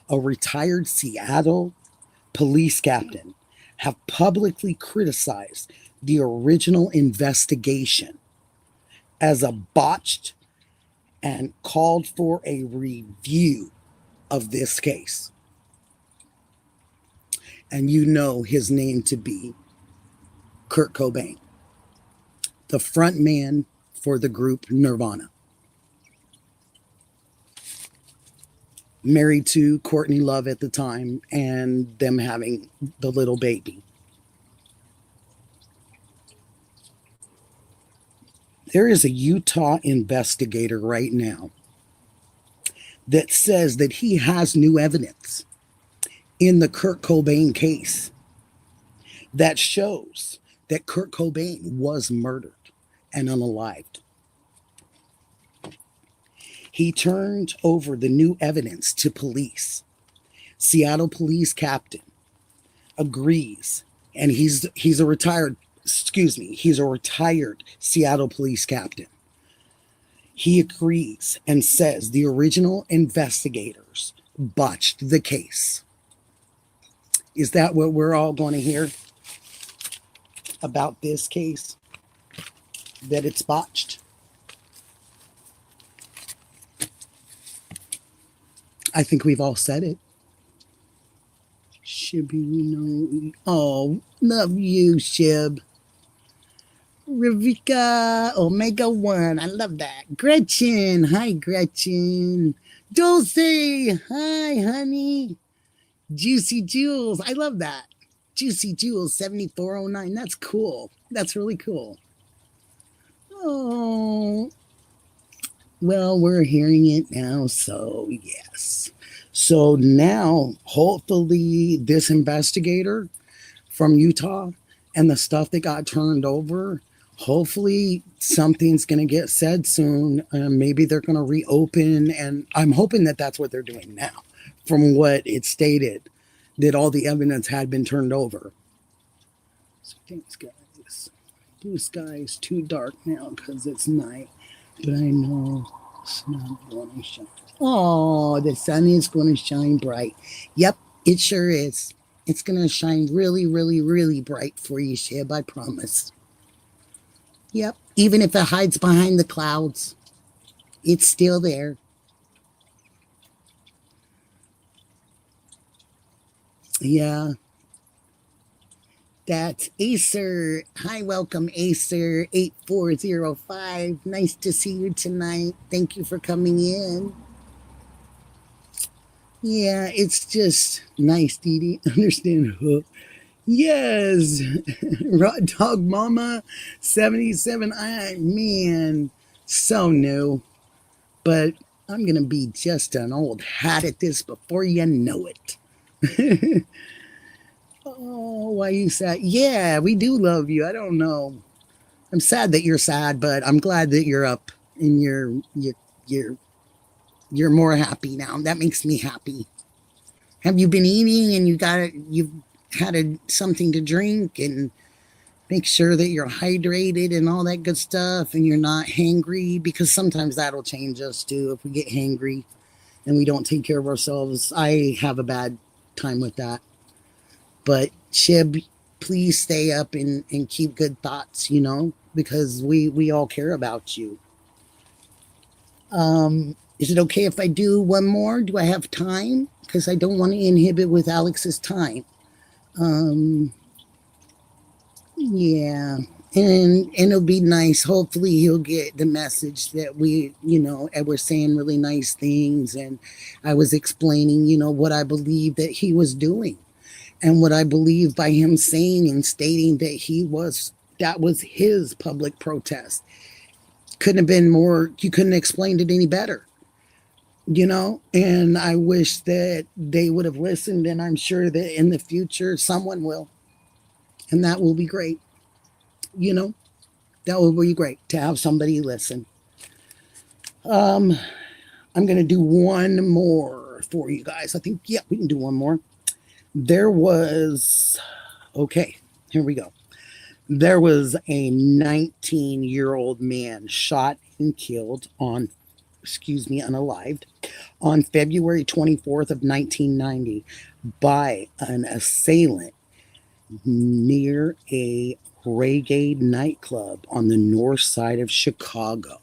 a retired Seattle police captain, have publicly criticized the original investigation as a botched and called for a review of this case. And you know his name to be Kurt Cobain, the front man for the group Nirvana. Married to Courtney Love at the time, and them having the little baby. There is a Utah investigator right now that says that he has new evidence in the Kurt Cobain case that shows that Kurt Cobain was murdered and unalived. He turned over the new evidence to police. Seattle police captain agrees, and he's a retired Seattle police captain. He agrees and says the original investigators botched the case. Is that what we're all going to hear about this case? That it's botched? I think we've all said it. Shibby, oh, love you, Shib. Ravika, Omega 1, I love that. Gretchen, hi, Gretchen. Dulce, hi, honey. Juicy Jules, I love that. Juicy Jules 7409, that's cool. That's really cool. Oh, well, we're hearing it now, so yes. So now, hopefully, this investigator from Utah and the stuff that got turned over, hopefully something's going to get said soon. Maybe they're going to reopen, and I'm hoping that that's what they're doing now, from what it stated, that all the evidence had been turned over. So thanks, guys. Blue sky is too dark now because it's night, but I know it's not going to shine. Oh, the sun is going to shine bright. Yep, it sure is. It's going to shine really, really, really bright for you, Shib, I promise. Yep, even if it hides behind the clouds, it's still there. Yeah. That's Acer. Hi, welcome, Acer 8405. Nice to see you tonight. Thank you for coming in. Yeah, it's just nice, Dee Dee. Understand? Yes. Raw Dog Mama 77. Man, so new. But I'm going to be just an old hat at this before you know it. Oh, why you sad? Yeah, we do love you. I don't know. I'm sad that you're sad, but I'm glad that you're up and you're more happy now. That makes me happy. Have you been eating and you've had something to drink and make sure that you're hydrated and all that good stuff and you're not hangry? Because sometimes that'll change us too if we get hangry and we don't take care of ourselves. I have a bad time with that. But Shib, please stay up and keep good thoughts, because we all care about you. Is it okay if I do one more? Do I have time? Because I don't want to inhibit with Alex's time. Yeah. And it'll be nice. Hopefully he'll get the message that and we're saying really nice things. And I was explaining, what I believe that he was doing. And what I believe by him saying and stating that that was his public protest. Couldn't have been more, you couldn't have explained it any better. And I wish that they would have listened, and I'm sure that in the future someone will. And that will be great. That will be great to have somebody listen. I'm going to do one more for you guys. I think, we can do one more. There was here we go. There was a 19-year-old man shot and killed unalived, on February 24th of 1990 by an assailant near a reggae nightclub on the north side of Chicago.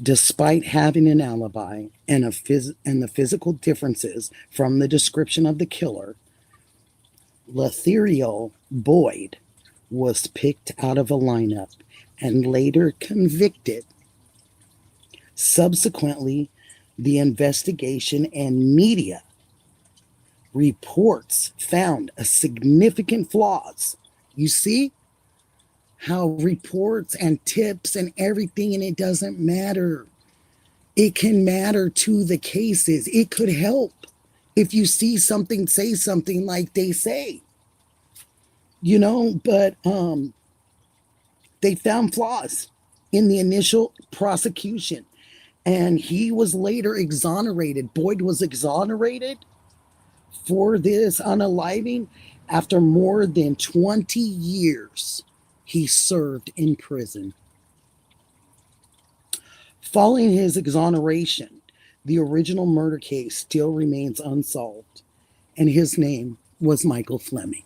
Despite having an alibi and the physical differences from the description of the killer, Letheriel Boyd was picked out of a lineup and later convicted. Subsequently, the investigation and media reports found a significant flaws. You see how reports and tips and everything, and it doesn't matter. It can matter to the cases. It could help. If you see something, say something, like they say, but they found flaws in the initial prosecution, and he was later exonerated. Boyd was exonerated for this unaliving after more than 20 years he served in prison. Following his exoneration, the original murder case still remains unsolved, and his name was Michael Fleming.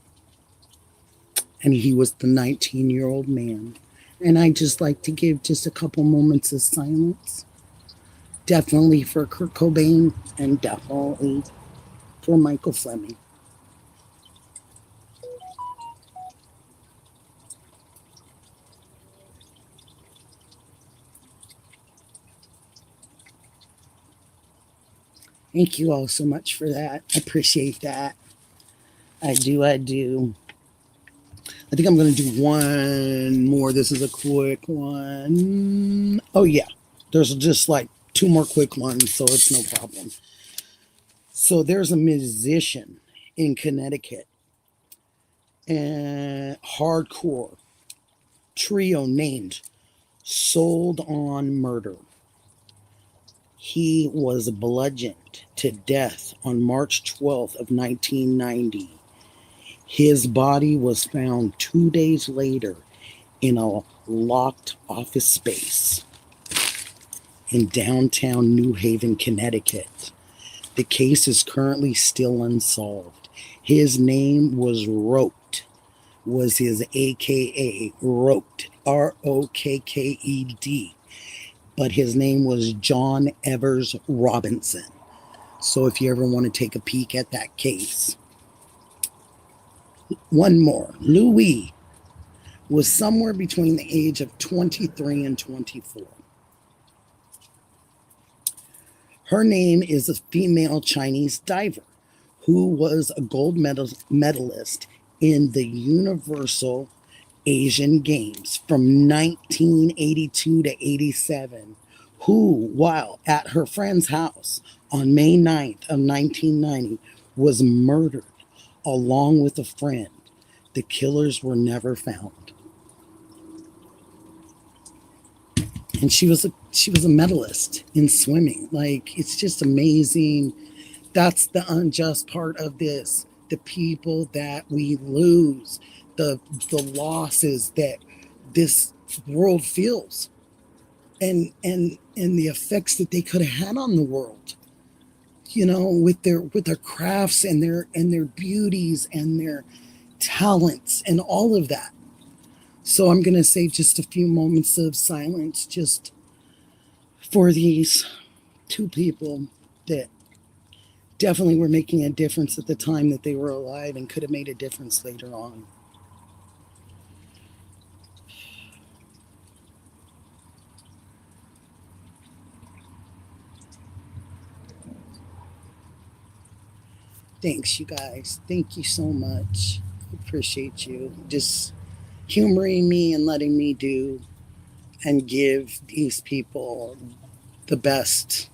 And he was the 19-year-old man. And I'd just like to give just a couple moments of silence. Definitely for Kurt Cobain, and definitely for Michael Fleming. Thank you all so much for that. I appreciate that. I do. I think I'm going to do one more. This is a quick one. Oh, yeah. There's just like two more quick ones, so it's no problem. So there's a musician in Connecticut, and hardcore trio named Sold on Murder. He was bludgeoned to death on March 12th of 1990. His body was found 2 days later in a locked office space in downtown New Haven, Connecticut. The case is currently still unsolved. His name was his AKA Rokked, Rokked, but his name was John Evers Robinson. So if you ever want to take a peek at that case. One more. Louis was somewhere between the age of 23 and 24. Her name is a female Chinese diver who was a gold medalist in the Universal Asian Games from 1982 to 87, who, while at her friend's house on May 9th of 1990, was murdered along with a friend. The killers were never found. And she was a medalist in swimming. Like, it's just amazing. That's the unjust part of this. The people that we lose, the losses that this world feels, and the effects that they could have had on the world, with their crafts and their beauties and their talents and all of that. So I'm going to say just a few moments of silence just for these two people that definitely were making a difference at the time that they were alive and could have made a difference later on. Thanks, you guys. Thank you so much. Appreciate you just humoring me and letting me do and give these people the best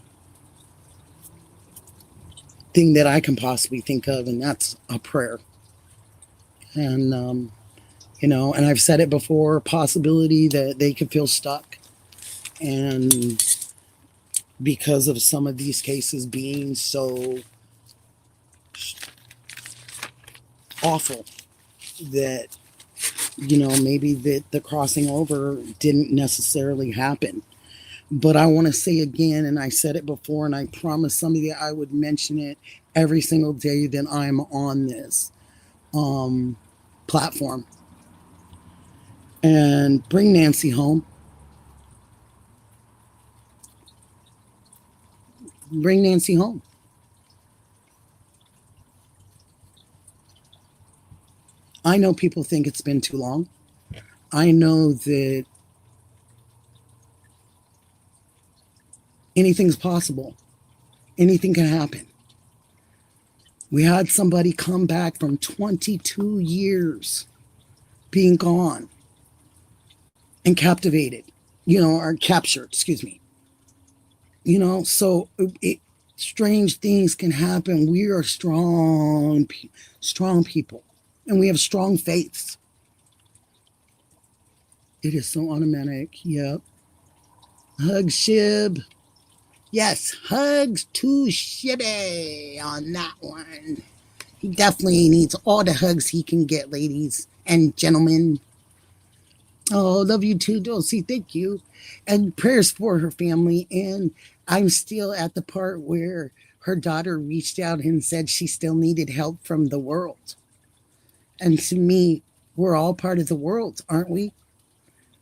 thing that I can possibly think of, and that's a prayer. And and I've said it before, possibility that they could feel stuck, and because of some of these cases being so awful, that maybe that the crossing over didn't necessarily happen. But I want to say again, and I said it before, and I promised somebody that I would mention it every single day that I'm on this platform. And bring Nancy home. Bring Nancy home. I know people think it's been too long. I know that anything's possible. Anything can happen. We had somebody come back from 22 years being gone and captivated, or captured, excuse me. So Strange things can happen. We are strong people, and we have strong faiths. It is so automatic. Yep. Hug Shib. Yes, hugs to Shibby on that one. He definitely needs all the hugs he can get, ladies and gentlemen. Oh, love you too, Dulcie. Thank you. And prayers for her family. And I'm still at the part where her daughter reached out and said she still needed help from the world. And to me, we're all part of the world, aren't we?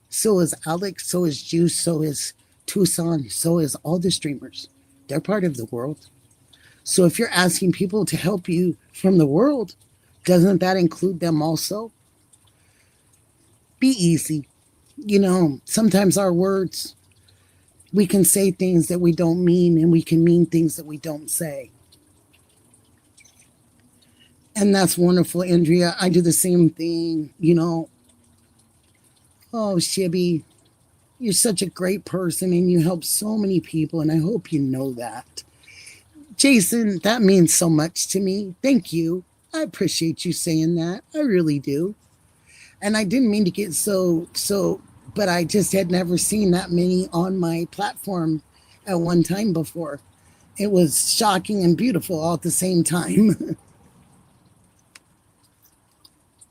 So is Alex, so is Juice, so is Tucson, so is all the streamers. They're part of the world. So if you're asking people to help you from the world, doesn't that include them also? Be easy. Sometimes our words, we can say things that we don't mean, and we can mean things that we don't say. And that's wonderful, Andrea. I do the same thing, Oh, Shibby, you're such a great person and you help so many people, and I hope you know that. Jason, that means so much to me. Thank you. I appreciate you saying that. I really do. And I didn't mean to get but I just had never seen that many on my platform at one time before. It was shocking and beautiful all at the same time.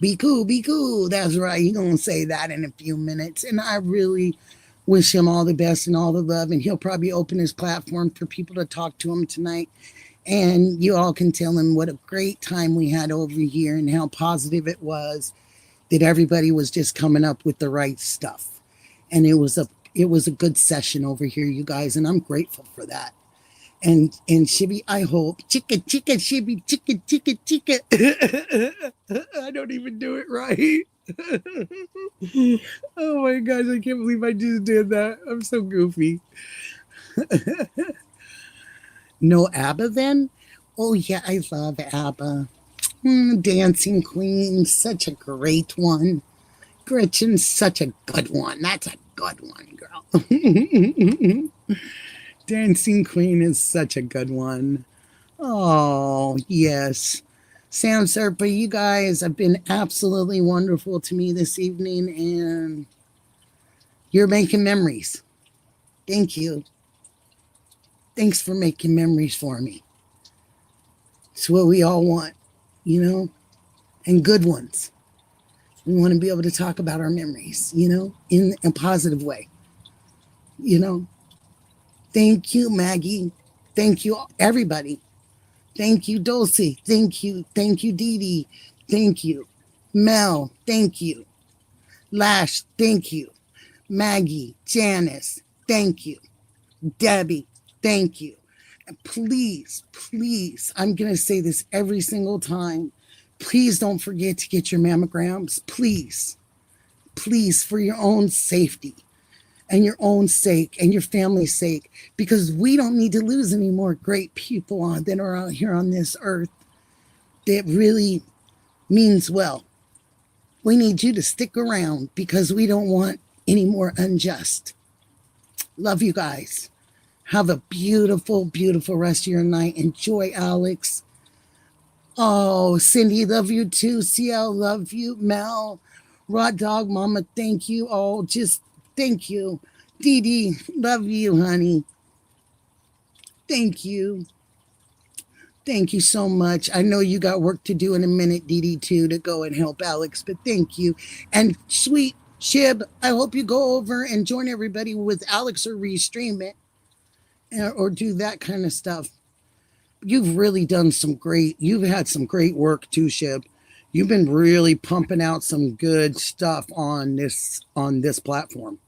Be cool, be cool. That's right. He's going to say that in a few minutes. And I really wish him all the best and all the love. And he'll probably open his platform for people to talk to him tonight. And you all can tell him what a great time we had over here and how positive it was, that everybody was just coming up with the right stuff. And it was a good session over here, you guys. And I'm grateful for that. And Shibby, I hope, chicka, Shibby, chicka. I don't even do it right. Oh my gosh, I can't believe I just did that. I'm so goofy. No ABBA then? Oh yeah, I love ABBA. Dancing Queen, such a great one. Gretchen's such a good one. That's a good one, girl. Dancing Queen is such a good one. Oh, yes. Sam Serpa, you guys have been absolutely wonderful to me this evening, and you're making memories. Thank you. Thanks for making memories for me. It's what we all want, and good ones. We want to be able to talk about our memories, in a positive way, Thank you, Maggie. Thank you, everybody. Thank you, Dulcie. Thank you. Thank you, Dee Dee. Thank you. Mel, thank you. Lash, thank you. Maggie, Janice, thank you. Debbie, thank you. And please, I'm going to say this every single time. Please don't forget to get your mammograms. Please, for your own safety and your own sake and your family's sake, because we don't need to lose any more great people that are out here on this earth that really means well. We need you to stick around because we don't want any more unjust. Love you guys. Have a beautiful, beautiful rest of your night. Enjoy, Alex. Oh, Cindy, love you too. CL, love you. Mel, Raw Dog Mama, thank you. Oh, just thank you. Dee Dee, love you, honey. Thank you. Thank you so much. I know you got work to do in a minute, Dee Dee, too, to go and help Alex, but thank you. And sweet Shib, I hope you go over and join everybody with Alex or restream it or do that kind of stuff. You've really done you've had some great work too, Shib. You've been really pumping out some good stuff on this platform.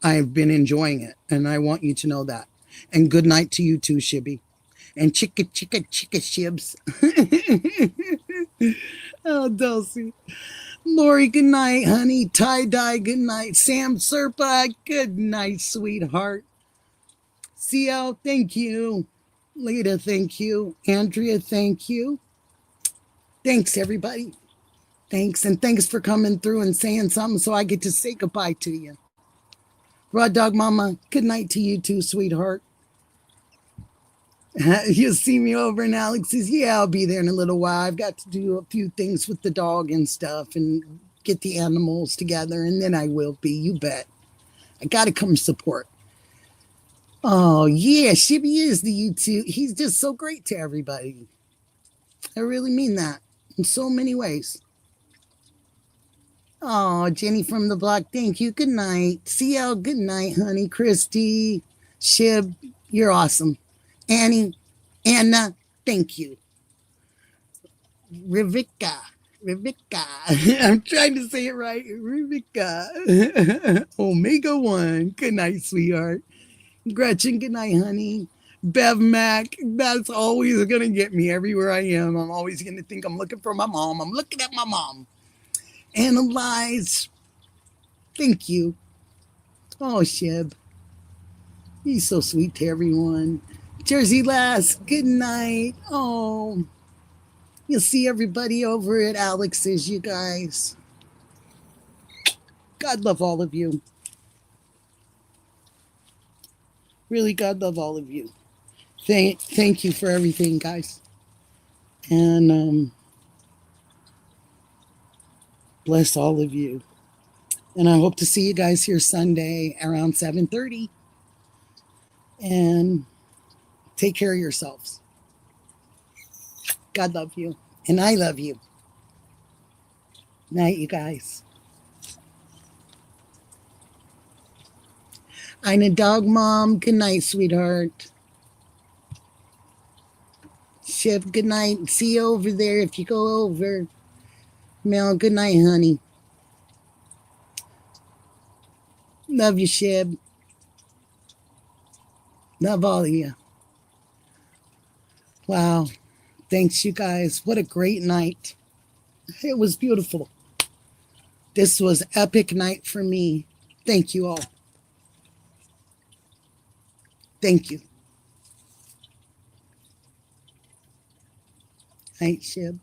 I've been enjoying it, and I want you to know that. And good night to you too, Shibby. And chicka Shibs. Oh, Dulcie. Lori, good night, honey. Tie-dye, good night. Sam Serpa, good night, sweetheart. CL, thank you. Lita, thank you. Andrea, thank you. Thanks, everybody. Thanks, and thanks for coming through and saying something so I get to say goodbye to you. Raw Dog Mama, good night to you too, sweetheart. You'll see me over in Alex's. Yeah, I'll be there in a little while. I've got to do a few things with the dog and stuff and get the animals together, and then I will be. You bet. I got to come support. Oh, yeah, Shibby is the YouTube. He's just so great to everybody. I really mean that in so many ways. Oh, Jenny from the block, thank you. Good night. CL, good night, honey. Christy, Shib, you're awesome. Annie, Anna, thank you. Rebecca. I'm trying to say it right. Rebecca. Omega 1. Good night, sweetheart. Gretchen, good night, honey. Bev Mac, that's always going to get me everywhere I am. I'm always going to think I'm looking for my mom. I'm looking at my mom. Analyze. Thank you. Oh, Shib. He's so sweet to everyone. Jersey Lass, good night. Oh, you'll see everybody over at Alex's, you guys. God love all of you. Really, God love all of you. Thank you for everything, guys. And bless all of you. And I hope to see you guys here Sunday around 7:30. And take care of yourselves. God love you. And I love you. Night, you guys. I'm a dog mom. Good night, sweetheart. Shib, good night. See you over there if you go over. Mel, good night, honey. Love you, Shib. Love all of you. Wow. Thanks, you guys. What a great night. It was beautiful. This was epic night for me. Thank you all. Thank you. Night, Shib.